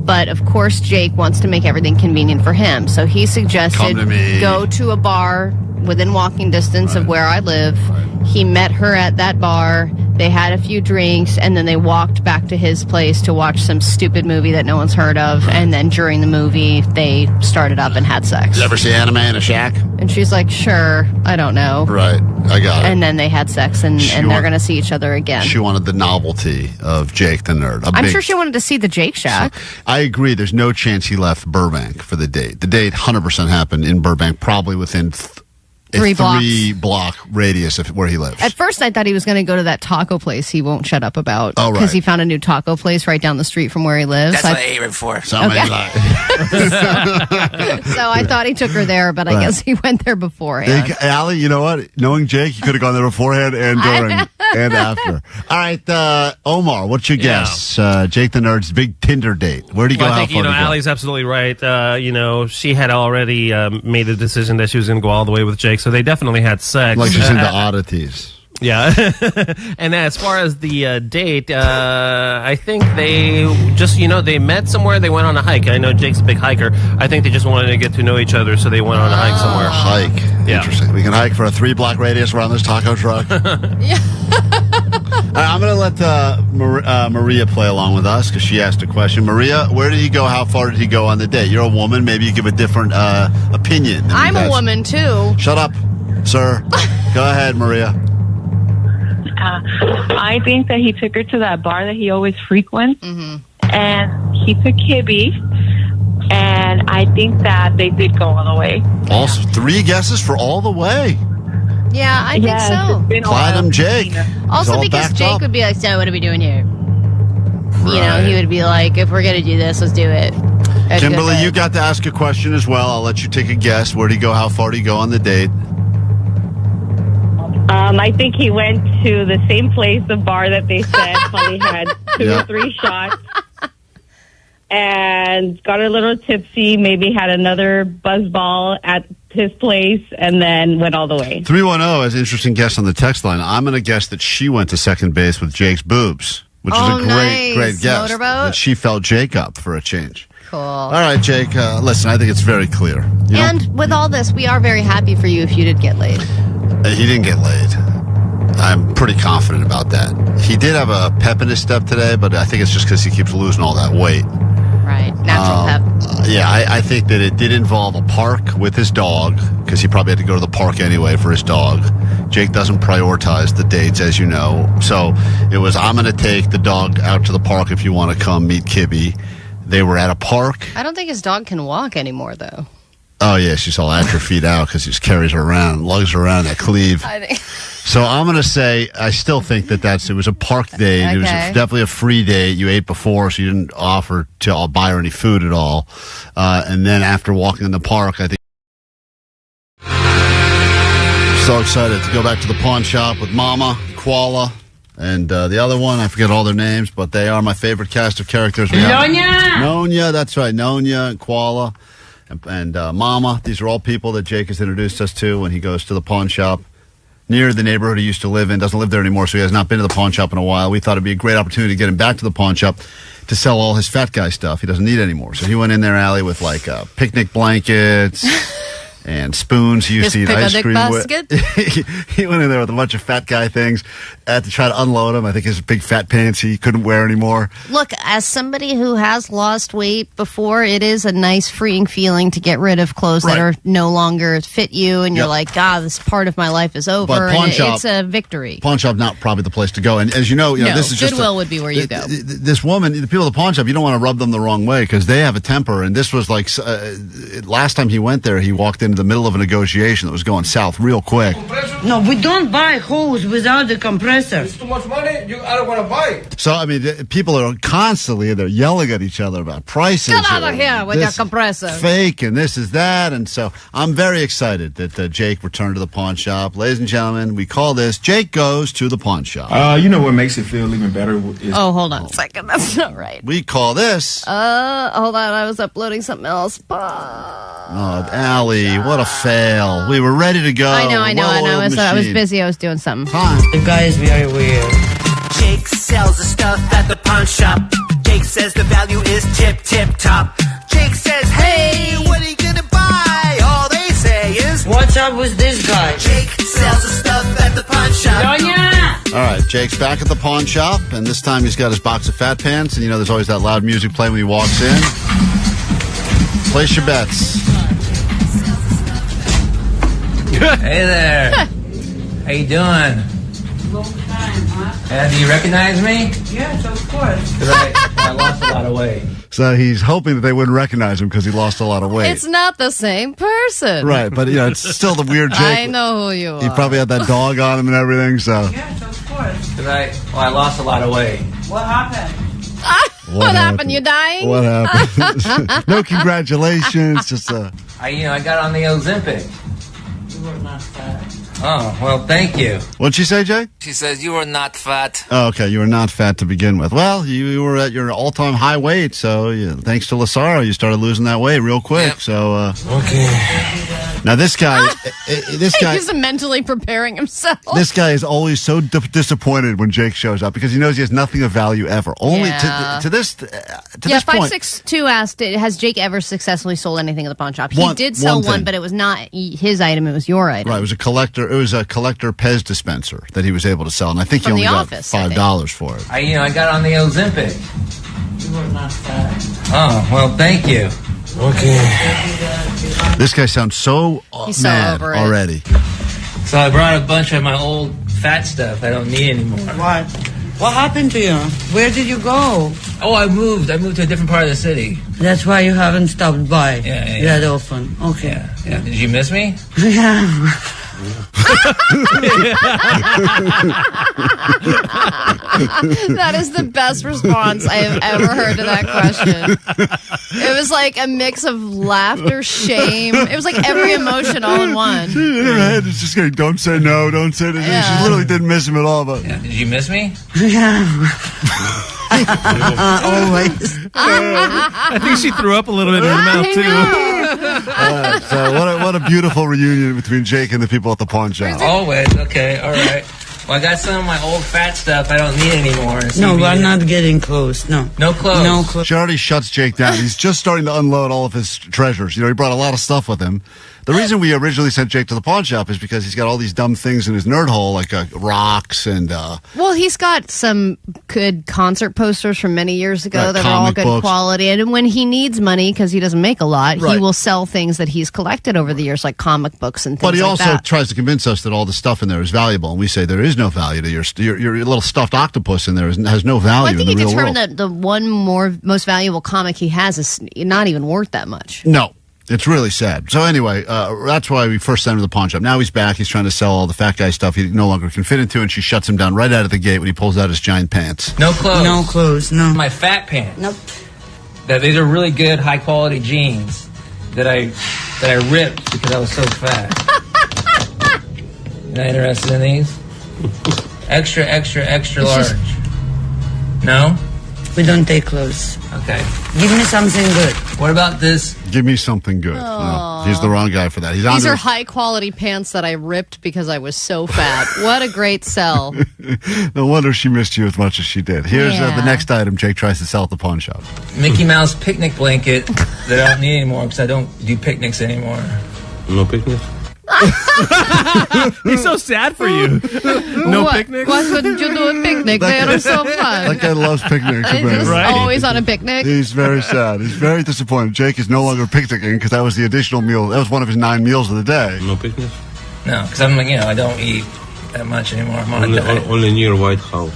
But, of course, Jake wants to make everything convenient for him. So he suggested Come to me. go to a bar within walking distance of where I live. He met her at that bar. They had a few drinks, and then they walked back to his place to watch some stupid movie that no one's heard of. And then during the movie, they started up and had sex. You ever see Anime in a Shack? And she's like, sure, I don't know. Right, I got it. And then they had sex, and they're going to see each other again. She wanted the novelty of Jake the Nerd. I'm sure she wanted to see the Jake Shack. I agree. There's no chance he left Burbank for the date. The date 100% happened in Burbank, probably within a 3-block radius of where he lives. At first, I thought he was going to go to that taco place he won't shut up about. Oh, right. Because he found a new taco place right down the street from where he lives. That's what I ate right before. So I thought he took her there, but I guess he went there beforehand. Allie, you know what? Knowing Jake, you could have gone there beforehand and during and after. All right, Omar, what's your guess? Jake the Nerd's big Tinder date. Where do you go? I think, Allie's absolutely right. She had already made the decision that she was going to go all the way with Jake, so they definitely had sex. Like she's into oddities. Yeah. And as far as the date, I think they just, they met somewhere. They went on a hike. I know Jake's a big hiker. I think they just wanted to get to know each other, so they went on a hike somewhere. Hike. Yeah. Interesting. We can hike for a 3-block radius around this taco truck. I'm going to let Maria play along with us because she asked a question. Maria, where did he go? How far did he go on the date? You're a woman. Maybe you give a different opinion. I'm a woman, too. Shut up, sir. Go ahead, Maria. I think that he took her to that bar that he always frequents, and he took Kibby, and I think that they did go all the way. Also, 3 guesses for all the way. Yeah, I think so. Platinum Jake. Also because Jake would be like, so what are we doing here? Right. He would be like, if we're going to do this, let's do it. Kimberly, you got to ask a question as well. I'll let you take a guess. Where did he go? How far did he go on the date? I think he went to the same place, the bar that they said probably had 2 or 3 shots and got a little tipsy, maybe had another buzzball at his place, and then went all the way. 310 has an interesting guess on the text line. I'm going to guess that she went to second base with Jake's boobs, which is a great guess. Motorboat? That she felt Jake up for a change. Cool. All right, Jake, listen, I think it's very clear. And with all this, we are very happy for you if you did get laid. He didn't get laid. I'm pretty confident about that. He did have a pep in his step today, but I think it's just because he keeps losing all that weight. Right. Natural pep. Yeah, I think that it did involve a park with his dog, because he probably had to go to the park anyway for his dog. Jake doesn't prioritize the dates, as you know. So it was, I'm going to take the dog out to the park if you want to come meet Kibby. They were at a park. I don't think his dog can walk anymore, though. Oh, yeah, she's all atrophied out because he just carries her around, lugs her around that cleave. I think. So I'm going to say, I still think that it was a park date. Okay. It was definitely a free date. You ate before, so you didn't offer to buy her any food at all. And then after walking in the park, I think. So excited to go back to the pawn shop with Mama, Koala, and the other one. I forget all their names, but they are my favorite cast of characters. Nonya, that's right. Nonya and Koala and Mama. These are all people that Jake has introduced us to when he goes to the pawn shop near the neighborhood he used to live in. Doesn't live there anymore, so he has not been to the pawn shop in a while. We thought it'd be a great opportunity to get him back to the pawn shop to sell all his fat guy stuff he doesn't need anymore. So he went in there, Allie, with like picnic blankets and spoons he used to eat ice cream with. He went in there with a bunch of fat guy things. I had to try to unload him. I think his big fat pants he couldn't wear anymore. Look, as somebody who has lost weight before, it is a nice freeing feeling to get rid of clothes that are no longer fit you, and you're like, this part of my life is over. But pawn shop, it's a victory. Pawn shop not probably the place to go. And as you know, this is just Goodwill would be where you go. This woman, the people at the pawn shop, you don't want to rub them the wrong way because they have a temper. And this was like last time he went there, he walked in into the middle of a negotiation that was going south real quick. No, we don't buy hose without the compressor. It's too much money. I don't want to buy it. So, I mean, people are constantly they're yelling at each other about prices. Get out of here with your compressor. Fake and this is that. And so I'm very excited that Jake returned to the pawn shop. Ladies and gentlemen, we call this Jake Goes to the Pawn Shop. You know what makes it feel even better? Hold on a second. That's not right. We call this... hold on. I was uploading something else. Oh, Allie, what a fail. We were ready to go. I know. And I was busy. I was doing something. The guy is very weird. Jake sells the stuff at the pawn shop. Jake says the value is tip top. Jake says, hey, what are you gonna buy? All they say is, what's up with this guy? Jake sells the stuff at the pawn shop. All right, Jake's back at the pawn shop, and this time he's got his box of fat pants, and there's always that loud music playing when he walks in. Place your bets. Hey there. How you doing? Long time, huh? Do you recognize me? Yes, of course. Because I lost a lot of weight. So he's hoping that they wouldn't recognize him because he lost a lot of weight. It's not the same person. Right, but it's still the weird Jake. I know who you are. He probably had that dog on him and everything, so. Yes, of course. Because I lost a lot of weight. What happened? What happened? You dying? What happened? No congratulations. Just I got on the Ozempic. You were not fat. Oh, well, thank you. What'd she say, Jay? She says you are not fat. Oh, okay, you were not fat to begin with. Well, you were at your all-time high weight, so thanks to Lazaro, you started losing that weight real quick. Yep. So, okay. Now this guy, he's mentally preparing himself. This guy is always so disappointed when Jake shows up because he knows he has nothing of value ever. Only to this point. 562 asked, has Jake ever successfully sold anything at the pawn shop? He did sell one, but it was not his item; it was your item. Right, it was a collector. It was a collector Pez dispenser that he was able to sell, and I think he only got $5 for it. I got on the Ozempic. You were not fat. Oh, well, thank you. Okay. This guy sounds so mad already. So I brought a bunch of my old fat stuff I don't need anymore. What? What happened to you? Where did you go? Oh, I moved. I moved to a different part of the city. That's why you haven't stopped by that often. Okay. Yeah. Did you miss me? Yeah. That is the best response I have ever heard to that question. It was like a mix of laughter, shame. It was like every emotion all in one. In her head, it's just going, don't say no, don't say this. Yeah. She literally didn't miss him at all. But Did you miss me? Yeah. Always. I think she threw up a little bit in her mouth, too. So what a beautiful reunion between Jake and the people at the pawn shop. Always. Okay. All right. Well, I got some of my old fat stuff I don't need anymore. No, we're not getting close. No. No clothes. No clothes. She already shuts Jake down. He's just starting to unload all of his treasures. He brought a lot of stuff with him. The reason we originally sent Jake to the pawn shop is because he's got all these dumb things in his nerd hole, like rocks and... Well, he's got some good concert posters from many years ago that are all good books. quality. And when he needs money, because he doesn't make a lot, he will sell things that he's collected over the years, like comic books and things But he like also tries to convince us that all the stuff in there is valuable. And we say there is no value to your little stuffed octopus in there has no value in the real world. I think he determined that the one most valuable comic he has is not even worth that much. No. It's really sad. So anyway, that's why we first sent him to the pawn shop. Now he's back. He's trying to sell all the fat guy stuff he no longer can fit into, and she shuts him down right out of the gate when he pulls out his giant pants. No clothes. No clothes, no. My fat pants. Nope. These are really good, high-quality jeans that I ripped because I was so fat. You're not interested in these? Extra, extra, extra large. No? We don't take clothes. Okay. Give me something good. What about this? Give me something good. No, he's the wrong guy for that. These are high-quality pants that I ripped because I was so fat. What a great sell. No wonder she missed you as much as she did. Here's the next item Jake tries to sell at the pawn shop. Mickey Mouse picnic blanket that I don't need anymore because I don't do picnics anymore. No picnics? He's so sad for you. No picnics? Why couldn't you do a picnic? They are so fun. That guy loves picnics. He's always on a picnic. He's very sad. He's very disappointed. Jake is no longer picnicking because that was the additional meal. That was one of his 9 meals of the day. No picnics? No, because I don't eat that much anymore. I'm on a diet. Only near White House.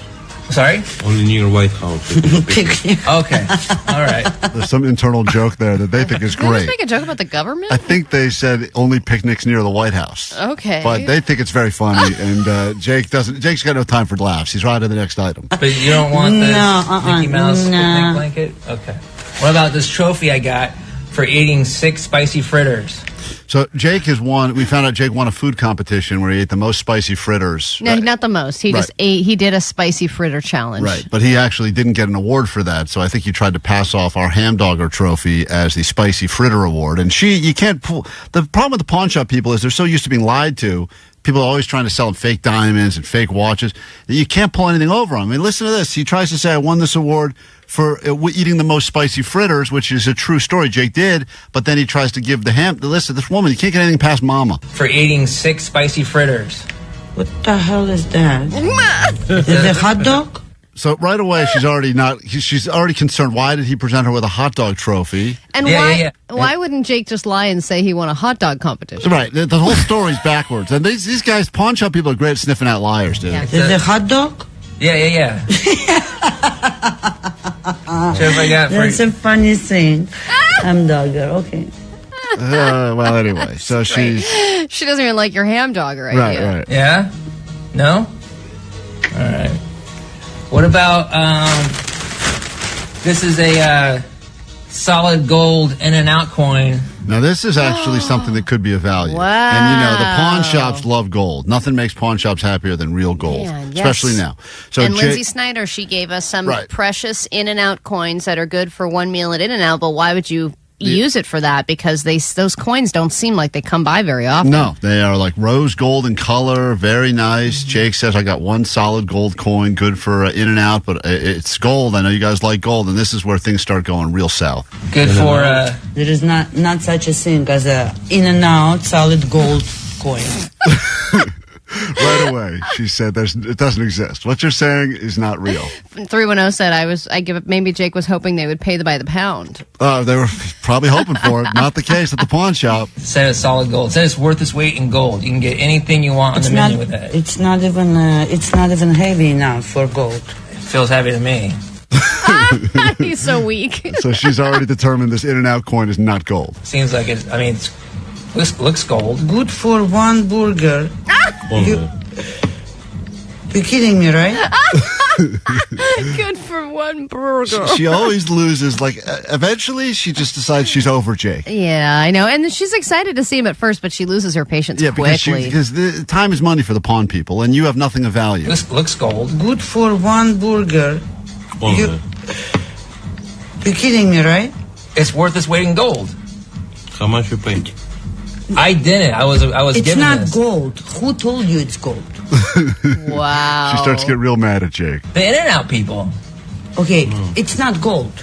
Sorry? Only near White House. Okay. All right. There's some internal joke there that they think is Did they great. just make a joke about the government? I think they said only picnics near the White House. Okay. But they think it's very funny, and Jake's got no time for laughs. He's right to the next item. But you don't want the Mickey Mouse picnic blanket? Okay. What about this trophy I got for eating 6 spicy fritters? So Jake has won. We found out Jake won a food competition where he ate the most spicy fritters. No, not the most. He just ate. He did a spicy fritter challenge. Right, but he actually didn't get an award for that. So I think he tried to pass off our ham dogger trophy as the spicy fritter award. And you can't pull. The problem with the pawn shop people is they're so used to being lied to. People are always trying to sell them fake diamonds and fake watches that you can't pull anything over on. I mean, listen to this. He tries to say, I won this award for eating the most spicy fritters, which is a true story. Jake did, but then he tries to give the ham. Listen, this woman, you can't get anything past mama. For eating 6 spicy fritters. What the hell is that? Is it a hot dog? So right away, she's already concerned. Why did he present her with a hot dog trophy? And why wouldn't Jake just lie and say he won a hot dog competition? Right. The whole story's backwards. And these guys, pawn shop people, are great at sniffing out liars, dude. Yeah. Is it a hot dog? Yeah. That's a funny thing. Hamdogger, okay. Well, anyway, so she doesn't even like your ham dogger idea. Right. Yeah? No? All right. What about, this is a solid gold In-N-Out coin. Now, this is actually something that could be of value. Wow. And, the pawn shops love gold. Nothing makes pawn shops happier than real gold, especially now. So and Lindsay Snyder, she gave us some precious In-N-Out coins that are good for one meal at In-N-Out, but why would you use it for that? Because those coins don't seem like they come by very often. No, they are like rose gold in color, very nice. Jake says, I got one solid gold coin, good for In-N-Out, but it's gold. I know you guys like gold, and this is where things start going real south. Good for... There is not such a thing as a In-N-Out solid gold coin. Right away, she said, it doesn't exist. What you're saying is not real. 310 said, maybe Jake was hoping they would pay by the pound. They were probably hoping for it. Not the case at the pawn shop. Said it's solid gold. Said it's worth its weight in gold. You can get anything you want on the menu with it. It's not even heavy enough for gold. It feels heavy to me. He's so weak. So she's already determined this In-N-Out coin is not gold. Seems like it. I mean, looks gold. Good for one burger. You're kidding me, right? Good for one burger. She always loses. Like, eventually, she just decides she's over Jake. Yeah, I know. And she's excited to see him at first, but she loses her patience quickly. Because the time is money for the pawn people, and you have nothing of value. This looks gold. Good for one burger. You're kidding me, right? It's worth its weight in gold. How much you paid? I didn't. I was It's given not this. gold. Who told you it's gold? Wow. She starts to get real mad at Jake. The In-N-Out people. Okay, it's not gold.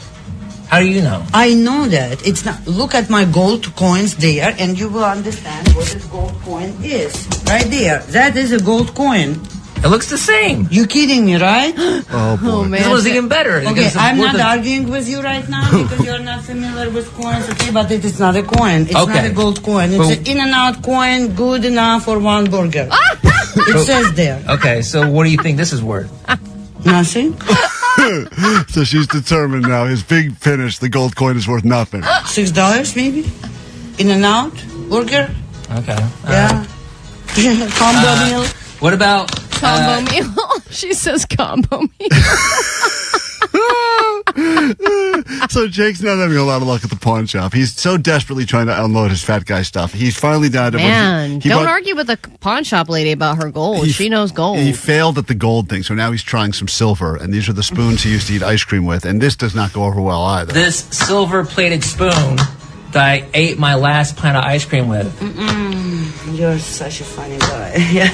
How do you know? I know that. It's not. Look at my gold coins there, and you will understand what this gold coin is. Right there. That is a gold coin. It looks the same. You kidding me, right? Oh, boy. Oh, man. This one's even better. Okay, I'm not arguing with you right now because you're not familiar with coins, okay? But it is not a coin. It's not a gold coin. It's an In-N-Out coin, good enough for one burger. It says there. Okay, so what do you think this is worth? Nothing. So she's determined now. His big finish, the gold coin, is worth nothing. $6 maybe? In-N-Out burger? Okay. Yeah. Combo meal. What about... Combo meal. She says combo meal. So Jake's not having a lot of luck at the pawn shop. He's so desperately trying to unload his fat guy stuff. He's finally down to... Don't argue with the pawn shop lady about her gold. She knows gold. He failed at the gold thing, so now he's trying some silver, and these are the spoons he used to eat ice cream with, and this does not go over well either. This silver-plated spoon that I ate my last pint of ice cream with. You're such a funny guy. Yeah.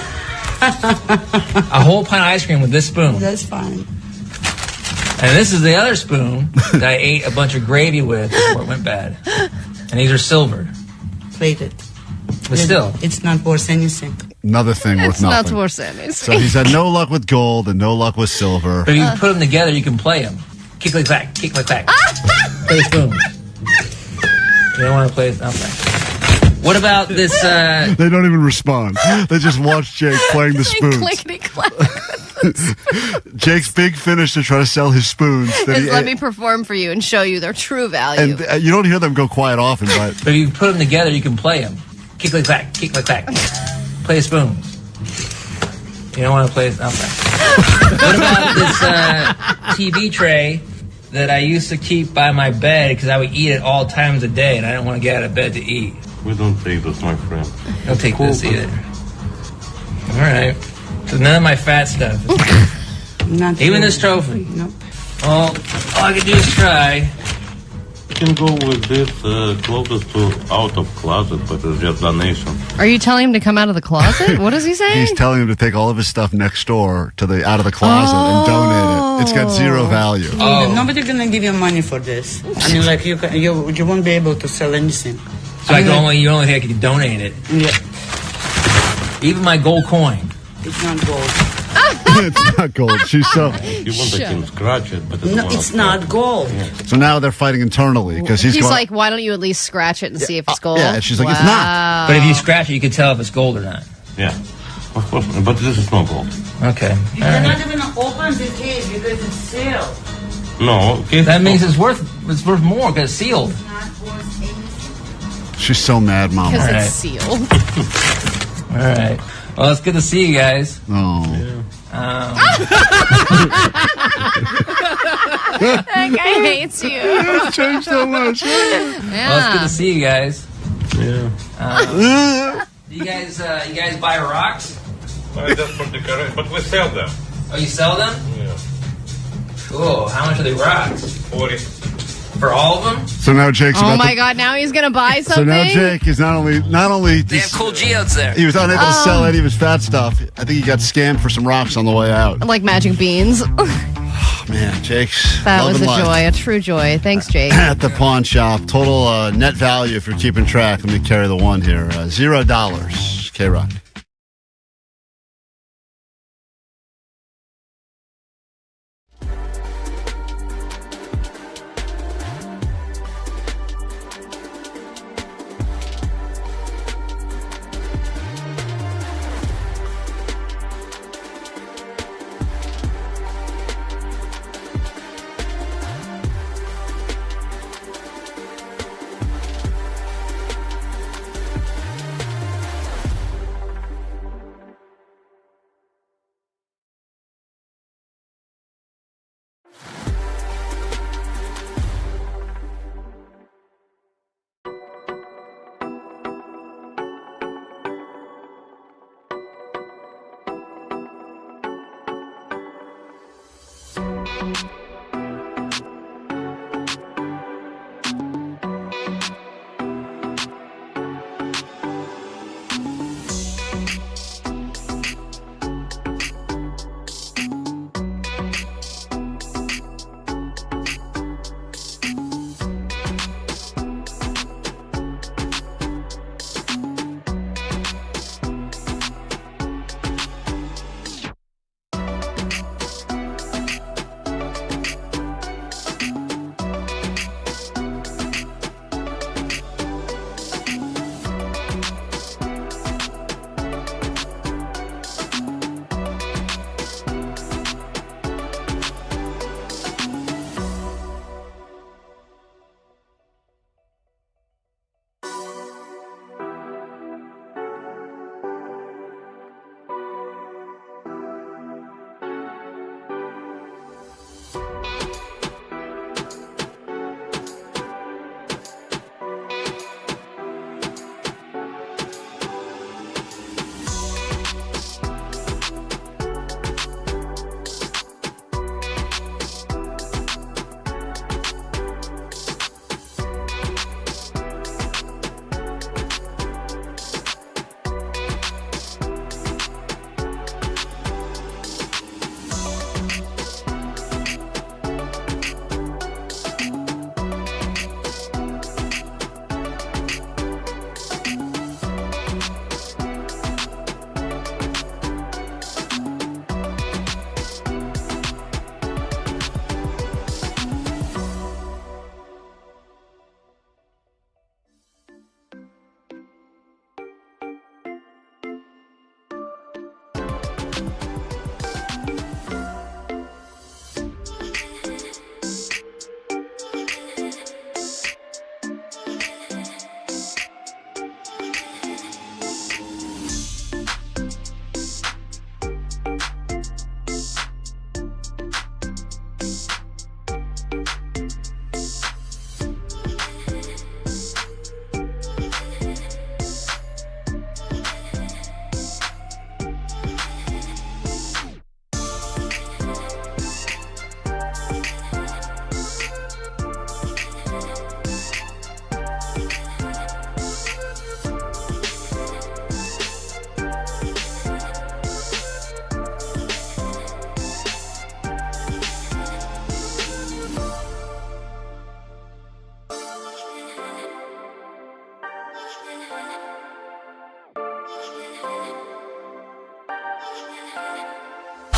A whole pint of ice cream with this spoon. That's fine. And this is the other spoon that I ate a bunch of gravy with before it went bad. And these are silver. Plated. But still. It's not worth anything. Another thing worth nothing. It's not worth anything. So he's had no luck with gold and no luck with silver. But if you put them together, you can play them. Kick like that, kick like that. Play spoons. You don't want to play... Okay. What about this? They don't even respond. They just watch Jake playing the spoons. Clickety-clack. Jake's big finish to try to sell his spoons. Let me perform for you and show you their true value. And you don't hear them go quiet often, but if you put them together, you can play them. Kick like clack, kick like clack. Play a spoon. You don't want to play it. Okay. What about this TV tray that I used to keep by my bed because I would eat it all times a day, and I didn't want to get out of bed to eat. We don't take this, my friend. Don't take this either. All right. So none of my fat stuff. Even this trophy. Nope. Well, all I can do is try. You can go with this closest to out of closet, but it's just donation. Are you telling him to come out of the closet? What is he saying? he's telling him to take all of his stuff next door to the out of the closet and donate it. It's got zero value. Nobody's gonna give you money for this. I mean, like you won't be able to sell anything. So you only think I can donate it. Yeah. Even my gold coin. It's not gold. It's not gold. She's so. You want to scratch it, but it's not gold. Yeah. So now they're fighting internally because he's going, like, why don't you at least scratch it and see if it's gold? Yeah, she's like, it's not. But if you scratch it, you can tell if it's gold or not. Yeah, of course. But this is not gold. Okay. You cannot even open the case because it's sealed. No, that means it's worth more because it's sealed. She's so mad, Mom. Because it's sealed. All right. Well, it's good to see you guys. Oh. Yeah. That guy hates you. It's changed so much. Well, it's good to see you guys. Yeah. You guys buy rocks? Just for decoration, but we sell them. Oh, you sell them? Yeah. Cool. How much are they rocks? 40. For all of them? So now Jake's Oh about my God! Now he's gonna buy something. So now Jake is not only they have cool geodes there. He was unable to sell any of his fat stuff. I think he got scammed for some rocks on the way out. Like magic beans. Oh, man, Jake's That was a life. joy, a true joy. Thanks, Jake. At the pawn shop, total net value if you're keeping track. Let me carry the one here. $0. KROQ.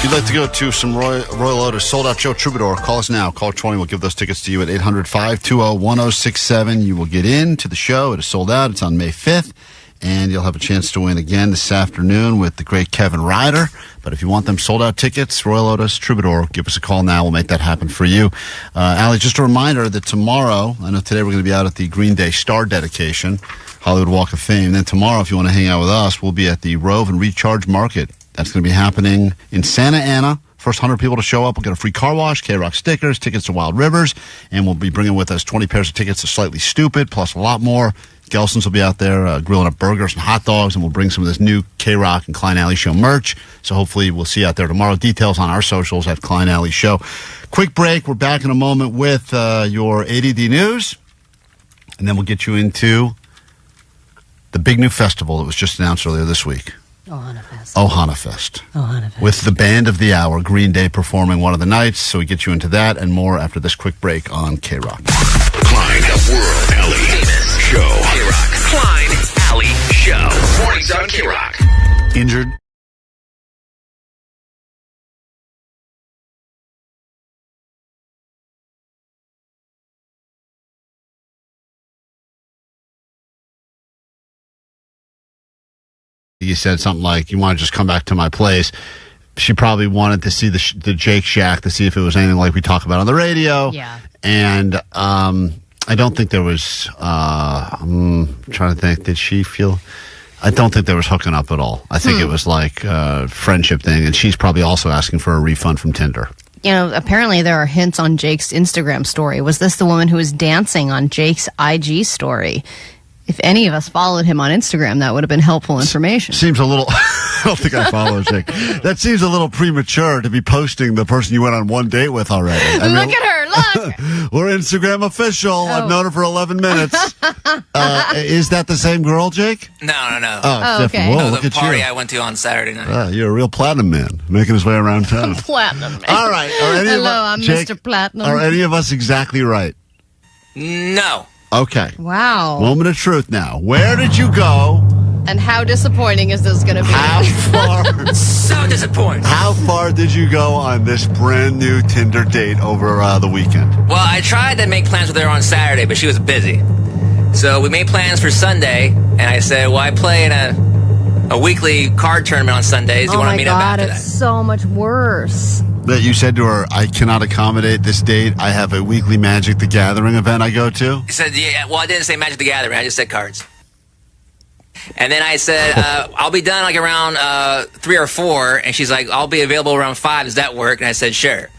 If you'd like to go to some Royal Otis sold-out show, Troubadour, call us now. Call 20. We'll give those tickets to you at 800-520-1067. You will get into the show. It is sold out. It's on May 5th. And you'll have a chance to win again this afternoon with the great Kevin Ryder. But if you want them sold-out tickets, Royal Otis, Troubadour, give us a call now. We'll make that happen for you. Allie, just a reminder that tomorrow, I know today we're going to be out at the Green Day Star Dedication, Hollywood Walk of Fame. Then tomorrow, if you want to hang out with us, we'll be at the Rove and Recharge Market. That's going to be happening in Santa Ana. First 100 people to show up will get a free car wash, KROQ stickers, tickets to Wild Rivers, and we'll be bringing with us 20 pairs of tickets to Slightly Stupid, plus a lot more. Gelson's will be out there grilling up burgers and hot dogs, and we'll bring some of this new KROQ and Klein Alley Show merch. So hopefully we'll see you out there tomorrow. Details on our socials at Klein Alley Show. Quick break. We're back in a moment with your ADD news, and then we'll get you into the big new festival that was just announced earlier this week. Ohana Fest. Ohana Fest. Ohana Fest. With the band of the hour, Green Day, performing one of the nights. So we get you into that and more after this quick break on KROQ. Klein, the World Alley Famous Show. KROQ. Klein Alley Show. Mornings on KROQ. Injured. You said something like, you want to just come back to my place. She probably wanted to see the Jake Shack to see if it was anything like we talk about on the radio. Yeah. And I don't think there was, I'm trying to think, did she feel, I don't think there was hooking up at all. I think it was like a friendship thing. And she's probably also asking for a refund from Tinder. You know, apparently there are hints on Jake's Instagram story. Was this the woman who was dancing on Jake's IG story? If any of us followed him on Instagram, that would have been helpful information. Seems a little... I don't think I follow Jake. That seems a little premature to be posting the person you went on one date with already. Look at her, look! We're Instagram official. I've known her for 11 minutes. Is that the same girl, Jake? No. Oh, okay. Whoa, look the at party you. I went to on Saturday night. You're a real platinum man, making his way around town. Platinum man. All right. Hello, I'm Jake, Mr. Platinum. Are any of us exactly right? No. Okay. Wow. Moment of truth now. Where did you go? And how disappointing is this going to be? How far? So disappointing. How far did you go on this brand new Tinder date over the weekend? Well, I tried to make plans with her on Saturday, but she was busy. So we made plans for Sunday, and I said, well, I play in a weekly card tournament on Sundays. Do you want to meet up after that? It's so much worse. That you said to her, I cannot accommodate this date. I have a weekly Magic the Gathering event I go to. He said, yeah, well, I didn't say Magic the Gathering. I just said cards. And then I said, I'll be done like around 3 or 4. And she's like, I'll be available around 5. Does that work? And I said, sure.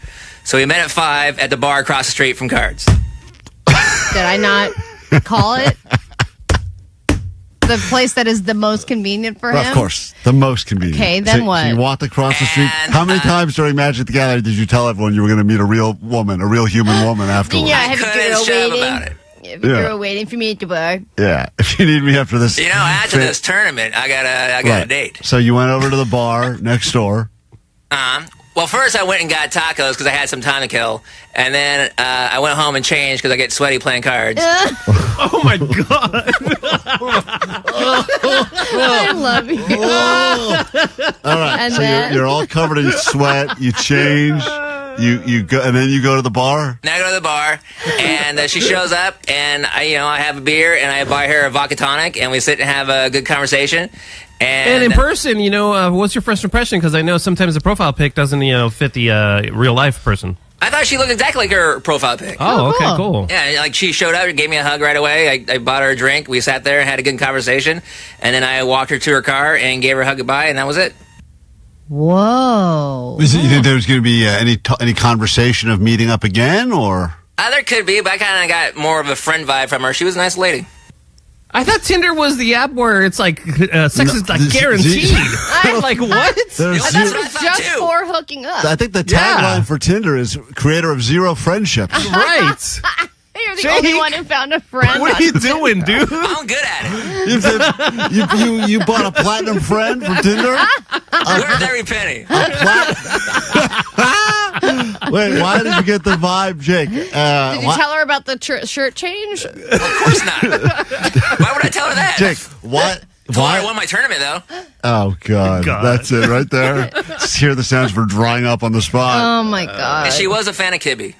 So we met at 5 at the bar across the street from cards. Did I not call it? The place that is the most convenient for him? Of course, the most convenient. Okay, then what? So you walked across the street. How many times during Magic the Gathering did you tell everyone you were going to meet a real woman, a real human woman afterwards? Yeah, I have a girl waiting. About it. Have a girl waiting for me at the bar. Yeah, if you need me after this. You know, after this tournament, I got a date. So you went over to the bar next door. Well, first I went and got tacos because I had some time to kill. And then I went home and changed because I get sweaty playing cards. Oh, my God. I love you. All right, And so then? you're all covered in sweat. You change. You go, and then you go to the bar? Now I go to the bar, and she shows up, and I have a beer, and I buy her a vodka tonic, and we sit and have a good conversation. And in person, what's your first impression? Because I know sometimes the profile pic doesn't, fit the real life person. I thought she looked exactly like her profile pic. Oh, okay, cool. Yeah, like she showed up and gave me a hug right away. I bought her a drink. We sat there and had a good conversation. And then I walked her to her car and gave her a hug goodbye, and that was it. Whoa. You think there's going to be any conversation of meeting up again, or? There could be, but I kind of got more of a friend vibe from her. She was a nice lady. I thought Tinder was the app where it's like sex is like guaranteed. I'm like, what? That's what I thought just too. For hooking up. I think the tagline for Tinder is creator of zero friendships. Right. You're the only one who found a friend. What are you doing, dude? I'm good at it. You bought a platinum friend from Tinder? Worth every penny. Wait, why did you get the vibe, Jake? Did you tell her about the shirt change? Of course not. Why would I tell her that? Jake, I won my tournament, though. Oh, God. That's it right there. Just hear the sounds for drying up on the spot. Oh, my God. And she was a fan of Kibby.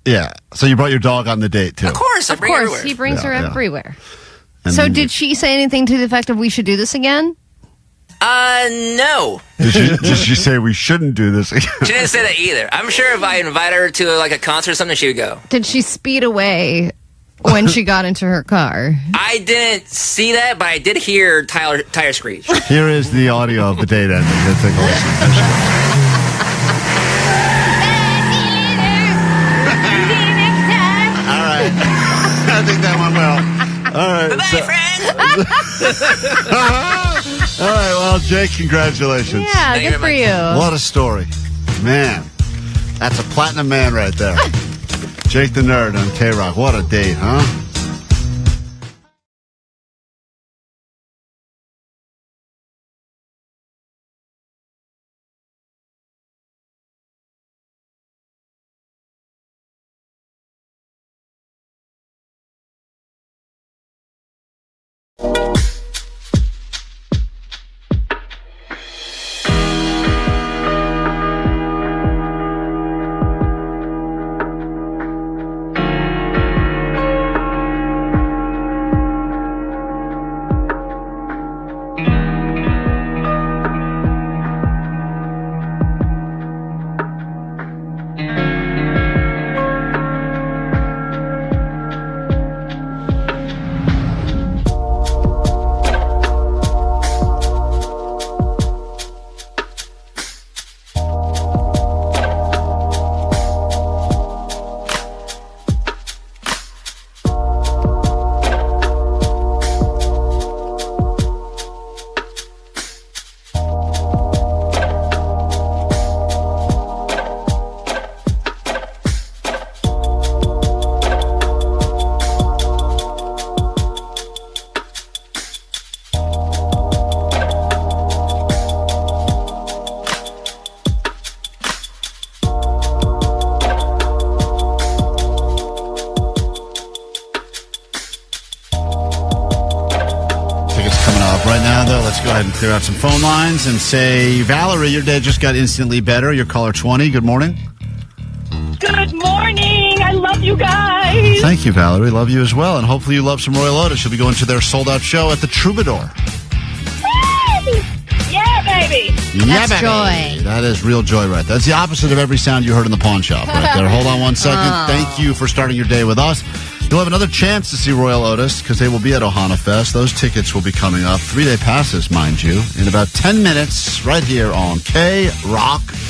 Yeah. So you brought your dog on the date, too. Of course. I bring her everywhere. He brings her everywhere. And so did she say anything to the effect of we should do this again? No. Did she say we shouldn't do this again? She didn't say that either. I'm sure if I invited her to like a concert or something, she would go. Did she speed away when she got into her car? I didn't see that, but I did hear tire screech. Here is the audio of the date ending. Let's take a listen. All right. I think that went well. All right. Bye-bye, friends. All right. Well, Jake, congratulations. Yeah, good for you. What a story. Man, that's a platinum man right there. Jake the Nerd on KROQ. What a date, huh? Let's go ahead and clear out some phone lines and say, Valerie, your day just got instantly better. You're caller 20. Good morning. Good morning. I love you guys. Thank you, Valerie. Love you as well. And hopefully you love some Royal Otis. You'll be going to their sold-out show at the Troubadour. Yeah, baby. Yeah, That's baby. joy. That is real joy right there. That's the opposite of every sound you heard in the pawn shop right there. Hold on one second. Oh. Thank you for starting your day with us. You'll have another chance to see Royal Otis because they will be at Ohana Fest. Those tickets will be coming up. 3-day passes, mind you, in about 10 minutes right here on KROQ.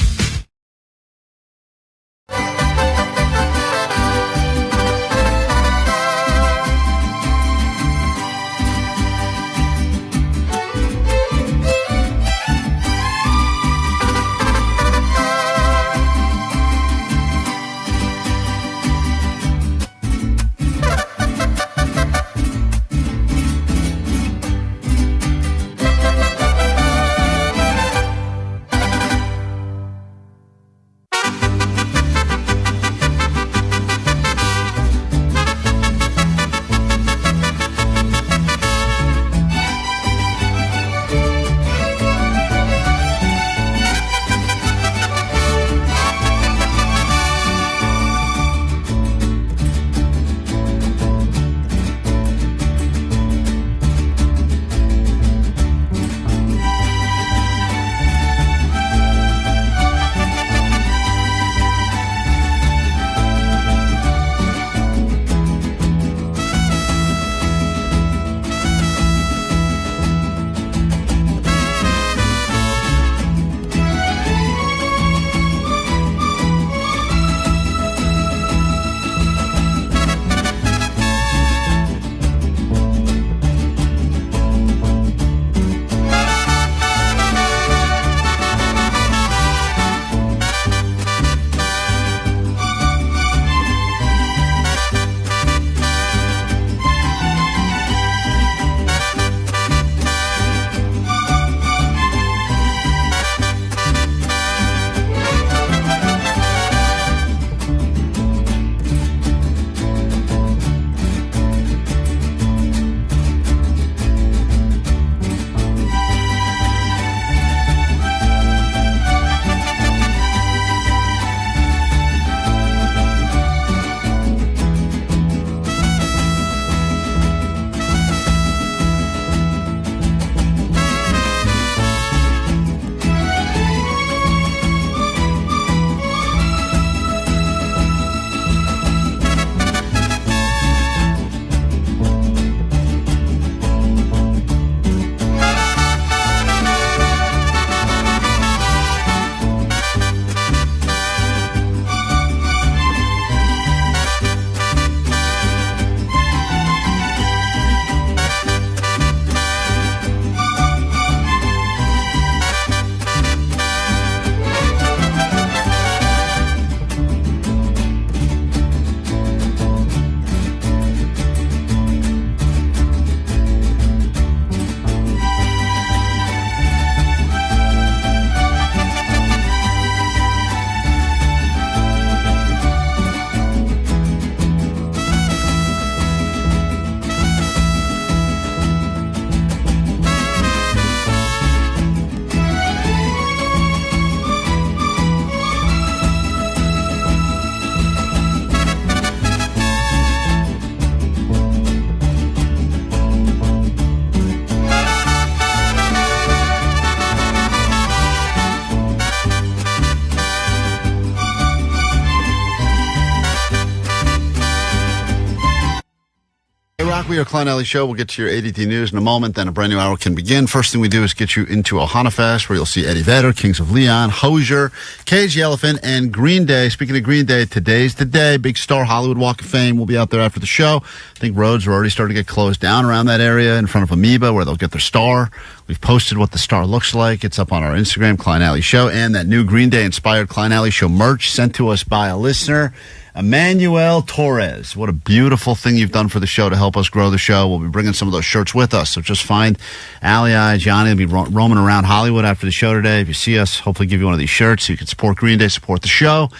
We are Klein Alley Show. We'll get to your ADT news in a moment. Then a brand new hour can begin. First thing we do is get you into Ohana Fest, where you'll see Eddie Vedder, Kings of Leon, Hozier, Cage the Elephant, and Green Day. Speaking of Green Day, today's the day. Big Star Hollywood Walk of Fame will be out there after the show. I think roads are already starting to get closed down around that area in front of Amoeba, where they'll get their star. We've posted what the star looks like. It's up on our Instagram, Klein Alley Show, and that new Green Day-inspired Klein Alley Show merch sent to us by a listener, Emmanuel Torres. What a beautiful thing you've done for the show to help us grow the show. We'll be bringing some of those shirts with us. So just find Allie, Johnny will be roaming around Hollywood after the show today. If you see us, hopefully give you one of these shirts so you can support Green Day, support the show.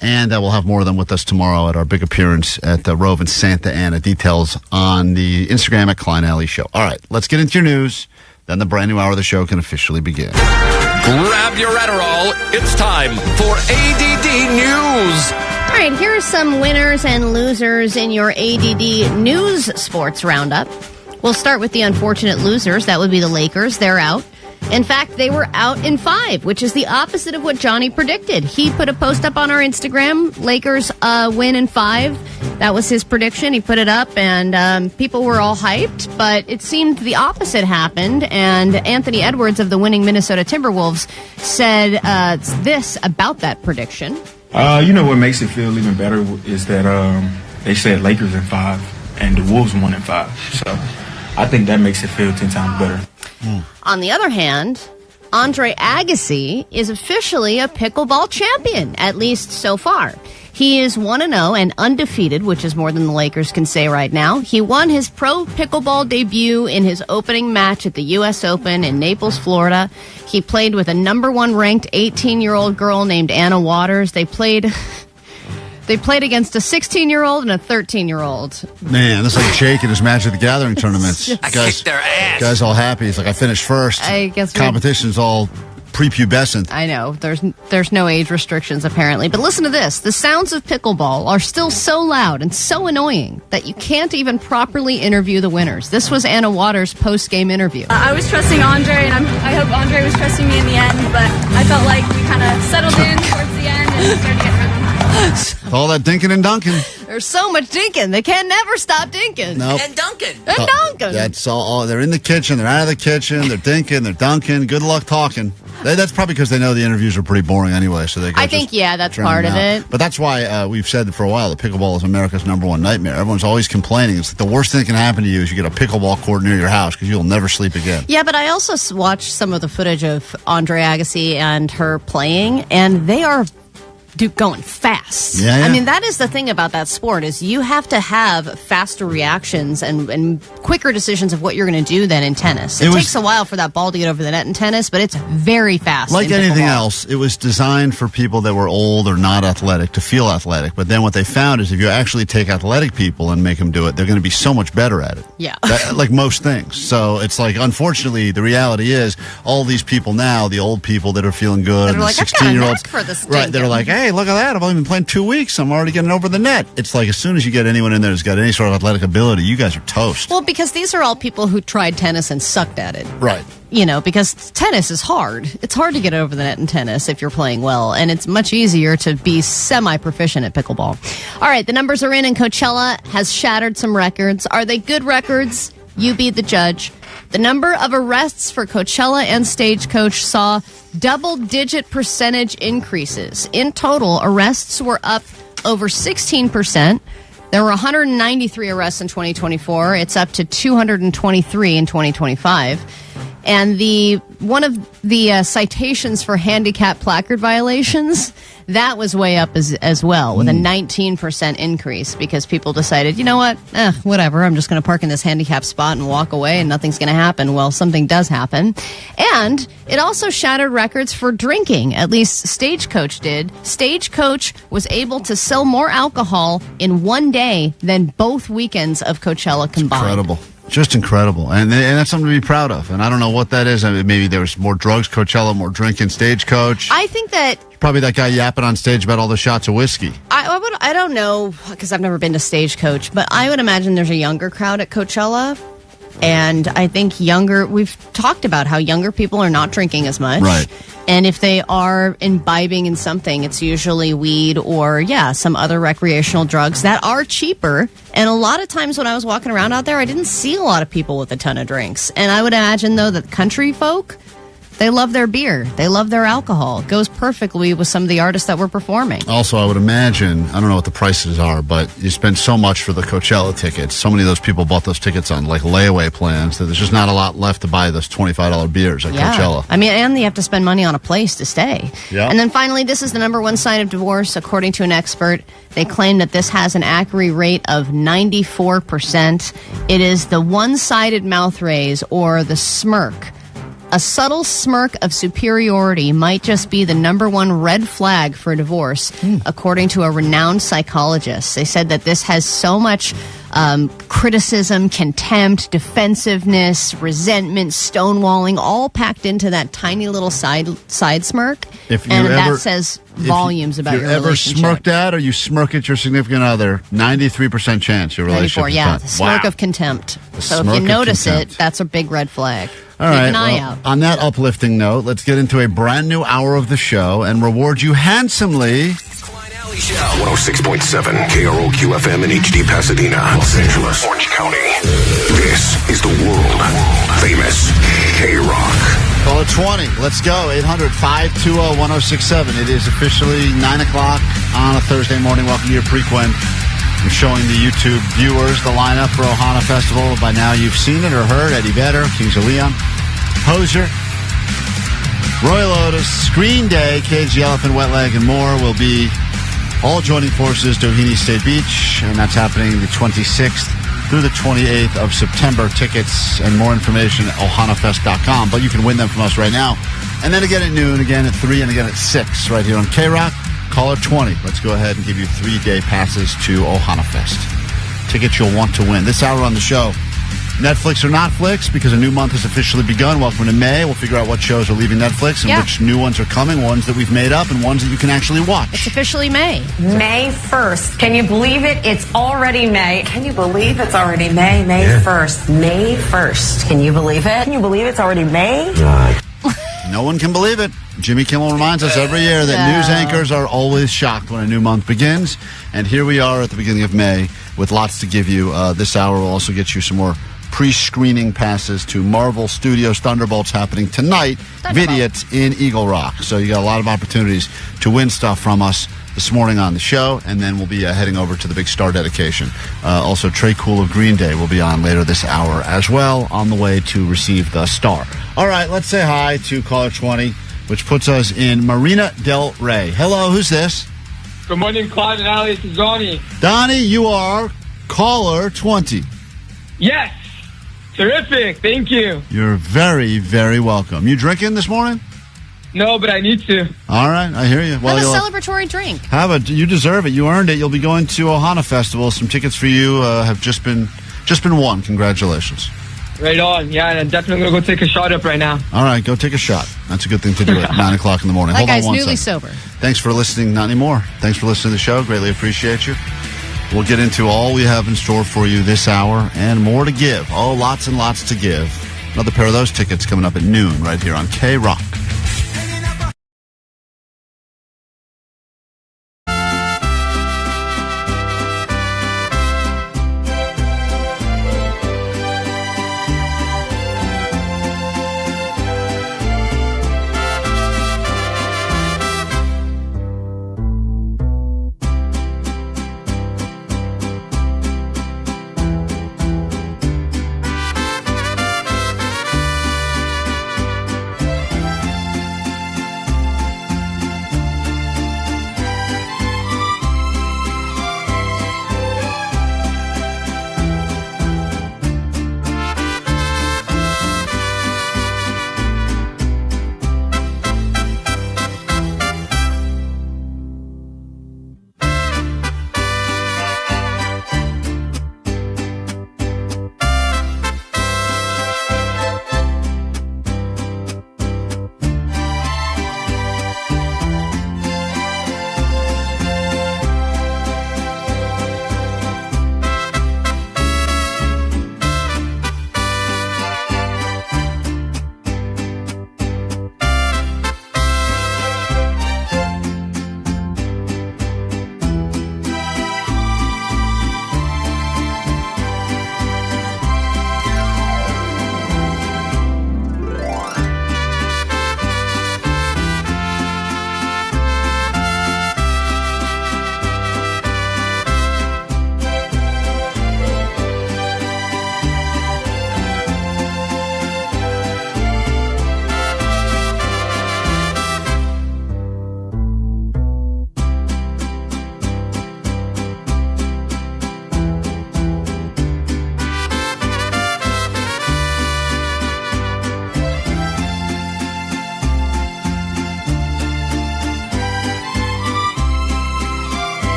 And we'll have more of them with us tomorrow at our big appearance at the Rove in Santa Ana. Details on the Instagram at Klein Alley Show. All right, let's get into your news. Then the brand new hour of the show can officially begin. Grab your Adderall. It's time for ADD News. All right, here are some winners and losers in your ADD News Sports Roundup. We'll start with the unfortunate losers. That would be the Lakers. They're out. In fact, they were out in 5, which is the opposite of what Johnny predicted. He put a post up on our Instagram, Lakers win in 5. That was his prediction. He put it up, and people were all hyped, but it seemed the opposite happened, and Anthony Edwards of the winning Minnesota Timberwolves said this about that prediction. What makes it feel even better is that they said Lakers in 5, and the Wolves won in 5. So I think that makes it feel 10 times better. On the other hand, Andre Agassi is officially a pickleball champion, at least so far. He is 1-0 and undefeated, which is more than the Lakers can say right now. He won his pro pickleball debut in his opening match at the U.S. Open in Naples, Florida. He played with a number 1 ranked 18-year-old girl named Anna Waters. They played against a 16-year-old and a 13-year-old. Man, that's like Jake in his Magic the Gathering tournaments. I kicked their ass. Guys all happy. He's like, I finished first. I guess competition's all prepubescent. I know. There's no age restrictions, apparently. But listen to this. The sounds of pickleball are still so loud and so annoying that you can't even properly interview the winners. This was Anna Waters' post-game interview. I was trusting Andre, and I hope Andre was trusting me in the end, but I felt like we kind of settled in towards the end and started to get rhythm. All that dinking and dunking. There's so much dinking. They can never stop dinking. Nope. And dunking. And dunking. That's all. They're in the kitchen. They're out of the kitchen. They're dinking. They're dunking. Good luck talking. That's probably because they know the interviews are pretty boring anyway. So they. I think that's part of it. But that's why we've said for a while that pickleball is America's #1 nightmare. Everyone's always complaining. It's like the worst thing that can happen to you is you get a pickleball court near your house because you'll never sleep again. Yeah, but I also watched some of the footage of Andre Agassi and her playing, and they are going fast. Yeah. I mean, that is the thing about that sport is you have to have faster reactions and quicker decisions of what you're going to do than in tennis. It takes a while for that ball to get over the net in tennis, but it's very fast. Like anything else, it was designed for people that were old or not athletic to feel athletic. But then what they found is if you actually take athletic people and make them do it, they're going to be so much better at it. Yeah. Like most things. So it's like, unfortunately, the reality is all these people now, the old people that are feeling good, that are like, 16-year-olds, for this right? They're like, hey, look at that! I've only been playing 2 weeks. I'm already getting over the net. It's like as soon as you get anyone in there who's got any sort of athletic ability, you guys are toast. Well, because these are all people who tried tennis and sucked at it. Right. Because tennis is hard. It's hard to get over the net in tennis if you're playing well, and it's much easier to be semi-proficient at pickleball. All right, the numbers are in, and Coachella has shattered some records. Are they good records? You be the judge. The number of arrests for Coachella and Stagecoach saw double-digit percentage increases. In total, arrests were up over 16%. There were 193 arrests in 2024. It's up to 223 in 2025. And one of the citations for handicap placard violations, that was way up as well, with a 19% increase because people decided, you know what, whatever, I'm just going to park in this handicap spot and walk away and nothing's going to happen. Well, something does happen. And it also shattered records for drinking, at least Stagecoach did. Stagecoach was able to sell more alcohol in one day than both weekends of Coachella combined. Incredible. Just incredible. And that's something to be proud of. And I don't know what that is. I mean, maybe there was more drugs, Coachella, more drinking, Stagecoach. I think that... Probably that guy yapping on stage about all the shots of whiskey. I don't know, because I've never been to Stagecoach, but I would imagine there's a younger crowd at Coachella. And I think we've talked about how younger people are not drinking as much. Right. And if they are imbibing in something, it's usually weed or, some other recreational drugs that are cheaper. And a lot of times when I was walking around out there, I didn't see a lot of people with a ton of drinks. And I would imagine, though, that country folk, they love their beer. They love their alcohol. It goes perfectly with some of the artists that were performing. Also, I would imagine, I don't know what the prices are, but you spend so much for the Coachella tickets. So many of those people bought those tickets on like layaway plans that there's just not a lot left to buy those $25 beers at Coachella. I mean, and they have to spend money on a place to stay. Yeah. And then finally, this is the number one sign of divorce, according to an expert. They claim that this has an accuracy rate of 94%. It is the one-sided mouth raise or the smirk. A subtle smirk of superiority might just be the number one red flag for divorce, according to a renowned psychologist. They said that this has so much criticism, contempt, defensiveness, resentment, stonewalling, all packed into that tiny little side smirk. That says volumes about your relationship. If you ever smirked at or you smirk at your significant other, 93% chance your relationship is done. The smirk of contempt. So if you notice it, that's a big red flag. All right. Keep an eye out. On that uplifting note, let's get into a brand new hour of the show and reward you handsomely. 106.7 KROQ FM in HD Pasadena, Los Angeles, Orange County. This is the world famous KROQ. Call it 20. Let's go. 800-520-1067. It is officially 9 o'clock on a Thursday morning. Welcome to your Prequin. I'm showing the YouTube viewers the lineup for Ohana Festival. By now you've seen it or heard. Eddie Vedder, Kings of Leon, Hozier, Royal Otis, Green Day, Cage the Elephant, Wet Leg, and more will be all joining forces to Doheny State Beach, and that's happening the 26th through the 28th of September. Tickets and more information at ohanafest.com, but you can win them from us right now. And then again at noon, again at 3, and again at 6 right here on KROQ. Caller 20. Let's go ahead and give you 3-day passes to Ohana Fest. Tickets you'll want to win. This hour on the show, Netflix or not flicks, because a new month has officially begun. Welcome to May. We'll figure out what shows are leaving Netflix and which new ones are coming, ones that we've made up and ones that you can actually watch. It's officially May. May 1st. Can you believe it? It's already May. Can you believe it's already May? May 1st. May 1st. Can you believe it? Can you believe it's already May? No one can believe it. Jimmy Kimmel reminds us every year that news anchors are always shocked when a new month begins. And here we are at the beginning of May with lots to give you. This hour will also get you some more pre-screening passes to Marvel Studios Thunderbolts happening tonight. Vidiot in Eagle Rock. So you got a lot of opportunities to win stuff from us this morning on the show, and then we'll be heading over to the big star dedication. Also, Tre Cool of Green Day will be on later this hour as well, on the way to receive the star. All right, let's say hi to caller 20, which puts us in Marina Del Rey. Hello, who's this? Good morning, Klein and Ali. This is Donnie. Donnie, you are caller 20. Yes. Terrific. Thank you. You're very, very welcome. You drinking this morning? No, but I need to. All right, I hear you. Well, have a celebratory drink. You deserve it. You earned it. You'll be going to Ohana Festival. Some tickets for you have just been won. Congratulations. Right on. Yeah, and I'm definitely going to go take a shot up right now. All right, go take a shot. That's a good thing to do at 9 o'clock in the morning. That Hold guy's on one newly second. sober. Thanks for listening. Not anymore. Thanks for listening to the show. Greatly appreciate you. We'll get into all we have in store for you this hour and more to give. Oh, lots and lots to give. Another pair of those tickets coming up at noon right here on KROQ.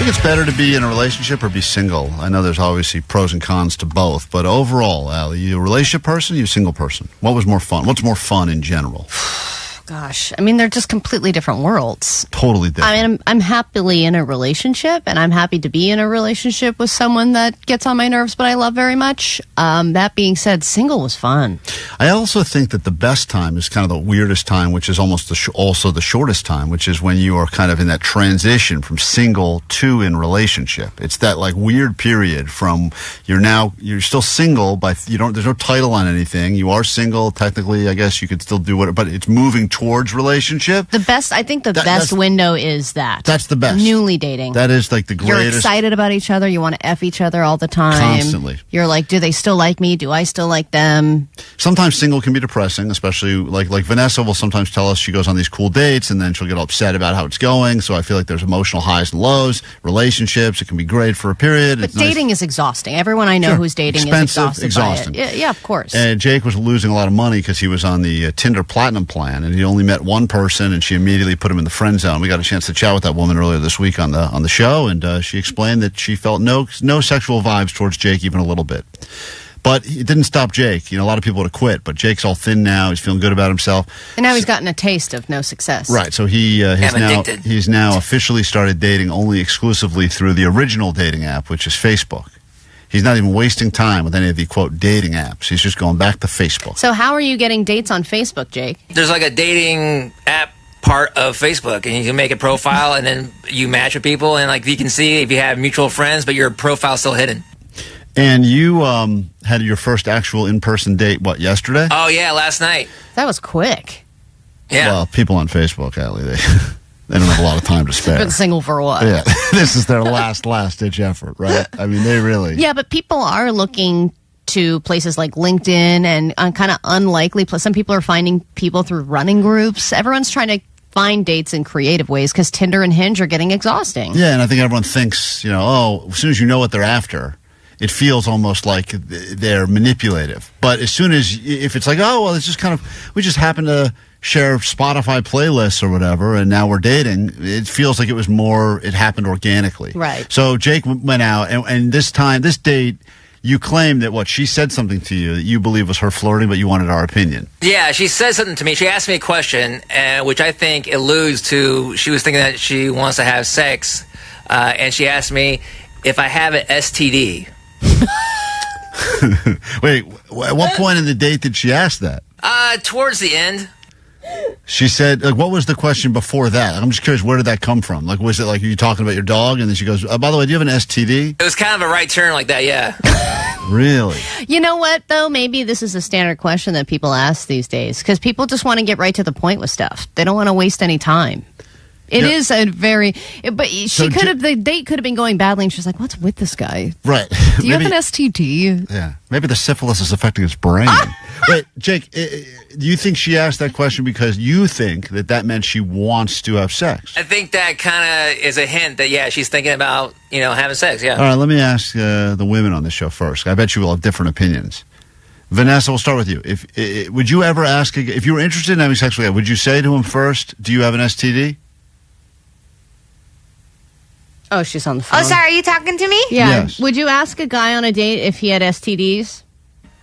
think it's better to be in a relationship or be single? I know there's obviously pros and cons to both, but overall, Allie, you a relationship person, you a single person? What was more fun? What's more fun in general? Gosh, I mean, they're just completely different worlds. Totally different. I mean, I'm happily in a relationship, and I'm happy to be in a relationship with someone that gets on my nerves, but I love very much. That being said, single was fun. I also think that the best time is kind of the weirdest time, which is almost also the shortest time, which is when you are kind of in that transition from single to in relationship. It's that like weird period from you're still single, but there's no title on anything. You are single technically. I guess you could still do it, but it's moving towards relationship. I think the best window is that. That's the best. Newly dating. That is like the greatest. You're excited about each other. You want to F each other all the time. Constantly. You're like, do they still like me? Do I still like them? Sometimes single can be depressing, especially like Vanessa will sometimes tell us she goes on these cool dates and then she'll get upset about how it's going. So I feel like there's emotional highs and lows. Relationships, it can be great for a period. But dating is exhausting. Everyone I know who's dating is exhausting. By it. Yeah, of course. And Jake was losing a lot of money because he was on the Tinder Platinum plan and he only met one person and she immediately put him in the friend zone. We got a chance to chat with that woman earlier this week on the show, and she explained that she felt no sexual vibes towards Jake even a little bit. But it didn't stop Jake. A lot of people would have quit, but Jake's all thin now. He's feeling good about himself. And now he's gotten a taste of no success. Right, so he's now officially started dating only exclusively through the original dating app, which is Facebook. He's not even wasting time with any of the, quote, dating apps. He's just going back to Facebook. So how are you getting dates on Facebook, Jake? There's like a dating app part of Facebook, and you can make a profile, and then you match with people, and like you can see if you have mutual friends, but your profile's still hidden. And you had your first actual in-person date, yesterday? Oh, yeah, last night. That was quick. Yeah. Well, people on Facebook, Allie, they don't have a lot of time to spare. Been single for what? Yeah, this is their last-ditch effort, right? I mean, they really... Yeah, but people are looking to places like LinkedIn and kind of unlikely... Some people are finding people through running groups. Everyone's trying to find dates in creative ways because Tinder and Hinge are getting exhausting. Yeah, and I think everyone thinks, as soon as you know what they're after... It feels almost like they're manipulative. But as soon as, if it's like, it's just kind of, we just happen to share Spotify playlists or whatever, and now we're dating, it feels like it happened organically. Right. So Jake went out, and this date, you claimed that she said something to you that you believe was her flirting, but you wanted our opinion. Yeah, she said something to me. She asked me a question, which I think alludes to, she was thinking that she wants to have sex, and she asked me if I have an STD. Wait, at what point in the date did she ask that? Towards the end. She said, what was the question before that? I'm just curious, where did that come from? Was it are you talking about your dog? And then she goes, by the way, do you have an STD? It was kind of a right turn like that, yeah. Really? You know what, though? Maybe this is a standard question that people ask these days because people just want to get right to the point with stuff. They don't want to waste any time. It is a very, but the date could have been going badly, and she's like, "What's with this guy?" Right? Do you have an STD? Yeah, maybe the syphilis is affecting his brain. Wait, Jake, do you think she asked that question because you think that meant she wants to have sex? I think that kind of is a hint that she's thinking about having sex. Yeah. All right, let me ask the women on this show first. I bet you will have different opinions. Vanessa, we'll start with you. Would you ever ask if you were interested in having sex with him? Would you say to him first, "Do you have an STD"? Oh, she's on the phone. Oh, sorry, are you talking to me? Yeah. Yes. Would you ask a guy on a date if he had STDs?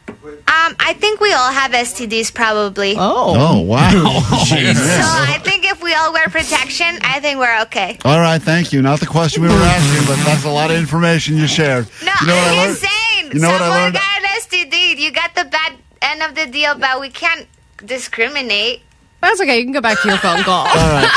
I think we all have STDs, probably. Oh, wow. So I think if we all wear protection, I think we're okay. All right, thank you. Not the question we were asking, but that's a lot of information you shared. No, I'm just saying. Someone got an STD. You got the bad end of the deal, but we can't discriminate. That's okay. You can go back to your phone call. All right.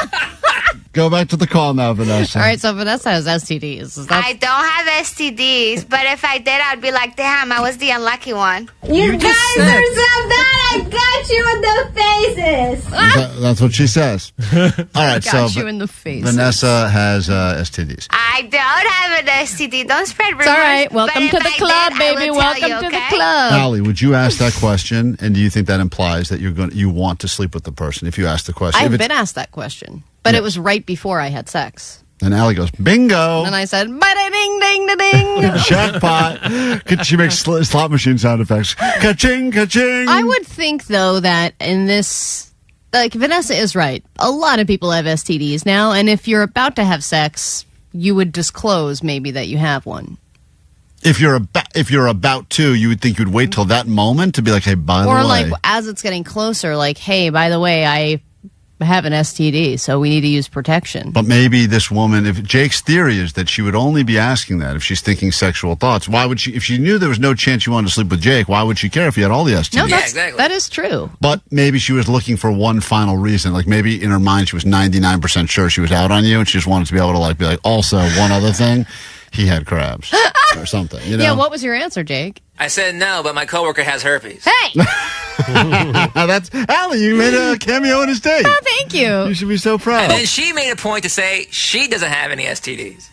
Go back to the call now, Vanessa. All right, so Vanessa has STDs. I don't have STDs, but if I did, I'd be like, damn, I was the unlucky one. You guys are so bad. I got you in the faces. That's what she says. All right, got you in the face. Vanessa has STDs. I don't have an STD. Don't spread rumors. It's all right. Welcome to the club, baby. Welcome to the club. Allie, would you ask that question? And do you think that implies that you want to sleep with the person if you ask the question? I've been asked that question. But it was right before I had sex. And Allie goes, bingo. And I said, ba-da-ding, ding, da ding. Jackpot. She makes slot machine sound effects. Ka-ching, ka-ching. I would think, though, that in this, Vanessa is right. A lot of people have STDs now. And if you're about to have sex, you would disclose maybe that you have one. If you're about to, you would think you'd wait till that moment to be like, hey, by the way. Or like as it's getting closer, like, hey, by the way, I have an STD, so we need to use protection. But maybe this woman, if Jake's theory is that she would only be asking that if she's thinking sexual thoughts. Why would she, if she knew there was no chance you wanted to sleep with Jake, why would she care if you had all the STDs? No, that is true. But maybe she was looking for one final reason. Like maybe in her mind she was 99% sure she was out on you, and she just wanted to be able to like be like, also one other thing, he had crabs or something. You know? Yeah, what was your answer, Jake? I said no, but my coworker has herpes. Hey! That's Allie, you made a cameo in his date. Oh, thank you. You should be so proud. And then she made a point to say she doesn't have any STDs.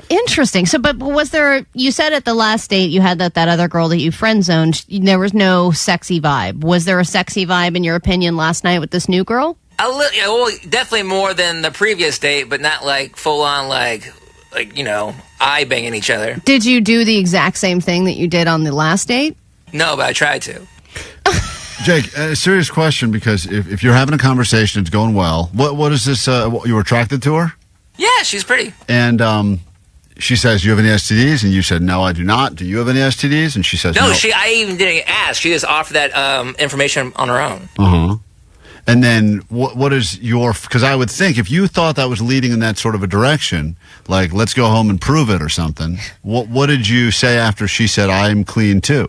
Interesting. So, but was there, you said at the last date you had that other girl that you friend zoned, there was no sexy vibe. Was there a sexy vibe in your opinion last night with this new girl? Well, definitely more than the previous date, but not like full on like eye banging each other. Did you do the exact same thing that you did on the last date? No, but I tried to. Jake, a serious question, because if you're having a conversation, it's going well. What is this? You were attracted to her? Yeah, she's pretty. And she says, "Do you have any STDs?" And you said, "No, I do not." Do you have any STDs? And she says, "No." I even didn't ask. She just offered that information on her own. Uh-huh. And then what is your, because I would think if you thought that was leading in that sort of a direction, like let's go home and prove it or something, what did you say after she said, "I'm clean too"?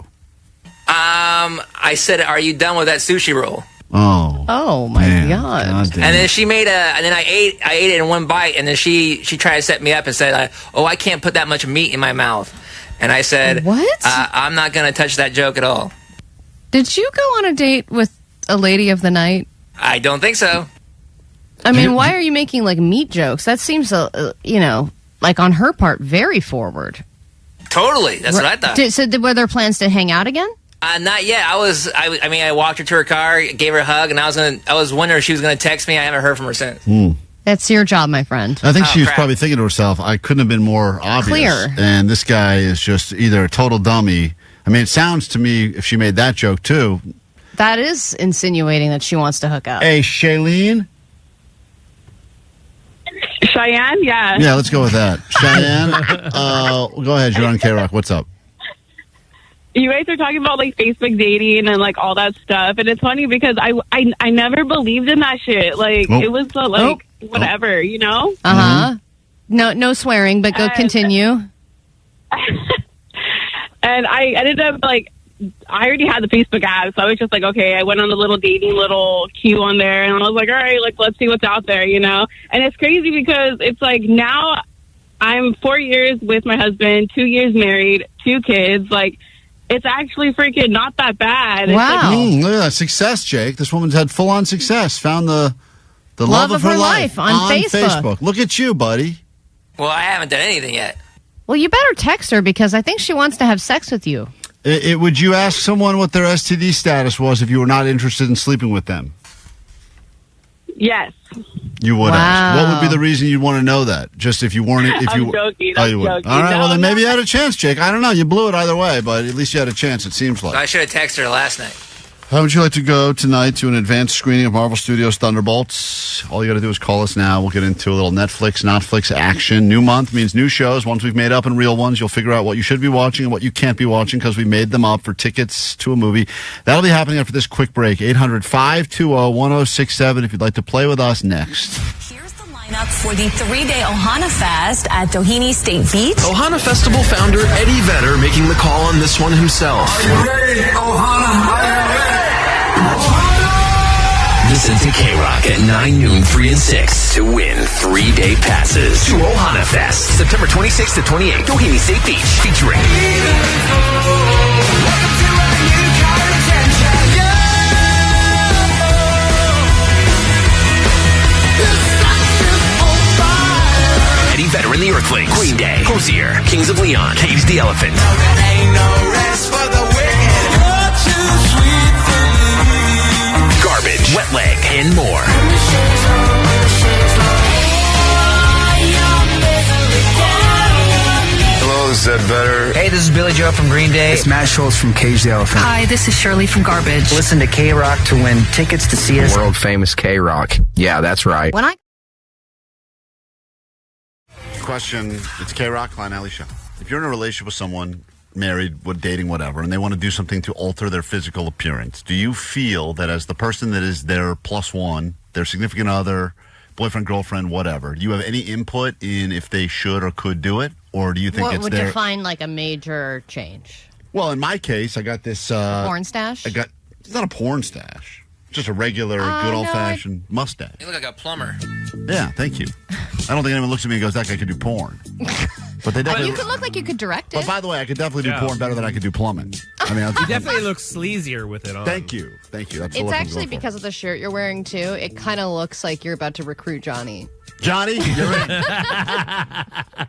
I said, "Are you done with that sushi roll?" Oh my God. And then she made and then I ate it in one bite, and then she tried to set me up and said, "Oh, I can't put that much meat in my mouth." And I said, "What? I'm not going to touch that joke at all." Did you go on a date with a lady of the night? I don't think so. I mean, why are you making like meat jokes? That seems, like on her part, very forward. Totally. That's what I thought. So were there plans to hang out again? Not yet. I walked her to her car, gave her a hug, and I was wondering if she was going to text me. I haven't heard from her since. That's your job, my friend. I think she was probably thinking to herself, I couldn't have been more obvious. Clear. And this guy is just either a total dummy. I mean, it sounds to me, if she made that joke too. That is insinuating that she wants to hook up. Hey, Shailene? Cheyenne, yeah. Yeah, let's go with that. Cheyenne, go ahead. You're on KROQ. What's up? You guys are talking about like Facebook dating and like all that stuff, and it's funny because I never believed in that shit. Like it was whatever, you know. No swearing, but continue. And I ended up I already had the Facebook app, so I was just like, okay, I went on a little dating little queue on there, and I was like, all right, let's see what's out there, you know. And it's crazy because it's like now I'm 4 years with my husband, 2 years married, 2 kids, like. It's actually freaking not that bad. Wow. Look at that success, Jake. This woman's had full-on success. Found the love of her life on Facebook. Look at you, buddy. Well, I haven't done anything yet. Well, you better text her because I think she wants to have sex with you. Would you ask someone what their STD status was if you were not interested in sleeping with them? Yes. You would ask. What would be the reason you'd want to know that? Just if you weren't... I'm joking. I'm joking. All right, well, then maybe you had a chance, Jake. I don't know. You blew it either way, but at least you had a chance, it seems like. I should have texted her last night. How would you like to go tonight to an advanced screening of Marvel Studios' Thunderbolts? All you got to do is call us now. We'll get into a little Netflix, Notflix action. New month means new shows. Once we've made up and real ones, you'll figure out what you should be watching and what you can't be watching because we made them up for tickets to a movie. That'll be happening after this quick break. 800-520-1067 if you'd like to play with us next. Here's the lineup for the 3-day Ohana Fest at Doheny State Beach. Ohana Festival founder Eddie Vedder making the call on this one himself. Are you ready, Ohana? I am ready. Listen to KROQ at 9, noon, 3, and 6 to win 3-day passes to Ohana Fest, September 26th to 28th, Doheny State Beach, featuring Eddie Vedder and the Earthlings, Green Day, Hosier, Kings of Leon, Cage the Elephant. Garbage, Wet Leg, and more. Hello, this is Ed Vedder. Hey, this is Billy Joe from Green Day. It's Matt Schultz from Cage the Elephant. Hi, this is Shirley from Garbage. Listen to KROQ to win tickets to see us. World Famous KROQ. Yeah, that's right. When I question. It's KROQ, Klein Alley Show. If you're in a relationship with someone, married, dating, whatever, and they want to do something to alter their physical appearance, do you feel that as the person that is their plus one, their significant other, boyfriend, girlfriend, whatever, do you have any input in if they should or could do it? Or do you think what would define like a major change? Well, in my case, I got this... porn stash? It's not a porn stash. Just a regular, good old-fashioned mustache. You look like a plumber. Yeah, thank you. I don't think anyone looks at me and goes, that guy could do porn. But they definitely... you could look like you could direct it. But by the way, I could definitely do porn better than I could do plumbing. I mean, you definitely look sleazier with it on. Thank you. That's the It's look I'm actually going for. because of the shirt you're wearing, too. It kind of looks like you're about to recruit Johnny. Johnny, you're in.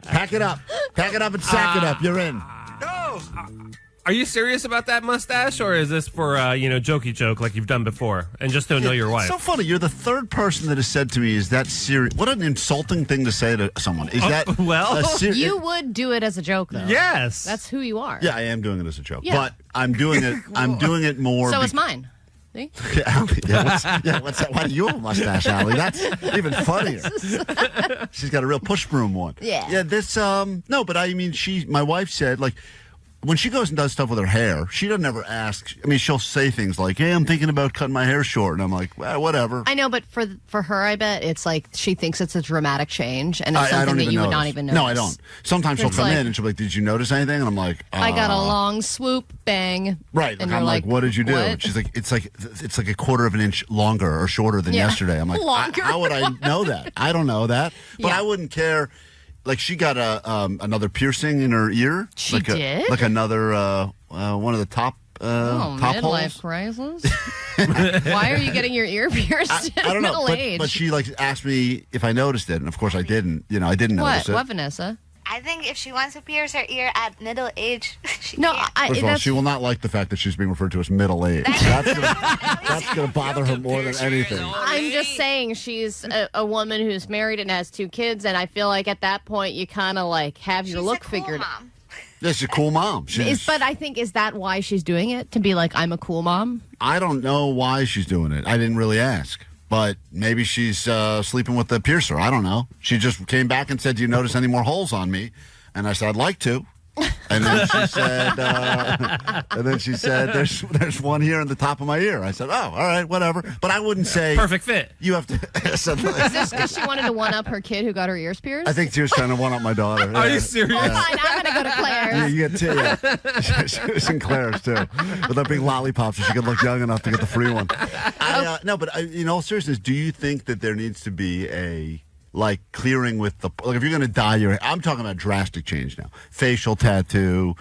Pack it up. Pack it up and sack it up. You're in. No! Are you serious about that mustache, or is this for, jokey joke like you've done before, and just don't know your wife? It's so funny. You're the third person that has said to me, is that serious? What an insulting thing to say to someone. Is that... You would do it as a joke, though. Yes. That's who you are. Yeah, I am doing it as a joke. Yeah. But I'm doing it more... So is mine. See? What's that? Why do you have a mustache, Allie? That's even funnier. She's got a real push broom one. Yeah. Yeah, this, no, but I mean, my wife said, like, when she goes and does stuff with her hair, she doesn't ever ask. I mean, she'll say things like, hey, I'm thinking about cutting my hair short. And I'm like, well, whatever. I know, but for her, I bet it's like she thinks it's a dramatic change, and it's something that you would not even notice. No, I don't. Sometimes she'll come in and she'll be like, did you notice anything? And I'm like, I got a long swoop, bang. Right. And I'm like, what did you do? what? She's like, it's like a quarter of an inch longer or shorter than yesterday. I'm like, Longer. how would I know that? I don't know that. But I wouldn't care. Like, she got another piercing in her ear. She did? Like another, one of the top top midlife holes. crisis. Why are you getting your ear pierced I don't know. middle age? But she asked me if I noticed it, and of course I didn't. I didn't notice it. What, Vanessa? I think if she wants to pierce her ear at middle age, she No, can. First of all, she will not like the fact that she's being referred to as middle aged. That's going to bother her more than anything. I'm just saying she's a woman who's married and has 2 kids, and I feel like at that point you kind of have your look figured out. Yeah, she's a cool mom. But I think, is that why she's doing it? To be like, I'm a cool mom? I don't know why she's doing it. I didn't really ask. But maybe she's sleeping with the piercer. I don't know. She just came back and said, do you notice any more holes on me? And I said, I'd like to. And then she said, there's one here in the top of my ear. I said, oh, all right, whatever. But I wouldn't say perfect fit. You have to. Is this because she wanted to one up her kid who got her ears pierced? I think she was trying to one up my daughter. Are you serious? Oh, fine, I'm going to go to Claire's. Yeah, you get 2. Yeah. She was in Claire's too, with that big lollipop, so she could look young enough to get the free one. No, but in all seriousness, do you think that there needs to be a clearing with the if you're going to dye your hair? I'm talking about drastic change now. Facial tattoo,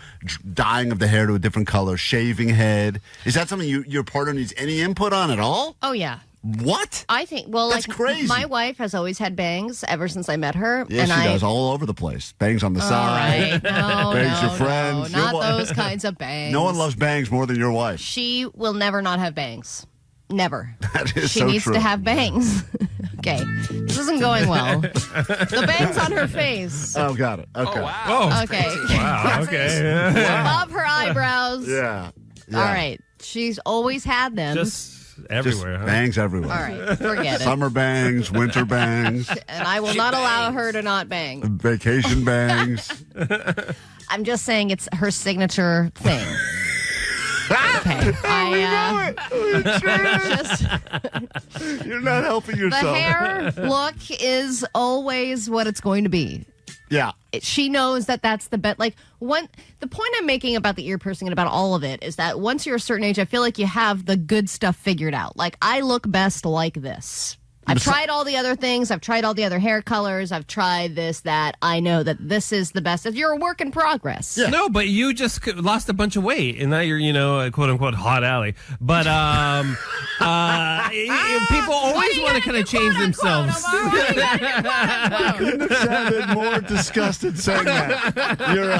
dyeing of the hair to a different color, shaving head. Is that something your partner needs any input on at all? Oh, yeah. What? I think, that's crazy. My wife has always had bangs ever since I met her. Yeah, she does all over the place. Bangs on the side. Right. No, bangs your friends. not those kinds of bangs. No one loves bangs more than your wife. She will never not have bangs. Never. That is she so needs true. to have bangs. Okay. This isn't going well. The bangs on her face. Oh, got it. Okay. Oh, wow. Okay. Wow, okay. Above her eyebrows. Yeah. All right. She's always had them. Just everywhere. Just bangs everywhere. All right. Forget it. Summer bangs, winter bangs. And I will not allow her to not bang. Vacation bangs. I'm just saying it's her signature thing. Okay. You're not helping yourself. The hair look is always what it's going to be. Yeah. She knows that that's the bet. The point I'm making about the ear piercing and about all of it is that once you're a certain age, I feel like you have the good stuff figured out. I look best like this. I've tried all the other things. I've tried all the other hair colors. I've tried this, that. I know that this is the best. You're a work in progress. Yeah. No, but you just lost a bunch of weight, and now you're, a quote-unquote hot alley. But people always want to kind of change themselves. You couldn't have sounded more disgusted saying that. You're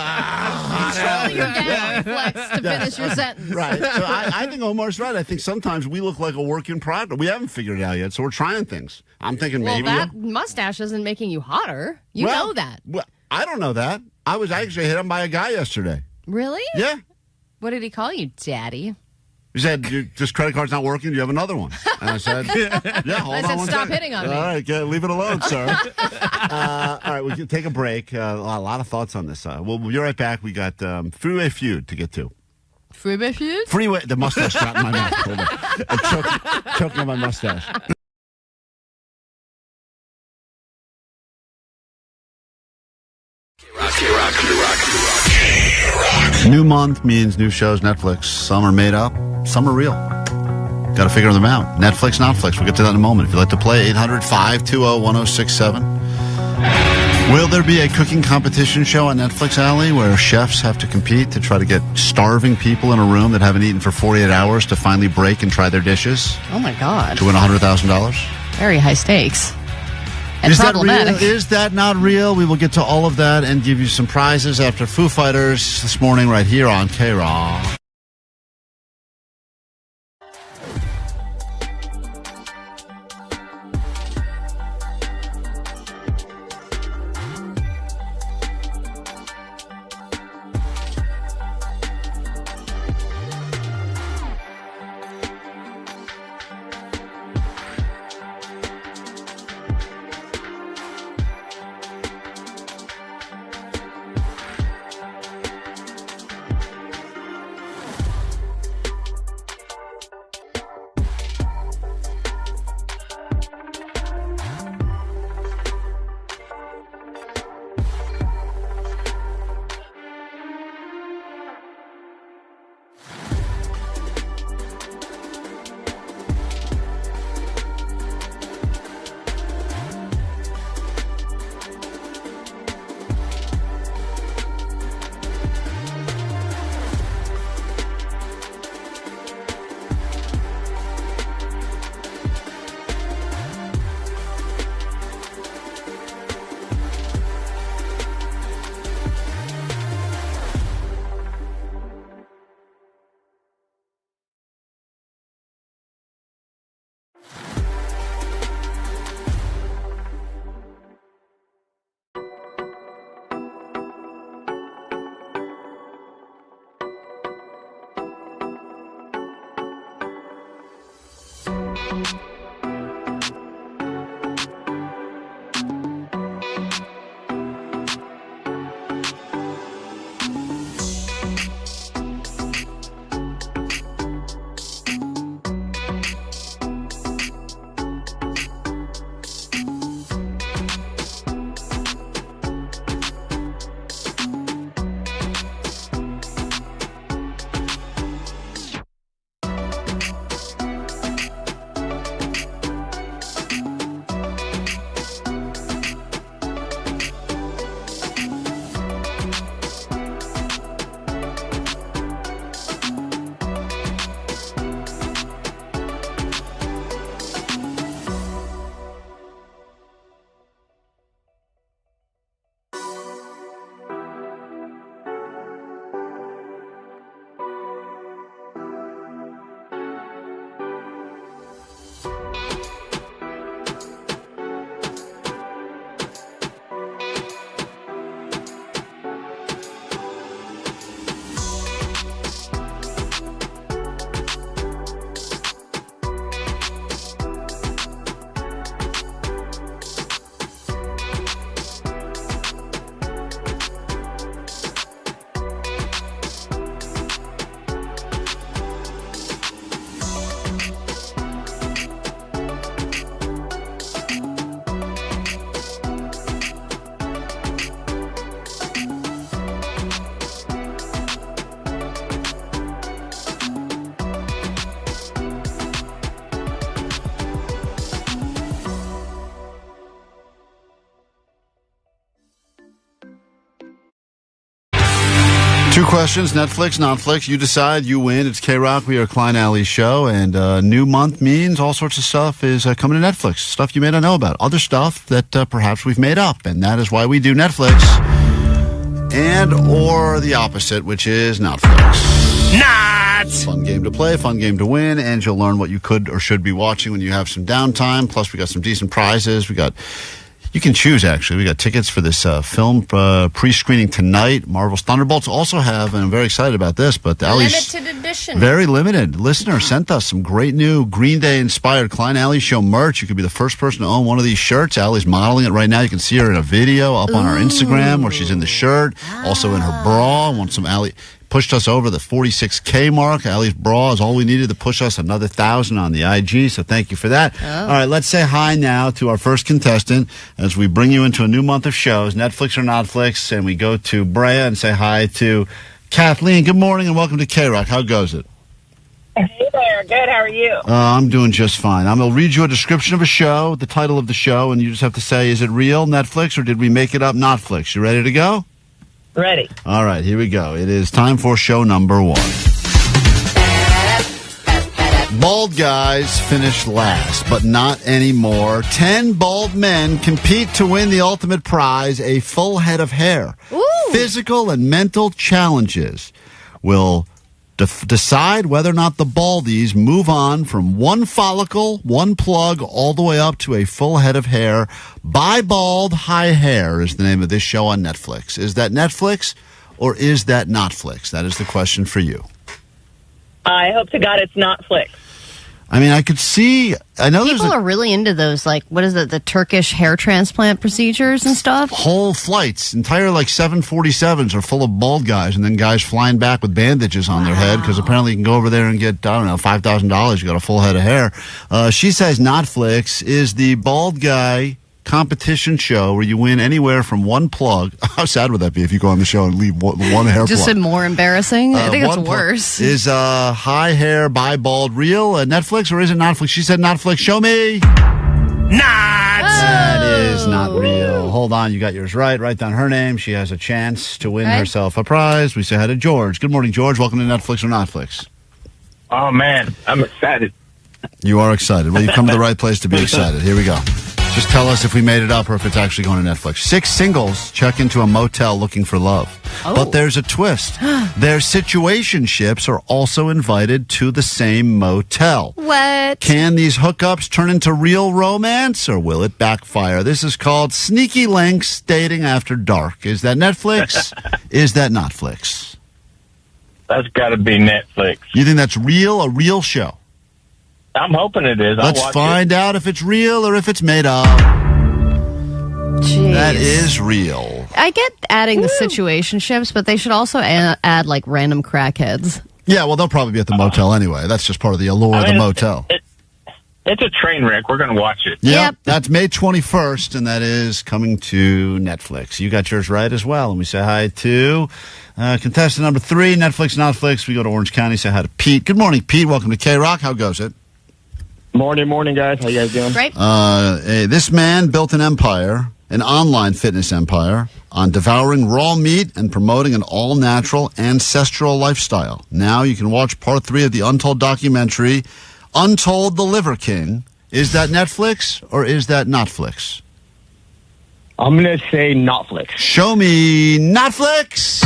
Control your gag reflex to finish your sentence. Right. So I think Omar's right. I think sometimes we look like a work in progress. We haven't figured it out yet, so we're trying things. I'm thinking maybe. Well, that mustache isn't making you hotter. You know that. Well, I don't know that. I was actually hit on by a guy yesterday. Really? Yeah. What did he call you, Daddy? He said, "This credit card's not working. Do you have another one?" And I said, "Yeah, hold on. I said, one stop second." hitting on me. All right, leave it alone, sir. All right, we can take a break. A lot of thoughts on this. We'll be right back. We got Freeway Feud to get to. Freeway Feud? Freeway. The mustache got in my mouth. Hold on. I'm choking on my mustache. New month means new shows, Netflix. Some are made up, some are real. Got to figure them out. Netflix, Netflix. We'll get to that in a moment. If you'd like to play, 800-520-1067. Will there be a cooking competition show on Netflix, Allie, where chefs have to compete to try to get starving people in a room that haven't eaten for 48 hours to finally break and try their dishes? Oh, my God. To win $100,000? Very high stakes. And is that problematic. real? Is that not real? We will get to all of that and give you some prizes after Foo Fighters this morning right here on KROQ. Two questions, Netflix, non-Flix. You decide, you win. It's KROQ. We are Klein Alley's show, and new month means all sorts of stuff is coming to Netflix. Stuff you may not know about. Other stuff that perhaps we've made up, and that is why we do Netflix. And or the opposite, which is Netflix. Not! Fun game to play, fun game to win, and you'll learn what you could or should be watching when you have some downtime. Plus, we got some decent prizes. We got You can choose, actually. We got tickets for this film pre-screening tonight. Marvel's Thunderbolts also have, and I'm very excited about this, but Allie's Limited edition. very limited. Listener sent us some great new Green Day-inspired Klein Alley Show merch. You could be the first person to own one of these shirts. Allie's modeling it right now. You can see her in a video up on our Instagram where she's in the shirt, also in her bra. Want some Allie... Pushed us over the 46K mark. Allie's bra is all we needed to push us another 1,000 on the IG, so thank you for that. All right, let's say hi now to our first contestant as we bring you into a new month of shows, Netflix or Notflix, and we go to Brea and say hi to Kathleen. Good morning and welcome to KROQ. How goes it? Hey there. Good. How are you? I'm doing just fine. I'm going to read you a description of a show, the title of the show, and you just have to say, is it real, Netflix, or did we make it up, Notflix? You ready to go? Ready. All right, here we go. It is time for show number 1. Bald guys finish last, but not anymore. 10 bald men compete to win the ultimate prize, a full head of hair. Ooh. Physical and mental challenges will decide whether or not the baldies move on from one follicle, one plug, all the way up to a full head of hair. Bye Bald, High Hair is the name of this show on Netflix. Is that Netflix or is that Notflix? That is the question for you. I hope to God it's not Flick. I mean, I could see... I know people are really into those, like, what is it, the Turkish hair transplant procedures and stuff? Whole flights, entire, 747s are full of bald guys, and then guys flying back with bandages on their head, because apparently you can go over there and get, $5,000. You got a full head of hair. She says Notflix is the bald guy competition show where you win anywhere from one plug. How sad would that be if you go on the show and leave one hair Just plug? more embarrassing? I think it's worse. Is high hair, bye bald real? Netflix or is it Notflix? She said Notflix. Show me. That is not real. Hold on, you got yours right. Write down her name. She has a chance to win herself a prize. We say hi to George. Good morning, George. Welcome to Netflix or Notflix. Oh, man. I'm excited. You are excited. Well, you've come to the right place to be excited. Here we go. Just tell us if we made it up or if it's actually going to Netflix. 6 singles check into a motel looking for love. Oh. But there's a twist. Their situationships are also invited to the same motel. What? Can these hookups turn into real romance or will it backfire? This is called Sneaky Links Dating After Dark. Is that Netflix? Is that Notflix? That's got to be Netflix. You think that's real? A real show? I'm hoping it is. Let's find out if it's real or if it's made up. Jeez. That is real. I get adding the situationships, but they should also add random crackheads. Yeah, well, they'll probably be at the motel anyway. That's just part of the allure of the motel. It's a train wreck. We're going to watch it. Yep. That's May 21st, and that is coming to Netflix. You got yours right as well. And we say hi to contestant number 3, Netflix. We go to Orange County, say hi to Pete. Good morning, Pete. Welcome to KROQ. How goes it? Morning, guys. How you guys doing? Great. This man built an empire, an online fitness empire, on devouring raw meat and promoting an all-natural ancestral lifestyle. Now you can watch part 3 of the Untold documentary, Untold the Liver King. Is that Netflix or is that Notflix? I'm going to say Notflix. Show me Notflix!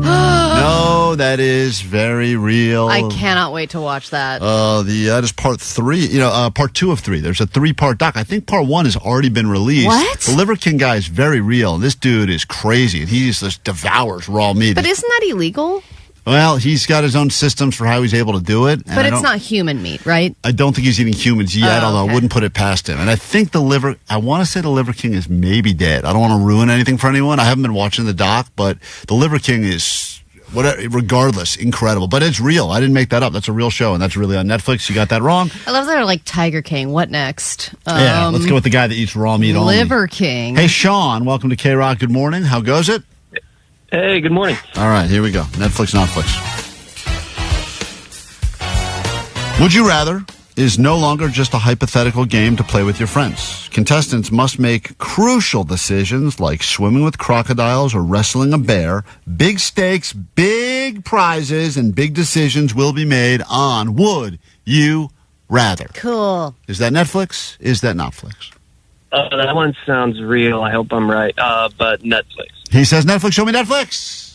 No, that is very real. I cannot wait to watch that. That is part 3. Part 2 of 3. There's a 3-part doc. I think part 1 has already been released. What? The Liver King guy is very real. This dude is crazy, and he just devours raw meat. But isn't that illegal? Well, he's got his own systems for how he's able to do it. But it's not human meat, right? I don't think he's eating humans yet, although okay. I wouldn't put it past him. And I think I want to say the Liver King is maybe dead. I don't want to ruin anything for anyone. I haven't been watching the doc, but the Liver King is, regardless, incredible. But it's real. I didn't make that up. That's a real show, and that's really on Netflix. You got that wrong. I love that they're like Tiger King. What next? Yeah, let's go with the guy that eats raw meat only. Liver King. Hey, Sean, welcome to KROQ. Good morning. How goes it? Hey, good morning. All right, here we go. Netflix. Would You Rather is no longer just a hypothetical game to play with your friends. Contestants must make crucial decisions like swimming with crocodiles or wrestling a bear. Big stakes, big prizes, and big decisions will be made on Would You Rather. Cool. Is that Netflix? Is that Notflix? That one sounds real. I hope I'm right. But Netflix. He says Netflix. Show me Netflix.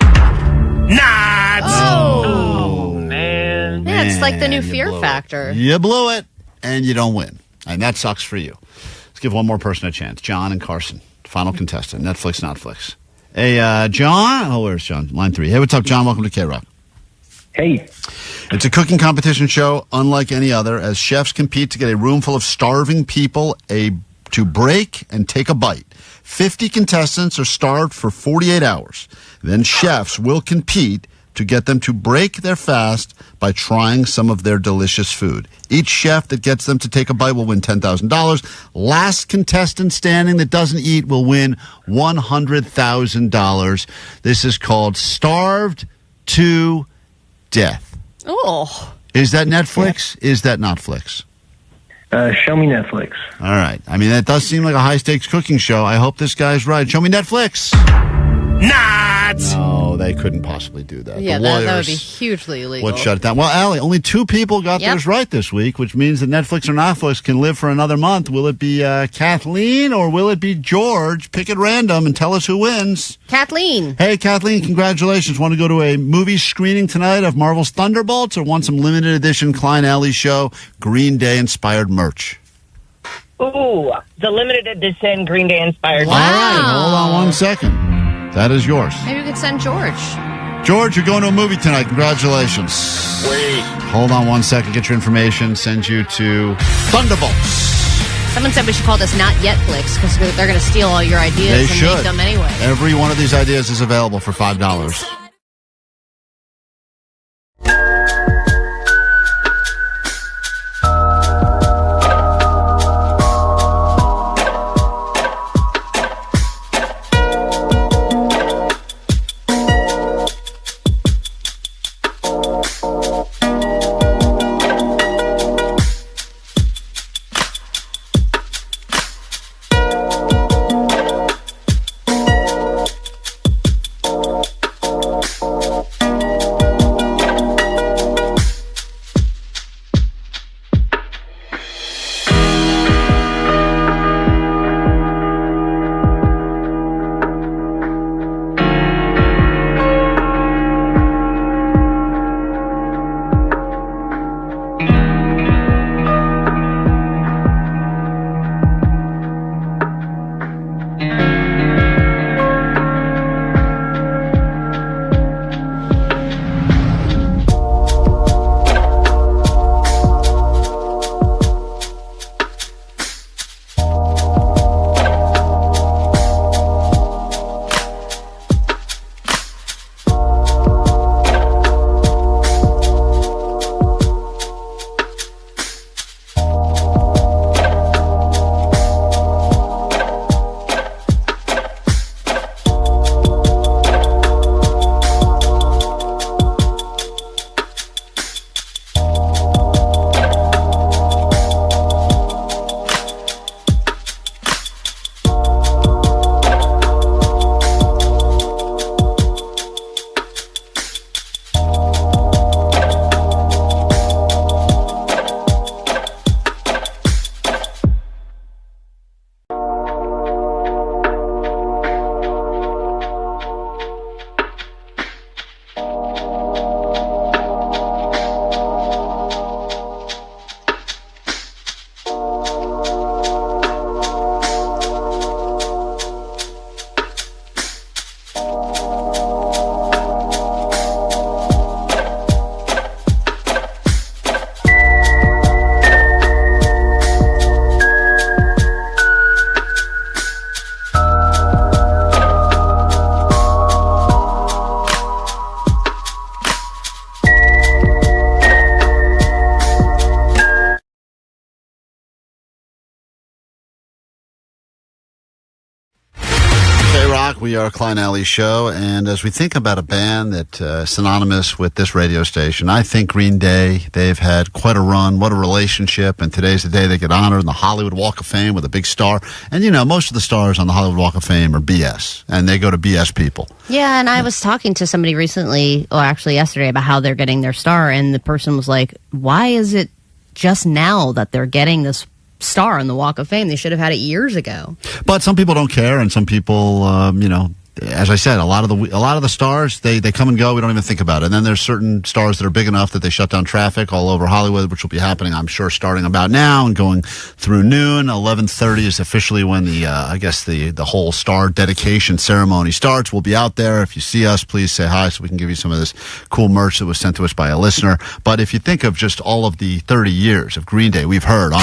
Not. Oh, man. Yeah, it's like the new Fear Factor. You blew it, and you don't win. And that sucks for you. Let's give one more person a chance. John and Carson, final contestant. Netflix, Notflix. Hey, John. Oh, where's John? Line 3. Hey, what's up, John? Welcome to KROQ. Hey. It's a cooking competition show unlike any other, as chefs compete to get a room full of starving people to break and take a bite. 50 contestants are starved for 48 hours. Then chefs will compete to get them to break their fast by trying some of their delicious food. Each chef that gets them to take a bite will win $10,000. Last contestant standing that doesn't eat will win $100,000. This is called Starved to Death. Oh. Is that Netflix? Is that Notflix? Show me Netflix. All right. I mean, that does seem like a high-stakes cooking show. I hope this guy's right. Show me Netflix. Not! No, they couldn't possibly do that. Yeah, The lawyers that would be hugely illegal. would shut it down. Well, Allie, only 2 people got theirs right this week, which means that Netflix or Netflix can live for another month. Will it be Kathleen or will it be George? Pick at random and tell us who wins. Kathleen. Hey, Kathleen, congratulations. Want to go to a movie screening tonight of Marvel's Thunderbolts or want some limited edition Klein Alley Show Green Day inspired merch? Ooh, the limited edition Green Day inspired. All right, hold on 1 second. That is yours. Maybe we could send George. George, you're going to a movie tonight. Congratulations. Wait. Hold on 1 second. Get your information. Send you to Thunderbolts. Someone said we should call this Not Yetflix because they're going to steal all your ideas They and should. make them anyway. Every one of these ideas is available for $5. KROQ, we are Klein Alley Show, and as we think about a band that's synonymous with this radio station, I think Green Day, they've had quite a run, what a relationship, and today's the day they get honored in the Hollywood Walk of Fame with a big star. And, you know, most of the stars on the Hollywood Walk of Fame are BS, and they go to BS people. Yeah, and I was talking to somebody recently, or actually yesterday, about how they're getting their star, and the person was like, why is it just now that they're getting this star on the Walk of Fame? They should have had it years ago. But some people don't care, and some people, as I said, a lot of the stars, they come and go. We don't even think about it. And then there's certain stars that are big enough that they shut down traffic all over Hollywood, which will be happening, I'm sure, starting about now and going through noon. 11:30 is officially when the whole star dedication ceremony starts. We'll be out there. If you see us, please say hi so we can give you some of this cool merch that was sent to us by a listener. But if you think of just all of the 30 years of Green Day we've heard on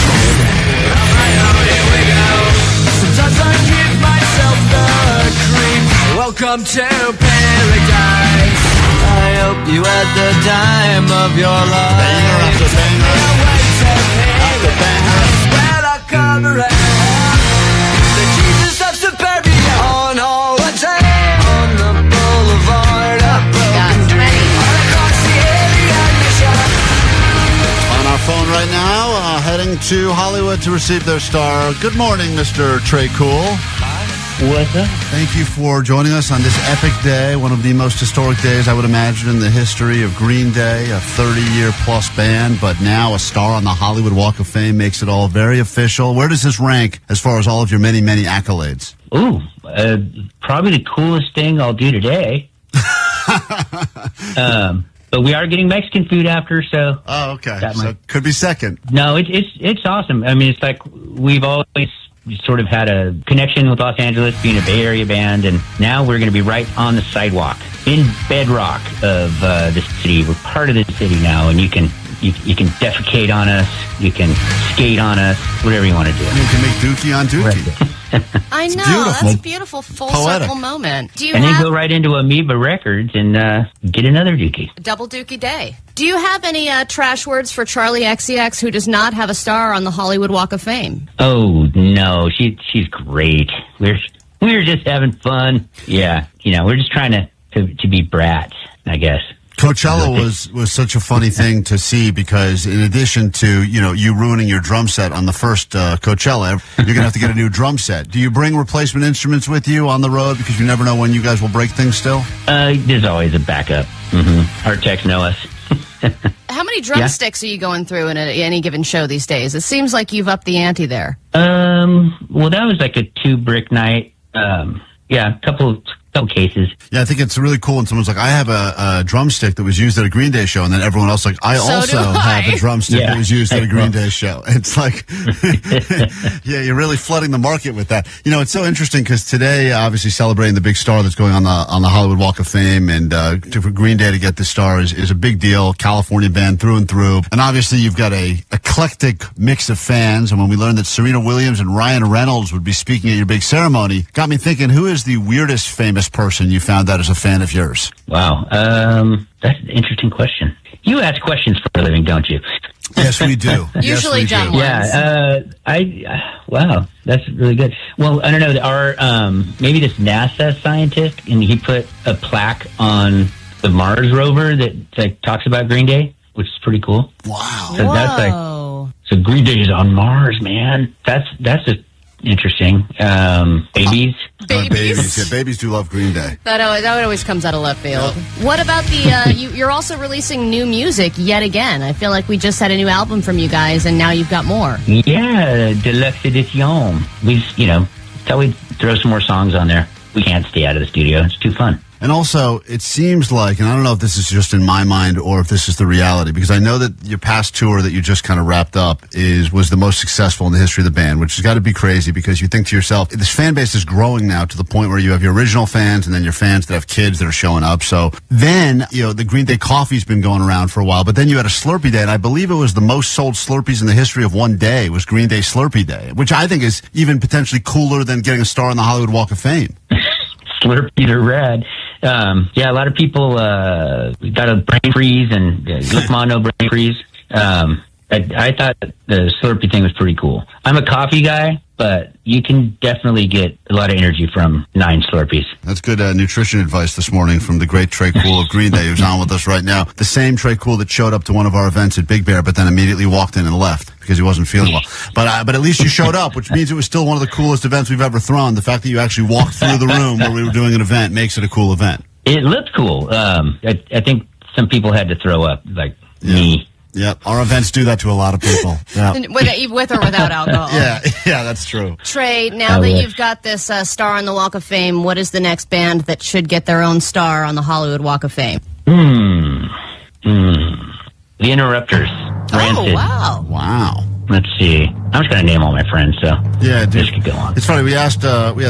Sometimes I give myself the creeps. Welcome to paradise. I hope you had the time of your life. Banger after banger after banger. Well, I cover it. The Jesus of Suburbia on holiday on the boulevard of broken dreams. All across the area. On our phone right now, heading to Hollywood to receive their star. Good morning, Mr. Tre Cool. What's up? Thank you for joining us on this epic day, one of the most historic days, I would imagine, in the history of Green Day, a 30-year-plus band, but now a star on the Hollywood Walk of Fame makes it all very official. Where does this rank as far as all of your many, many accolades? Ooh, probably the coolest thing I'll do today. But we are getting Mexican food after, so. Oh, okay. So could be second. No, it's awesome. I mean, it's like we've always sort of had a connection with Los Angeles, being a Bay Area band, and now we're going to be right on the sidewalk, in bedrock of the city. We're part of the city now, and you can defecate on us, you can skate on us, whatever you want to do. You can make dookie on dookie. I know, beautiful. that's a beautiful full circle moment. Do you and have then go right into Amoeba Records and get another dookie. double dookie day? Do you have any trash words for Charlie XCX, who does not have a star on the Hollywood Walk of Fame? Oh no, she's great. We're just having fun. Yeah, we're just trying to be brats, I guess. Coachella was such a funny thing to see because in addition to, you ruining your drum set on the first Coachella, you're going to have to get a new drum set. Do you bring replacement instruments with you on the road because you never know when you guys will break things still? There's always a backup. Mm-hmm. Our techs know us. How many drumsticks are you going through in any given show these days? It seems like you've upped the ante there. Well, that was like a 2-brick night. A couple cases. Yeah, I think it's really cool when someone's like, I have a drumstick that was used at a Green Day show, and then everyone else like, I also have a drumstick that was used at a Green Day show. It's like, yeah, you're really flooding the market with that. It's so interesting because today, obviously celebrating the big star that's going on the Hollywood Walk of Fame, and for Green Day to get this star is a big deal. California band through and through. And obviously you've got a eclectic mix of fans, and when we learned that Serena Williams and Ryan Reynolds would be speaking at your big ceremony, got me thinking, who is the weirdest famous person you found out as a fan of yours? Wow. That's an interesting question. You ask questions for a living, don't you? Yes, we do. Usually John wins. Yeah. Wow, that's really good. Well, I don't know, our maybe this NASA scientist, and he put a plaque on the Mars rover that talks about Green Day, which is pretty cool. Wow. So that's so Green Day is on Mars, man. That's just interesting. Babies. Babies. Yeah, babies do love Green Day. That always comes out of left field. Yep. What about the, you're also releasing new music yet again. I feel like we just had a new album from you guys, and now you've got more. Yeah, Deluxe Edition. Until we throw some more songs on there, we can't stay out of the studio. It's too fun. And also, it seems like, and I don't know if this is just in my mind or if this is the reality, because I know that your past tour that you just kind of wrapped up was the most successful in the history of the band, which has got to be crazy because you think to yourself, this fan base is growing now to the point where you have your original fans and then your fans that have kids that are showing up. So then, the Green Day coffee's been going around for a while, but then you had a Slurpee Day, and I believe it was the most sold Slurpees in the history of one day was Green Day Slurpee Day, which I think is even potentially cooler than getting a star on the Hollywood Walk of Fame. Slurpees are rad. A lot of people got a brain freeze and look mono brain freeze. I thought the Slurpee thing was pretty cool. I'm a coffee guy, but you can definitely get a lot of energy from 9 Slurpees. That's good nutrition advice this morning from the great Tre Cool of Green Day, who's on with us right now. The same Tre Cool that showed up to one of our events at Big Bear, but then immediately walked in and left because he wasn't feeling well. But at least you showed up, which means it was still one of the coolest events we've ever thrown. The fact that you actually walked through the room where we were doing an event makes it a cool event. It looked cool. I think some people had to throw up, like me. Yep. Our events do that to a lot of people. Yeah. With or without alcohol. Yeah, that's true. Trey, now that you've got this star on the Walk of Fame, what is the next band that should get their own star on the Hollywood Walk of Fame? The Interrupters. Rancid. Oh, wow. Let's see. I'm just going to name all my friends, so yeah, dude. This could go on. It's funny. We asked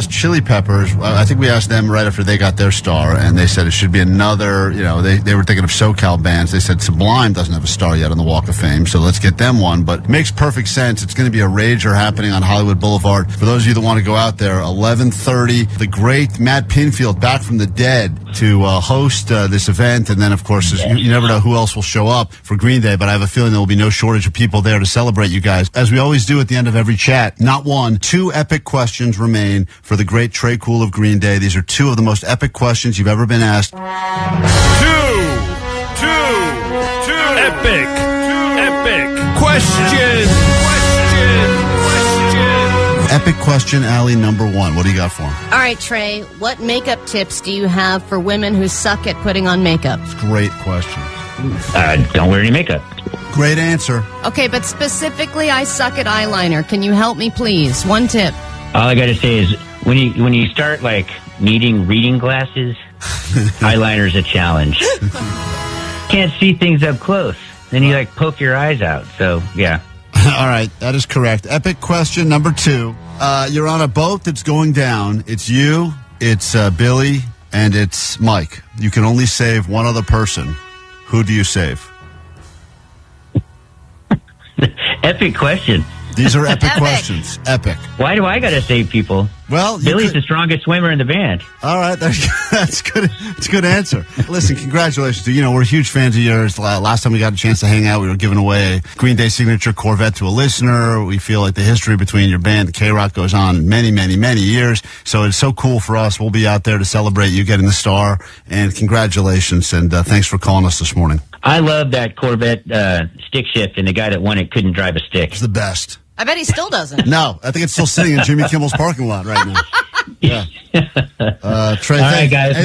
Chili Peppers. I think we asked them right after they got their star, and they said it should be another. You know, they were thinking of SoCal bands. They said Sublime doesn't have a star yet on the Walk of Fame, so let's get them one. But it makes perfect sense. It's going to be a rager happening on Hollywood Boulevard. For those of you that want to go out there, 11:30. The great Matt Pinfield back from the dead to host this event, and then of course you never know who else will show up for Green Day. But I have a feeling there will be no shortage of people there to celebrate you guys, as we always do at the end of every chat. Not one, two epic questions remain for the great Tre Cool of Green Day. These are two of the most epic questions you've ever been asked. Two epic questions. Epic question, Allie, number one. What do you got for him? All right, Trey, what makeup tips do you have for women who suck at putting on makeup? It's a great question. Don't wear any makeup. Great answer. Okay, but specifically, I suck at eyeliner. Can you help me, please? One tip. All I got to say is when you start needing reading glasses, eyeliner's a challenge. Can't see things up close. Then you poke your eyes out. So yeah. All right, that is correct. Epic question number two. You're on a boat that's going down. It's you, it's Billy, and it's Mike. You can only save one other person. Who do you save? Epic question. These are epic questions. Epic. Why do I got to save people? Well, Billy's the strongest swimmer in the band. All right, that's good. It's a good answer. Listen, congratulations. We're huge fans of yours. Last time we got a chance to hang out, we were giving away a Green Day signature Corvette to a listener. We feel like the history between your band and KROQ goes on many, many, many years. So it's so cool for us. We'll be out there to celebrate you getting the star. And congratulations, and thanks for calling us this morning. I love that Corvette stick shift, and the guy that won it couldn't drive a stick. It's the best. I bet he still doesn't. No, I think it's still sitting in Jimmy Kimmel's parking lot right now. Yeah. Trey, all right, guys.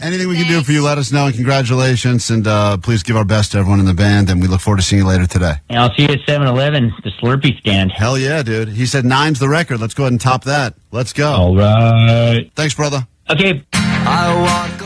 Anything we can do for you, let us know. And congratulations. And please give our best to everyone in the band. And we look forward to seeing you later today. And I'll see you at 7-Eleven, the Slurpee stand. Hell yeah, dude. He said 9's the record. Let's go ahead and top that. Let's go. All right. Thanks, brother. Okay. I walk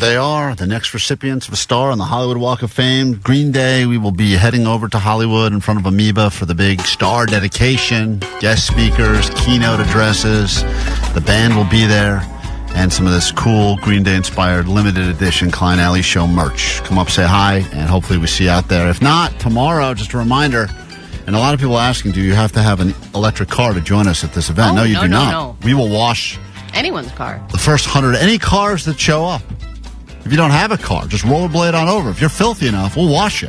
they are, the next recipients of a star on the Hollywood Walk of Fame. Green Day, we will be heading over to Hollywood in front of Amoeba for the big star dedication. Guest speakers, keynote addresses. The band will be there. And some of this cool Green Day-inspired limited edition Klein Alley Show merch. Come up, say hi, and hopefully we see you out there. If not, tomorrow, just a reminder, and a lot of people asking, do you have to have an electric car to join us at this event? No, you do not. No. We will wash anyone's car. The first 100, any cars that show up. If you don't have a car, just rollerblade on over. If you're filthy enough, we'll wash you.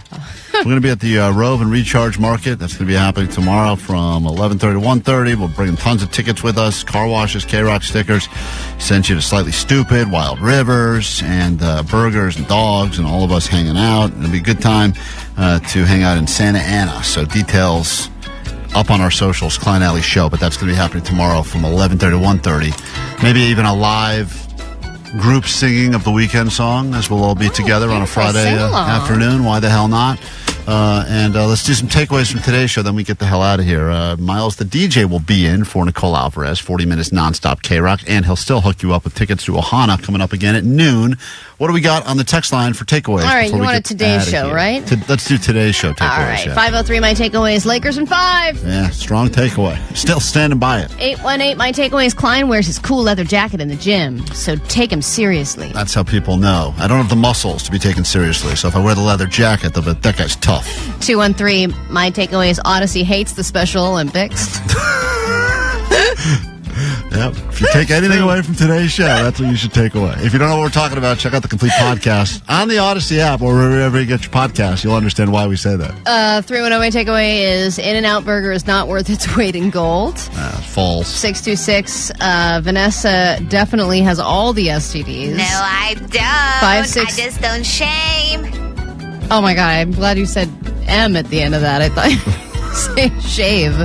We're going to be at the Rove and Recharge Market. That's going to be happening tomorrow from 11:30 to 1:30. We'll bring tons of tickets with us, car washes, KROQ stickers. Send you to Slightly Stupid, Wild Rivers, and burgers and dogs, and all of us hanging out. It'll be a good time to hang out in Santa Ana. So details up on our socials, Klein Alley Show. But that's going to be happening tomorrow from 11:30 to 1:30. Maybe even a live group singing of the Weekend song as we'll all be together on a Friday afternoon. Why the hell not? And let's do some takeaways from today's show, then we get the hell out of here. Miles, the DJ, will be in for Nicole Alvarez, 40 minutes nonstop KROQ, and he'll still hook you up with tickets to Ohana coming up again at noon. What do we got on the text line for takeaways? All right, you want a Today's Show, right? Let's do Today's Show takeaways. All right, 503, my takeaway is Lakers in 5. Yeah, strong takeaway. Still standing by it. 818, my takeaway is Klein wears his cool leather jacket in the gym, so take him seriously. That's how people know. I don't have the muscles to be taken seriously, so if I wear the leather jacket, they'll be, that guy's tough. 213, my takeaway is Odyssey hates the Special Olympics. Yep. If you take anything away from today's show, that's what you should take away. If you don't know what we're talking about, check out the complete podcast on the Odyssey app or wherever you get your podcast. You'll understand why we say that. 310, my takeaway is In-N-Out Burger is not worth its weight in gold. False. 626, Vanessa definitely has all the STDs. No, I don't. 56. I just don't shame. Oh my God, I'm glad you said M at the end of that. I thought you say shave.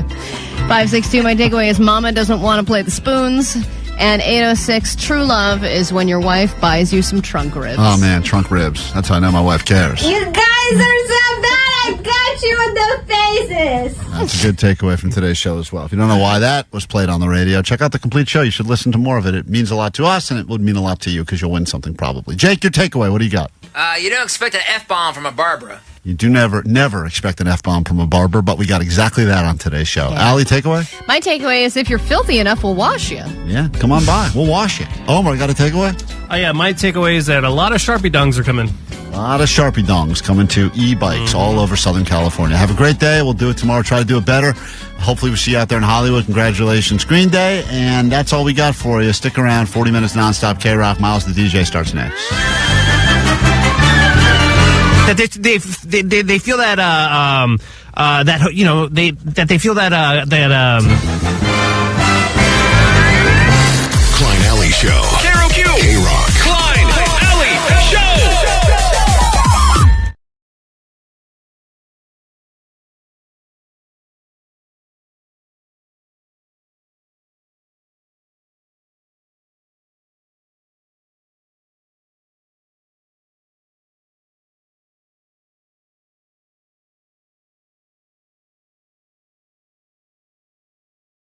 562, my takeaway is Mama doesn't want to play the spoons. And 806, true love is when your wife buys you some trunk ribs. Oh, man, trunk ribs. That's how I know my wife cares. You guys are so bad, I got you in the faces. That's a good takeaway from today's show as well. If you don't know why that was played on the radio, check out the complete show. You should listen to more of it. It means a lot to us, and it would mean a lot to you because you'll win something probably. Jake, your takeaway. What do you got? You don't expect an F-bomb from a Barbara. You do never expect an F-bomb from a barber, but we got exactly that on today's show. Yeah. Allie, takeaway? My takeaway is if you're filthy enough, we'll wash you. Yeah, come on by. We'll wash you. Omar, got a takeaway? Oh, yeah, my takeaway is that a lot of Sharpie dongs are coming. A lot of Sharpie dongs coming to e-bikes all over Southern California. Have a great day. We'll do it tomorrow. Try to do it better. Hopefully we'll see you out there in Hollywood. Congratulations, Green Day. And that's all we got for you. Stick around. 40 minutes nonstop KROQ. Miles, the DJ, starts next. That they feel that that you know they feel that Klein Alley Show.